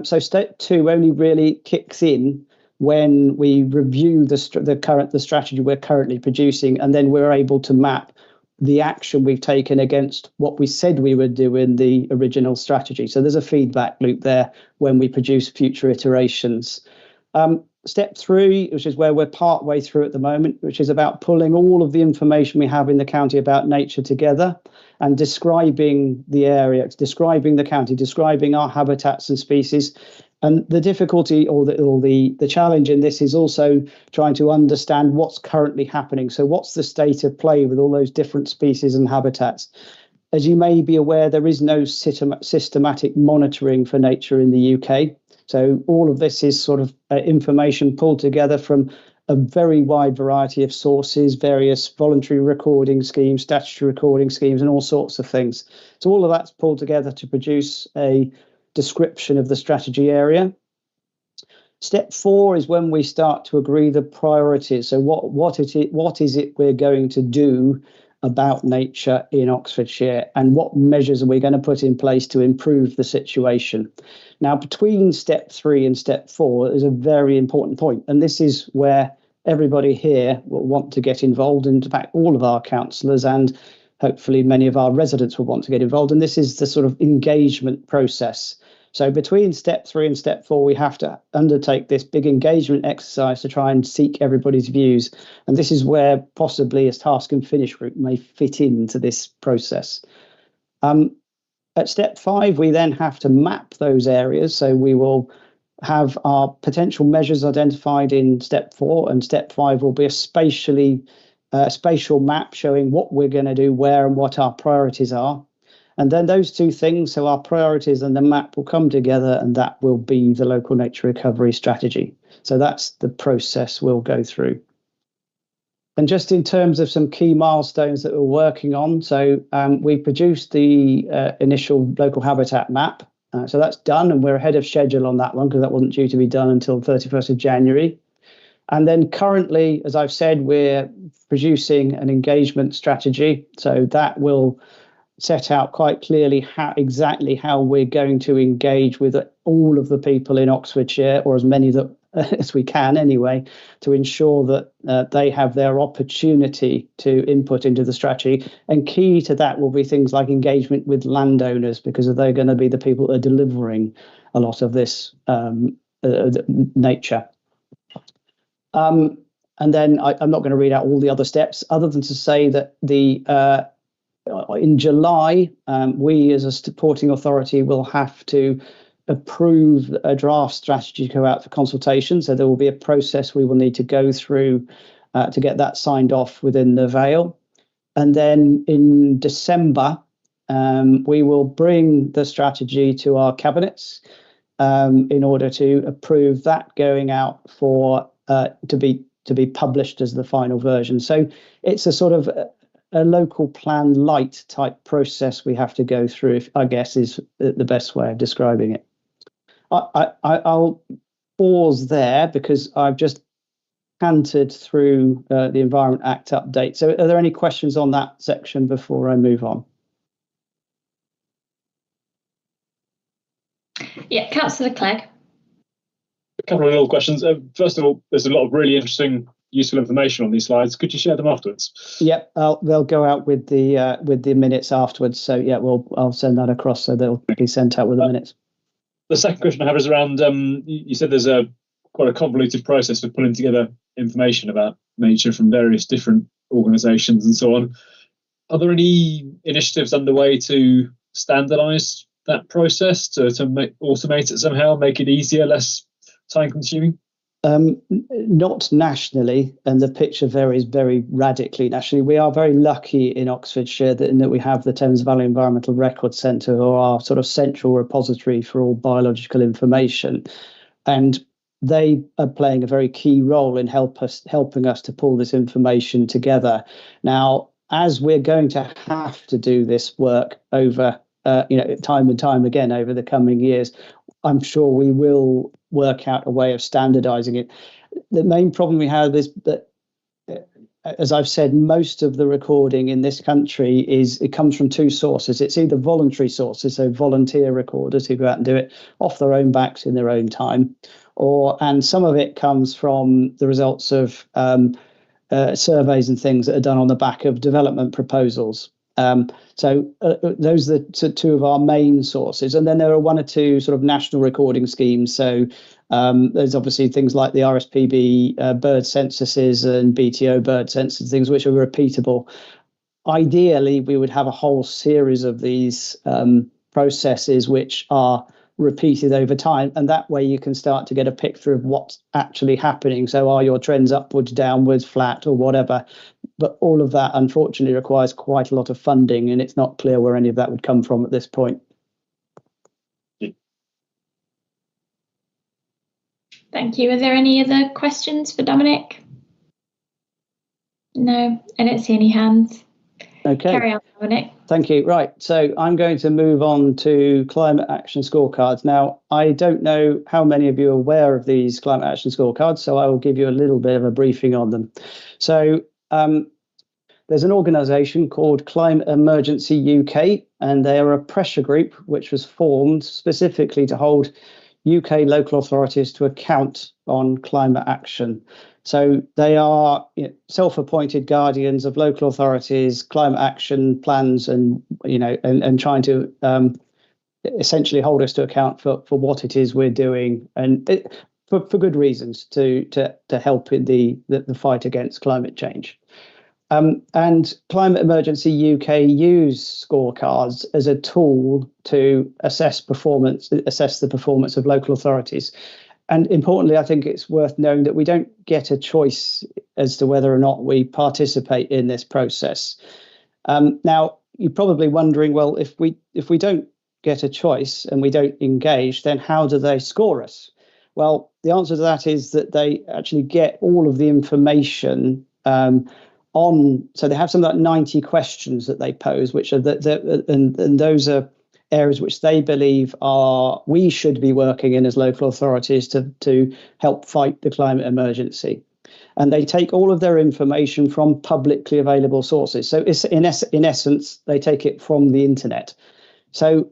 [SPEAKER 14] So step two only really kicks in when we review the strategy we're currently producing, and then we're able to map the action we've taken against what we said we would do in the original strategy. So there's a feedback loop there when we produce future iterations. Step three, which is where we're part way through at the moment, which is about pulling all of the information we have in the county about nature together and describing the area, describing the county, describing our habitats and species. And the difficulty or the challenge in this is also trying to understand what's currently happening. So what's the state of play with all those different species and habitats? As you may be aware, there is no systematic monitoring for nature in the UK. So all of this is sort of information pulled together from a very wide variety of sources, various voluntary recording schemes, statutory recording schemes, and all sorts of things. So all of that's pulled together to produce a description of the strategy area. Step four is when we start to agree the priorities. So what is it we're going to do about nature in Oxfordshire, and what measures are we going to put in place to improve the situation? Now, between step three and step four is a very important point, and this is where everybody here will want to get involved, and in fact all of our councillors and hopefully many of our residents will want to get involved, and this is the sort of engagement process. So between step three and step four, we have to undertake this big engagement exercise to try and seek everybody's views. And this is where possibly a task and finish group may fit into this process. At step five, we then have to map those areas. So we will have our potential measures identified in step four, and step five will be a spatial map showing what we're going to do where and what our priorities are. And then those two things, so our priorities and the map, will come together, and that will be the local nature recovery strategy. So that's the process we'll go through. And just in terms of some key milestones that we're working on, so we produced the initial local habitat map. So that's done, and we're ahead of schedule on that one because that wasn't due to be done until 31st of January. And then currently, as I've said, we're producing an engagement strategy. So that will set out quite clearly exactly how we're going to engage with all of the people in Oxfordshire, or as many that as we can anyway, to ensure that they have their opportunity to input into the strategy. And key to that will be things like engagement with landowners, because they're going to be the people that are delivering a lot of this nature. And then I'm not going to read out all the other steps, other than to say that in July, we as a supporting authority will have to approve a draft strategy to go out for consultation. So there will be a process we will need to go through to get that signed off within the Vale. And then in December, we will bring the strategy to our cabinets in order to approve that going out for to be published as the final version. So it's a sort of a local plan light type process we have to go through, I guess is the best way of describing it. I'll pause there because I've just cantered through the Environment Act update. So are there any questions on that section before I move on?
[SPEAKER 1] Yeah, Councillor Clegg.
[SPEAKER 10] A couple of little questions. First of all, there's a lot of really interesting, useful information on these slides. Could you share them afterwards?
[SPEAKER 14] Yep, they'll go out with the minutes afterwards. So yeah, I'll send that across, so they'll be sent out with the minutes.
[SPEAKER 10] The second question I have is around, you said there's quite a convoluted process for pulling together information about nature from various different organisations and so on. Are there any initiatives underway to standardise that process, to automate it somehow, make it easier, less time consuming?
[SPEAKER 14] Not nationally, and the picture varies very radically nationally. We are very lucky in Oxfordshire in that we have the Thames Valley Environmental Record Centre, or our sort of central repository for all biological information. And they are playing a very key role in helping us to pull this information together. Now, as we're going to have to do this work over time and time again over the coming years, I'm sure we will work out a way of standardizing it. The main problem we have is that, as I've said, most of the recording in this country it comes from two sources. It's either voluntary sources, so volunteer recorders who go out and do it off their own backs in their own time, and some of it comes from the results of surveys and things that are done on the back of development proposals. So those are the two of our main sources. And then there are one or two sort of national recording schemes. So there's obviously things like the RSPB bird censuses and BTO bird census, things which are repeatable. Ideally, we would have a whole series of these processes which are repeated over time, and that way you can start to get a picture of what's actually happening. So are your trends upwards, downwards, flat, or whatever? But all of that, unfortunately, requires quite a lot of funding, and it's not clear where any of that would come from at this point.
[SPEAKER 1] Thank you. Are there any other questions for Dominic? No, I don't see any hands.
[SPEAKER 14] Okay.
[SPEAKER 1] Carry on, Dominic.
[SPEAKER 14] Thank you. Right, so I'm going to move on to climate action scorecards. Now, I don't know how many of you are aware of these climate action scorecards, so I will give you a little bit of a briefing on them. So there's an organisation called Climate Emergency UK, and they are a pressure group which was formed specifically to hold UK local authorities to account on climate action. So they are self-appointed guardians of local authorities, climate action plans, and and trying to essentially hold us to account for what it is we're doing, and for good reasons to help in the fight against climate change. And Climate Emergency UK use scorecards as a tool to assess the performance of local authorities. And importantly, I think it's worth knowing that we don't get a choice as to whether or not we participate in this process. Now, you're probably wondering, well, if we don't get a choice and we don't engage, then how do they score us? Well, the answer to that is that they actually get all of the information So they have something like 90 questions that they pose, which are and those are areas which they believe we should be working in as local authorities to help fight the climate emergency. And they take all of their information from publicly available sources. So it's in essence, they take it from the internet. So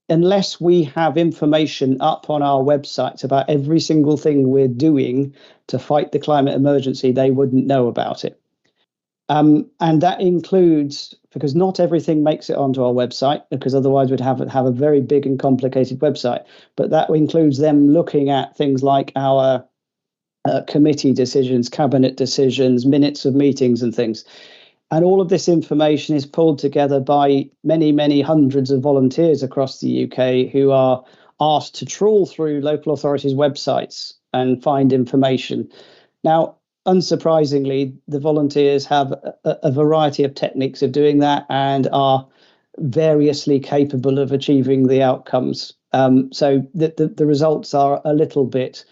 [SPEAKER 14] unless we have information up on our websites about every single thing we're doing to fight the climate emergency, they wouldn't know about it. And that includes, because not everything makes it onto our website, because otherwise we'd have a very big and complicated website. But that includes them looking at things like our committee decisions, cabinet decisions, minutes of meetings and things. And all of this information is pulled together by many, many hundreds of volunteers across the UK who are asked to trawl through local authorities' websites and find information. Now, unsurprisingly, the volunteers have a variety of techniques of doing that and are variously capable of achieving the outcomes. So the results are a little bit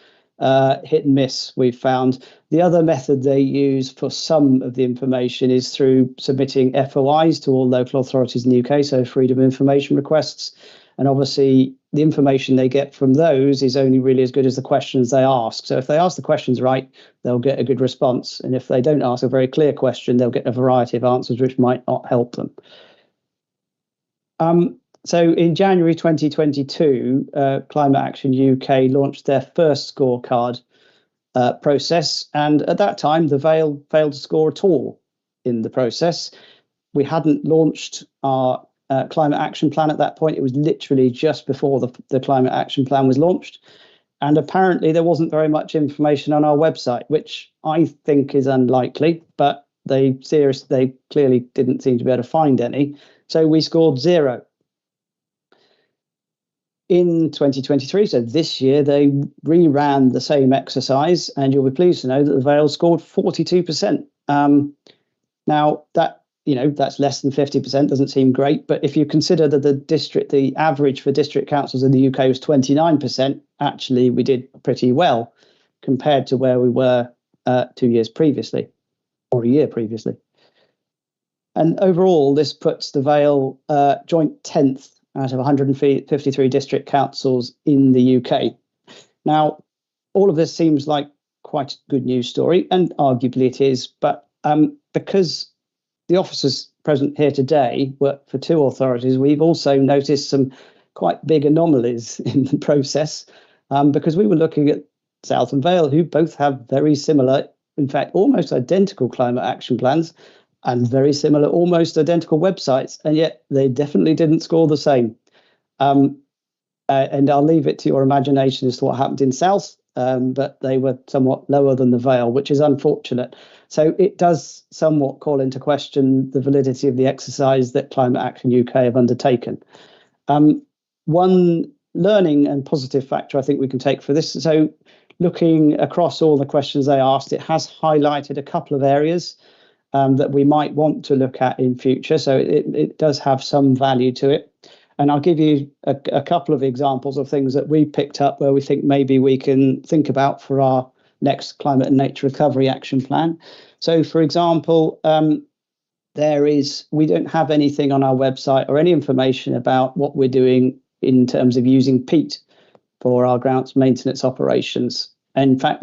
[SPEAKER 14] hit and miss, we've found. The other method they use for some of the information is through submitting FOIs to all local authorities in the UK, so freedom of information requests. And obviously, the information they get from those is only really as good as the questions they ask. So if they ask the questions right, they'll get a good response. And if they don't ask a very clear question, they'll get a variety of answers which might not help them. So in January 2022, Climate Action UK launched their first scorecard process. And at that time, the Vale failed to score at all in the process. We hadn't launched our climate action plan at that point. It was literally just before the climate action plan was launched. And apparently there wasn't very much information on our website, which I think is unlikely, but they clearly didn't seem to be able to find any. So we scored 0. In 2023, so this year, they reran the same exercise, and you'll be pleased to know that the Vale scored 42%. Now that's less than 50%, doesn't seem great, but if you consider that the average for district councils in the UK was 29%, actually we did pretty well compared to where we were 2 years previously, or a year previously. And overall, this puts the Vale joint 10th out of 153 district councils in the UK. Now, all of this seems like quite a good news story, and arguably it is, but because the officers present here today work for 2 authorities, we've also noticed some quite big anomalies in the process, because we were looking at South and Vale, who both have very similar, in fact, almost identical climate action plans, and very similar, almost identical websites, and yet they definitely didn't score the same. And I'll leave it to your imagination as to what happened in South, but they were somewhat lower than the Vale, which is unfortunate. So it does somewhat call into question the validity of the exercise that Climate Action UK have undertaken. One learning and positive factor I think we can take for this, so looking across all the questions they asked, it has highlighted a couple of areas that we might want to look at in future. So it does have some value to it. And I'll give you a couple of examples of things that we picked up where we think maybe we can think about for our next climate and nature recovery action plan. So, for example, we don't have anything on our website or any information about what we're doing in terms of using peat for our grounds maintenance operations. In fact,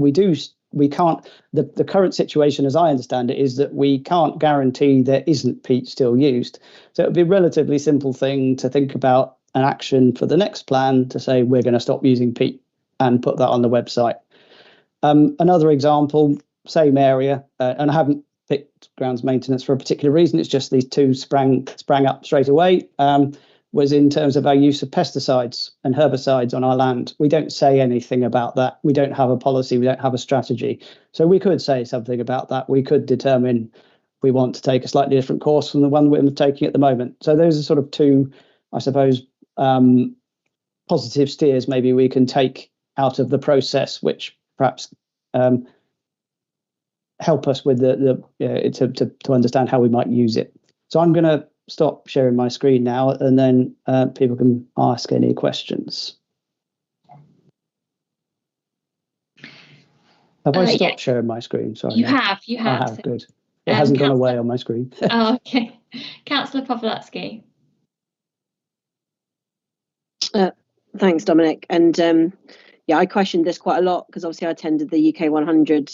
[SPEAKER 14] we can't, the current situation, as I understand it, is that we can't guarantee there isn't peat still used. So it would be a relatively simple thing to think about an action for the next plan to say we're going to stop using peat and put that on the website. Another example, same area, and I haven't picked grounds maintenance for a particular reason, it's just these 2 sprang up straight away, was in terms of our use of pesticides and herbicides on our land. We don't say anything about that. We don't have a policy. We don't have a strategy. So we could say something about that. We could determine we want to take a slightly different course from the one we're taking at the moment. So those are sort of 2, I suppose, positive steers maybe we can take out of the process, which perhaps help us with to understand how we might use it. So I'm going to stop sharing my screen now, and then people can ask any questions. Have I stopped
[SPEAKER 1] Yeah.
[SPEAKER 14] sharing my screen? Sorry.
[SPEAKER 1] You have.
[SPEAKER 14] I have,
[SPEAKER 1] So,
[SPEAKER 14] good. It hasn't gone away
[SPEAKER 1] Councillor-
[SPEAKER 14] on my screen.
[SPEAKER 1] Oh, okay. Councillor Pawlowski.
[SPEAKER 7] Thanks, Dominic. And yeah, I questioned this quite a lot because obviously I attended the UK 100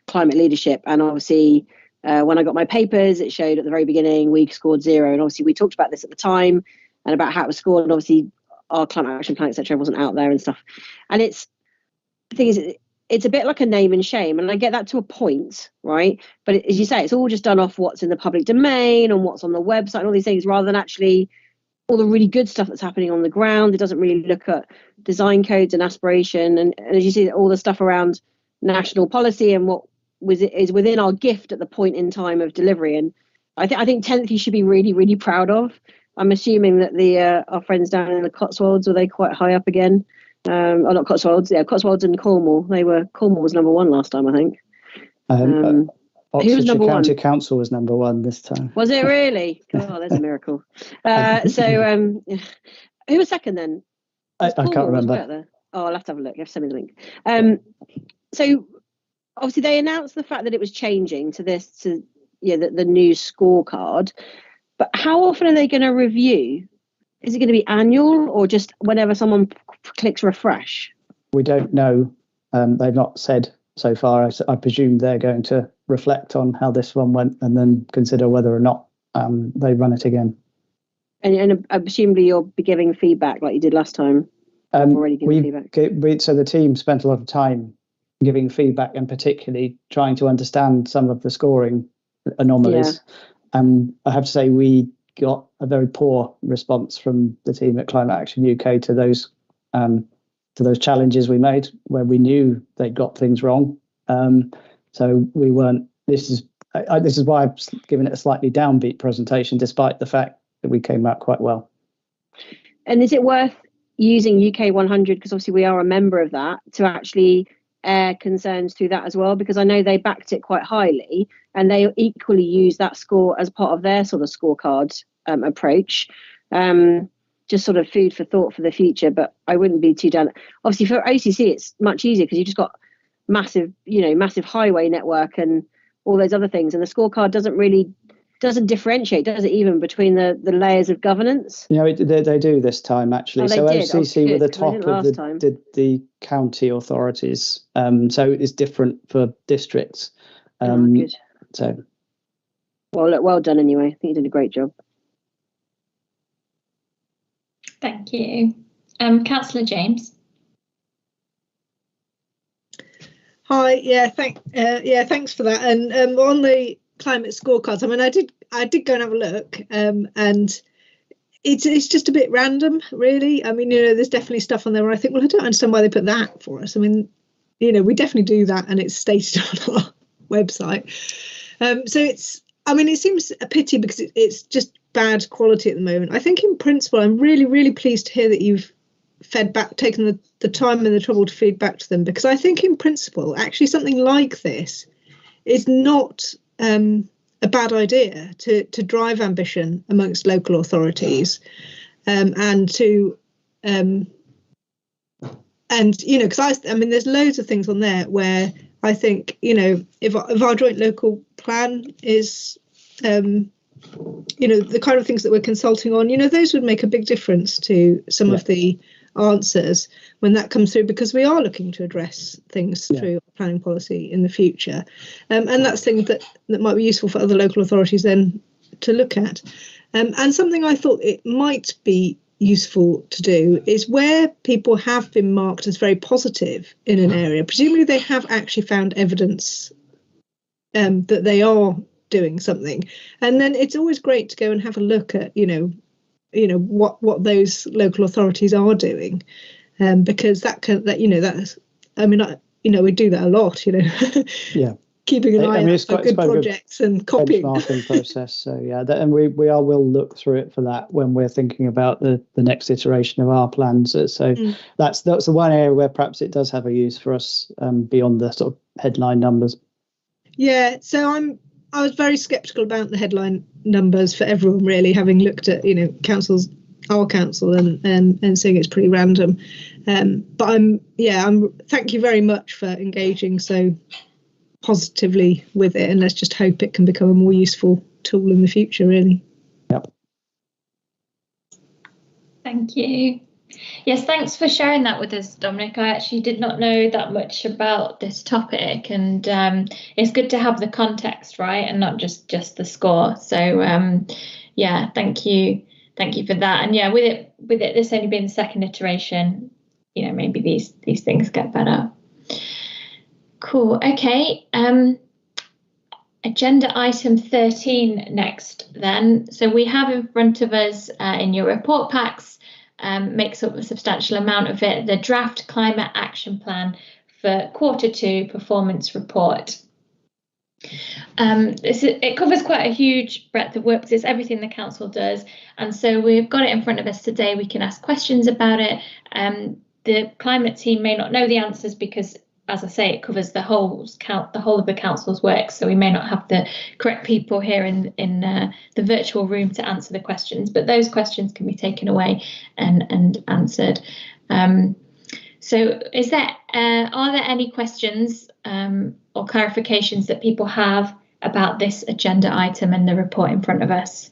[SPEAKER 7] climate leadership, and obviously when I got my papers, it showed at the very beginning we scored 0, and obviously we talked about this at the time and about how it was scored, and obviously our climate action plan, etc., wasn't out there and stuff. And the thing is, it's a bit like a name and shame, and I get that to a point, right? But as you say, it's all just done off what's in the public domain and what's on the website and all these things, rather than actually all the really good stuff that's happening on the ground. It doesn't really look at design codes and aspiration, and as you see, all the stuff around national policy and what is within our gift at the point in time of delivery. And I think 10th you should be really, really proud of. I'm assuming that our friends down in the Cotswolds, were they quite high up again? Or not Cotswolds, yeah, Cotswolds and Cornwall. Cornwall was number 1 last time, I think.
[SPEAKER 14] Oxfordshire
[SPEAKER 7] number
[SPEAKER 14] County
[SPEAKER 7] 1?
[SPEAKER 14] Council was number 1 this time.
[SPEAKER 7] Was it really? Oh, there's a miracle. So who was second then?
[SPEAKER 14] I can't remember.
[SPEAKER 7] Oh, I'll have to have a look. You have to send me the link. So obviously they announced the fact that it was changing to the new scorecard. But how often are they going to review? Is it going to be annual or just whenever someone clicks refresh?
[SPEAKER 14] We don't know. They've not said so far. I presume they're going to reflect on how this one went and then consider whether or not they run it again.
[SPEAKER 7] And presumably you'll be giving feedback like you did last time. Already giving feedback. So the team spent a lot of time giving feedback and particularly trying to understand some of the scoring anomalies. I have to say we got a very poor response from the team at Climate Action UK to those challenges we made where we knew they got things wrong. So we weren't. This is why I've given it a slightly downbeat presentation, despite the fact that we came out quite well. And is it worth using UK 100, because obviously we are a member of that, to actually air concerns through that as well? Because I know they backed it quite highly, and they equally use that score as part of their sort of scorecard approach. Just sort of food for thought for the future, but I wouldn't be too down. Obviously for OCC it's much easier because you've just got massive highway network and all those other things, and the scorecard doesn't differentiate, does it, even between the layers of governance?
[SPEAKER 14] They do this time actually. So OCC were the top of the county authorities. So it's different for districts.
[SPEAKER 7] Good.
[SPEAKER 14] So
[SPEAKER 7] well done anyway. I think you did a great job.
[SPEAKER 1] Thank you. Councillor James.
[SPEAKER 5] Hi. Thanks for that. And on the climate scorecards, I mean, I did go and have a look, and it's just a bit random, really. I mean, there's definitely stuff on there where I think, well, I don't understand why they put that for us. I mean, we definitely do that, and it's stated on our website. So it seems a pity because it's just bad quality at the moment. I think in principle, I'm really, really pleased to hear that you've taken the time and the trouble to feed back to them, because I think in principle, actually something like this is not a bad idea to drive ambition amongst local authorities, and to because there's loads of things on there where I think if our joint local plan is the kind of things that we're consulting on, those would make a big difference to some of the answers when that comes through, because we are looking to address things through planning policy in the future, and that's things that might be useful for other local authorities then to look at. And something I thought it might be useful to do is where people have been marked as very positive in an area, presumably they have actually found evidence that they are doing something, and then it's always great to go and have a look at what those local authorities are doing, because we do that a lot, keeping an eye on good projects and copying
[SPEAKER 14] benchmarking process. So and we will look through it for that when we're thinking about the next iteration of our plans. So that's the one area where perhaps it does have a use for us beyond the sort of headline numbers.
[SPEAKER 5] Yeah, so I was very sceptical about the headline numbers for everyone, really, having looked at councils our council and seeing it's pretty random. But I'm thank you very much for engaging so positively with it, and let's just hope it can become a more useful tool in the future, really.
[SPEAKER 14] Yep.
[SPEAKER 1] Thank you. Yes, thanks for sharing that with us, Dominic. I actually did not know that much about this topic, and it's good to have the context, right, and not just the score. So yeah, thank you for that. And yeah, with it this only being the second iteration, you know, maybe these things get better. Cool. Okay. Agenda item 13 next then. So we have in front of us in your report packs, makes up a substantial amount of it, the draft climate action plan for Q2 performance report. It covers quite a huge breadth of work because it's everything the council does, and so we've got it in front of us today. We can ask questions about it. The climate team may not know the answers because, as I say, it covers the whole of the council's work, so we may not have the correct people here in the virtual room to answer the questions, but those questions can be taken away and answered. So are there any questions or clarifications that people have about this agenda item and the report in front of us?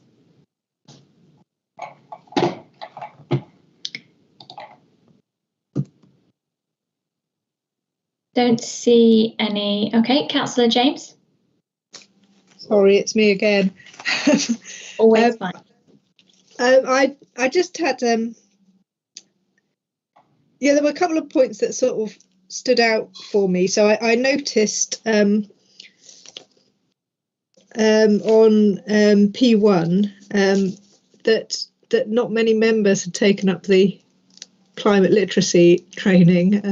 [SPEAKER 1] Don't see any. Okay, Councillor James.
[SPEAKER 5] Sorry, it's me again.
[SPEAKER 1] Always fine.
[SPEAKER 5] I just had there were a couple of points that sort of stood out for me. So I noticed on P1 that not many members had taken up the climate literacy training,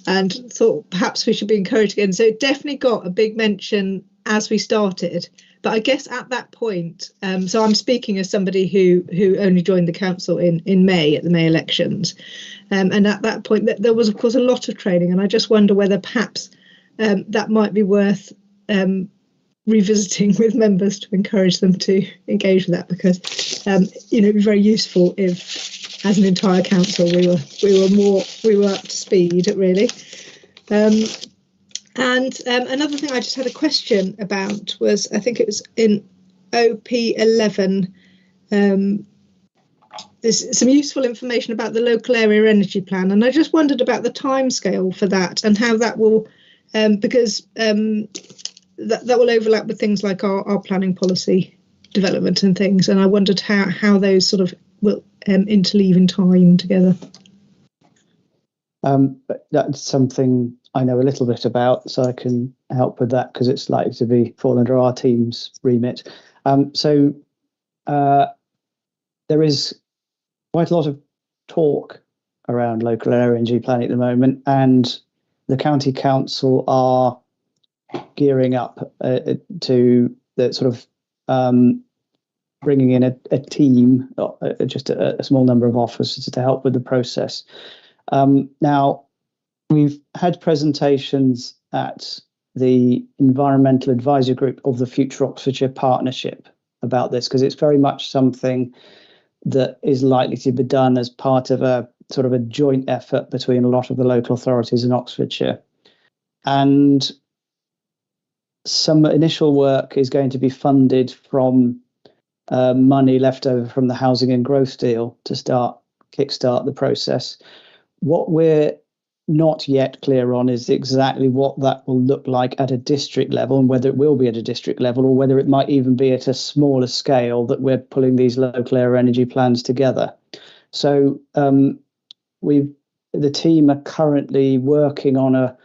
[SPEAKER 5] and thought perhaps we should be encouraged again. So it definitely got a big mention as we started. But I guess at that point, so I'm speaking as somebody who only joined the council in May at the May elections. And at that point, there was, of course, a lot of training. And I just wonder whether perhaps that might be worth revisiting with members to encourage them to engage with that, because, it'd be very useful if, as an entire council, we were up to speed, really. And another thing I just had a question about was, I think it was in OP11, there's some useful information about the local area energy plan, and I just wondered about the timescale for that and how that will, because that will overlap with things like our planning policy development and things, and I wondered how those sort of will interleave in time together.
[SPEAKER 14] That's something I know a little bit about, so I can help with that because it's likely to fall under our team's remit. So there is quite a lot of talk around local area energy planning at the moment, and the county council are gearing up to the sort of bringing in a team, just a small number of officers to help with the process. Now, we've had presentations at the Environmental Advisory Group of the Future Oxfordshire Partnership about this, because it's very much something that is likely to be done as part of a sort of a joint effort between a lot of the local authorities in Oxfordshire. And some initial work is going to be funded from money left over from the Housing and Growth deal to kickstart the process. What we're not yet clear on is exactly what that will look like at a district level, and whether it will be at a district level or whether it might even be at a smaller scale that we're pulling these local area energy plans together. So the team are currently working on a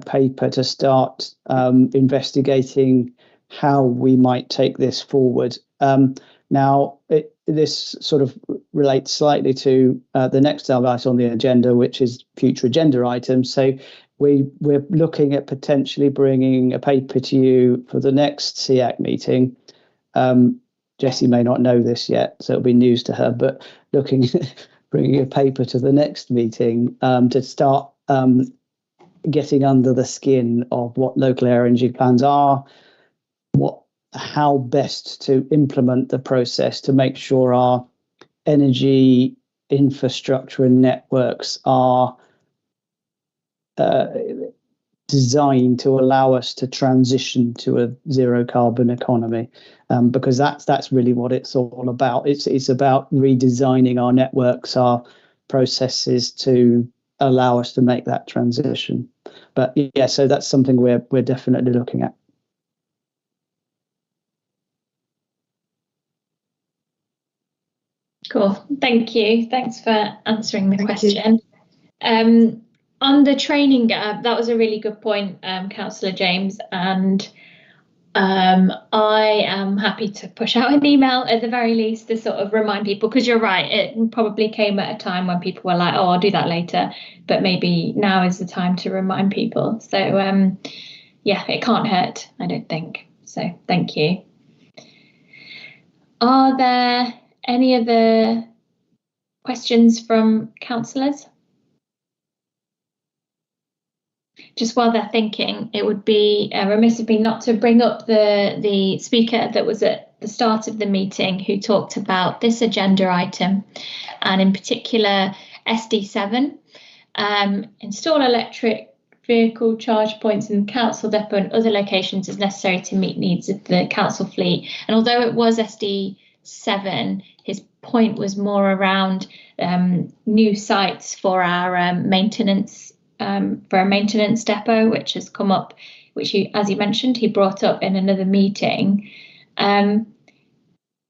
[SPEAKER 14] paper to start investigating how we might take this forward. Now, this sort of relates slightly to the next item on the agenda, which is future agenda items. So we're looking at potentially bringing a paper to you for the next SEAC meeting. Jessie may not know this yet, so it'll be news to her, but bringing a paper to the next meeting to start getting under the skin of what local area energy plans are, how best to implement the process to make sure our energy infrastructure and networks are designed to allow us to transition to a zero carbon economy, because that's really what it's all about. It's about redesigning our networks, our processes to allow us to make that transition. But yeah, so that's something we're definitely looking at.
[SPEAKER 1] Cool. Thank you. Thanks for answering the question. On the training, that was a really good point, Councillor James, and I am happy to push out an email at the very least to sort of remind people, because you're right, it probably came at a time when people were like, oh, I'll do that later, but maybe now is the time to remind people. So yeah, it can't hurt, I don't think. So thank you. Are there any other questions from councillors? Just while they're thinking, it would be remiss of me not to bring up the speaker that was at the start of the meeting who talked about this agenda item, and in particular SD7, install electric vehicle charge points in the council depot and other locations as necessary to meet needs of the council fleet. And although it was SD7, his point was more around new sites for our maintenance depot, which has come up, which he, as he mentioned, he brought up in another meeting. Dominic,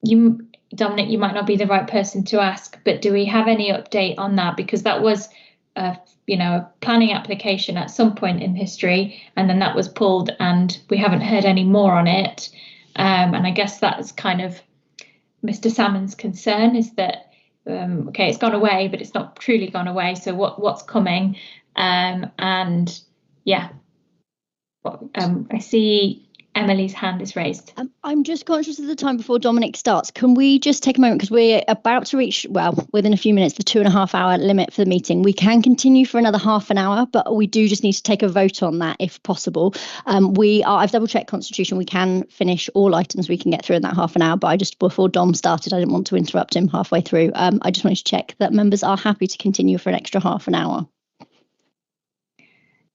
[SPEAKER 1] you might not be the right person to ask, but do we have any update on that? Because that was a planning application at some point in history, and then that was pulled, and we haven't heard any more on it. And I guess that's kind of Mr. Salmon's concern, is that okay, it's gone away, but it's not truly gone away. So what's coming? And yeah, I see Emily's hand is raised.
[SPEAKER 2] I'm just conscious of the time before Dominic starts. Can we just take a moment, because we're about to reach, well, within a few minutes, the 2.5 hour limit for the meeting. We can continue for another half an hour, but we do just need to take a vote on that if possible. I've double checked Constitution. We can finish all items we can get through in that half an hour, but I just, before Dom started, I didn't want to interrupt him halfway through. I just wanted to check that members are happy to continue for an extra half an hour.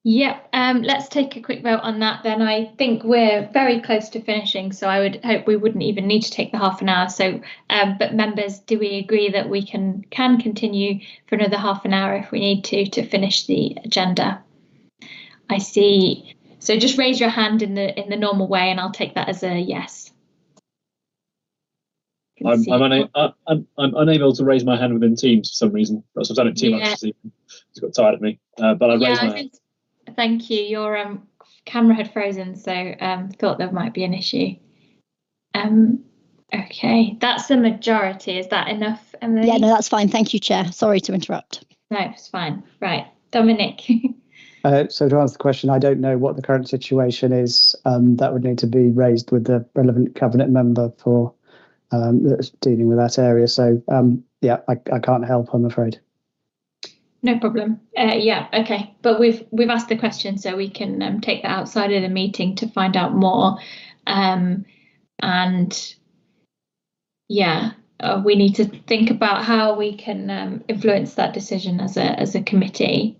[SPEAKER 1] Yep, let's take a quick vote on that then. I think we're very close to finishing, so I would hope we wouldn't even need to take the half an hour. So, but members, do we agree that we can continue for another half an hour if we need to finish the agenda? I see. So just raise your hand in the normal way, and I'll take that as a yes.
[SPEAKER 10] I'm unable to raise my hand within Teams for some reason. I've done it too much. It's got tired of me. But I raised my hand.
[SPEAKER 1] Thank you. Your camera had frozen, so thought there might be an issue. Okay, that's the majority. Is that enough, Emily?
[SPEAKER 2] Yeah, no, that's fine. Thank you, Chair. Sorry to interrupt.
[SPEAKER 1] No, it's fine. Right, Dominic.
[SPEAKER 14] So to answer the question, I don't know what the current situation is. That would need to be raised with the relevant cabinet member for dealing with that area. So yeah, I can't help, I'm afraid.
[SPEAKER 1] No problem. Yeah, okay. But we've asked the question, so we can take that outside of the meeting to find out more. And yeah, we need to think about how we can influence that decision as a committee.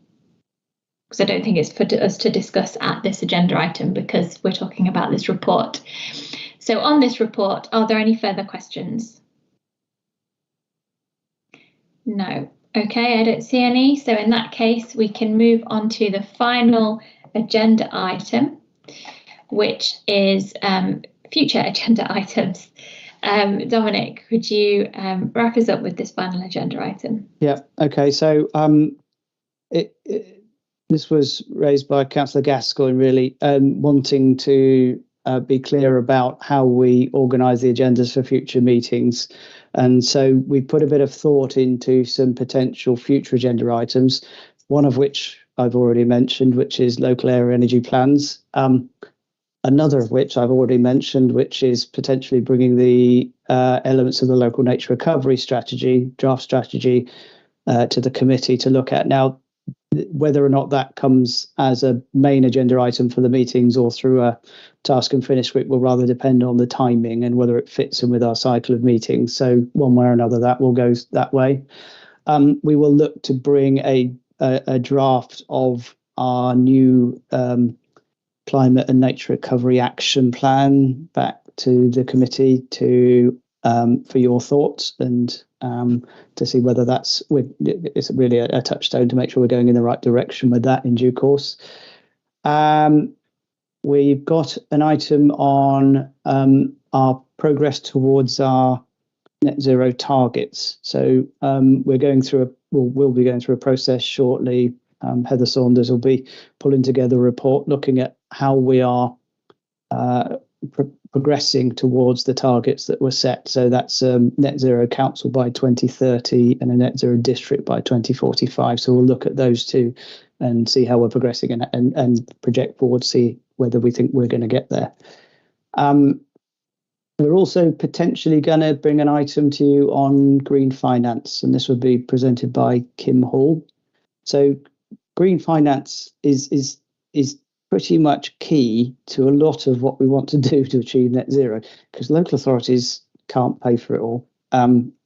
[SPEAKER 1] Because I don't think it's for us to discuss at this agenda item, because we're talking about this report. So on this report, are there any further questions? No. Okay, I don't see any. So in that case, we can move on to the final agenda item, which is future agenda items. Dominic, could you wrap us up with this final agenda item?
[SPEAKER 14] Yeah, okay. So this was raised by Councillor Gascoigne, really, wanting to be clear about how we organise the agendas for future meetings. And so we put a bit of thought into some potential future agenda items, one of which I've already mentioned, which is local area energy plans. Another of which I've already mentioned, which is potentially bringing the elements of the local nature recovery strategy, draft strategy, to the committee to look at. Now, whether or not that comes as a main agenda item for the meetings or through a task and finish week will rather depend on the timing and whether it fits in with our cycle of meetings. So one way or another, that will go that way. We will look to bring a draft of our new climate and nature recovery action plan back to the committee for your thoughts and to see whether it's really a touchstone to make sure we're going in the right direction with that in due course. We've got an item on our progress towards our net zero targets. So we'll be going through a process shortly. Heather Saunders will be pulling together a report looking at how we are progressing towards the targets that were set. So that's net zero council by 2030 and a net zero district by 2045. So we'll look at those two and see how we're progressing and project forward, see whether we think we're going to get there. We're also potentially going to bring an item to you on green finance, and this will be presented by Kim Hall. So green finance is pretty much key to a lot of what we want to do to achieve net zero, because local authorities can't pay for it all,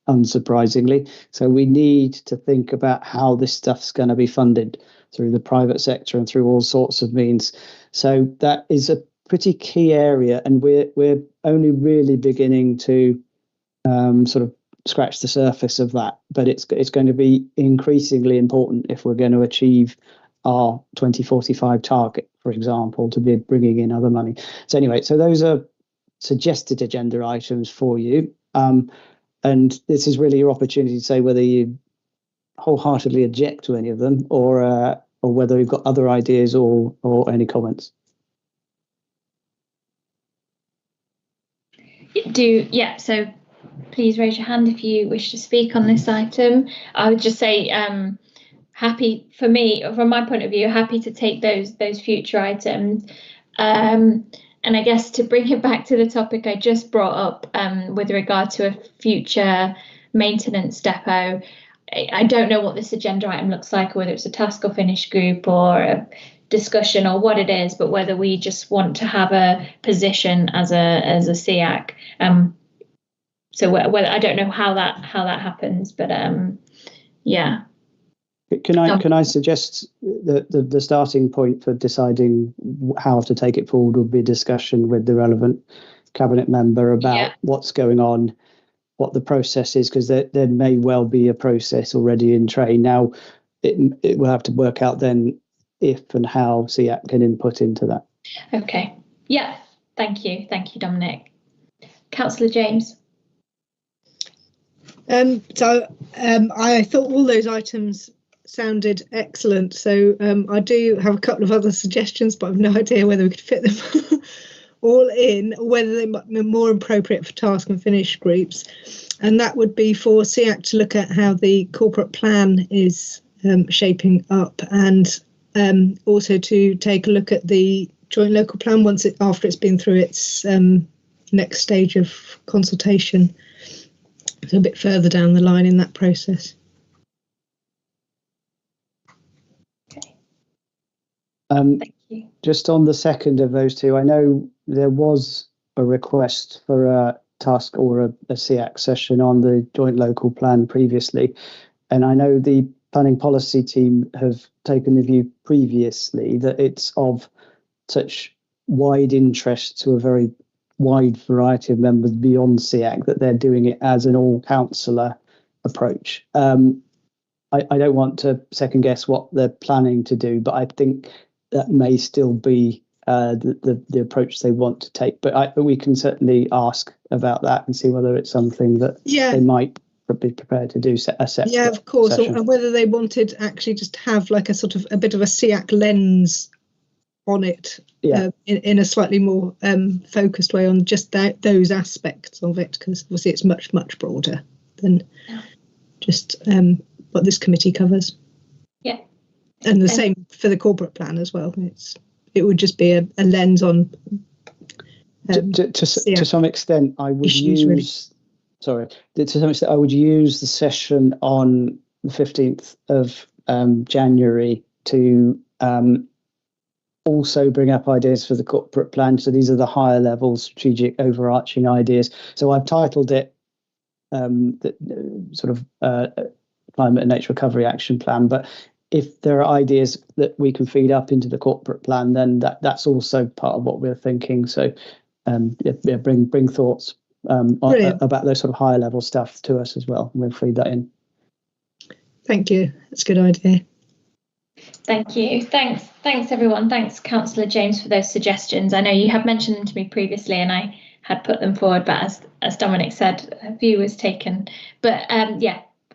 [SPEAKER 14] unsurprisingly. So we need to think about how this stuff's going to be funded through the private sector and through all sorts of means. So that is a pretty key area, and we're only really beginning to sort of scratch the surface of that. But it's going to be increasingly important if we're going to achieve our 2045 target, for example, to be bringing in other money. So anyway, so those are suggested agenda items for you. And this is really your opportunity to say whether you wholeheartedly object to any of them or whether you've got other ideas or any comments.
[SPEAKER 1] So please raise your hand if you wish to speak on this item. I would just say happy, for me, from my point of view, happy to take those future items. And I guess to bring it back to the topic I just brought up with regard to a future maintenance depot, I don't know what this agenda item looks like, whether it's a task or finish group or a discussion or what it is, but whether we just want to have a position as a SEAC. So whether, I don't know how that happens, but yeah.
[SPEAKER 14] Can I suggest that the starting point for deciding how to take it forward would be a discussion with the relevant cabinet member about what's going on, what the process is, because there may well be a process already in train. Now, it will have to work out then if and how SEAC can input into that.
[SPEAKER 1] Okay. Yeah. Thank you, Dominic. Councillor James.
[SPEAKER 5] I thought all those items sounded excellent. So I do have a couple of other suggestions, but I've no idea whether we could fit them all in, or whether they might be more appropriate for task and finish groups. And that would be for SEAC to look at how the corporate plan is shaping up, and also to take a look at the joint local plan after it's been through its next stage of consultation. So a bit further down the line in that process.
[SPEAKER 1] Thank you.
[SPEAKER 14] Just on the second of those two, I know there was a request for a task or a SEAC session on the joint local plan previously, and I know the planning policy team have taken the view previously that it's of such wide interest to a very wide variety of members beyond SEAC that they're doing it as an all-councillor approach. I don't want to second guess what they're planning to do, but I think that may still be the approach they want to take. But we can certainly ask about that and see whether it's something that they might be prepared to do a separate.
[SPEAKER 5] Yeah, of course,
[SPEAKER 14] session.
[SPEAKER 5] and whether they wanted actually just have like a sort of a bit of a SEAC lens on it, in a slightly more focused way on just those aspects of it, because obviously it's much broader than just what this committee covers.
[SPEAKER 1] Yeah,
[SPEAKER 5] and the same for the corporate plan as well. It would just be a lens on.
[SPEAKER 14] To some extent, I would use. Really. Sorry, to some extent, I would use the session on the 15th of January to also bring up ideas for the corporate plan. So these are the higher level strategic overarching ideas. So I've titled it climate and nature recovery action plan. But if there are ideas that we can feed up into the corporate plan, then that's also part of what we're thinking. So bring thoughts about those sort of higher level stuff to us as well, and we'll feed that in.
[SPEAKER 5] Thank you. That's a good idea.
[SPEAKER 1] Thank you. Thanks everyone. Thanks, Councillor James, for those suggestions. I know you have mentioned them to me previously and I had put them forward, but as Dominic said, a view was taken. But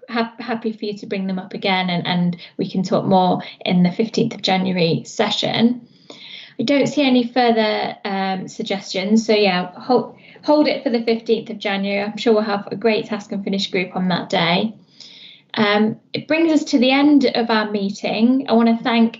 [SPEAKER 1] happy for you to bring them up again, and we can talk more in the 15th of January session. I don't see any further suggestions, so hold it for the 15th of January. I'm sure we'll have a great task and finish group on that day. It brings us to the end of our meeting. I want to thank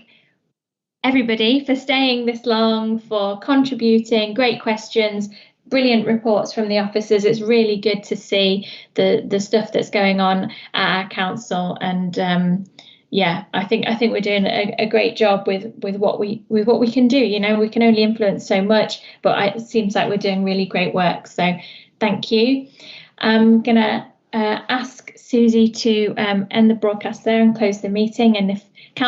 [SPEAKER 1] everybody for staying this long, for contributing, great questions, brilliant reports from the officers. It's really good to see the stuff that's going on at our council, and I think we're doing a great job with what we can do. You know, we can only influence so much, but it seems like we're doing really great work. So thank you. I'm gonna ask Susie to end the broadcast there and close the meeting, and if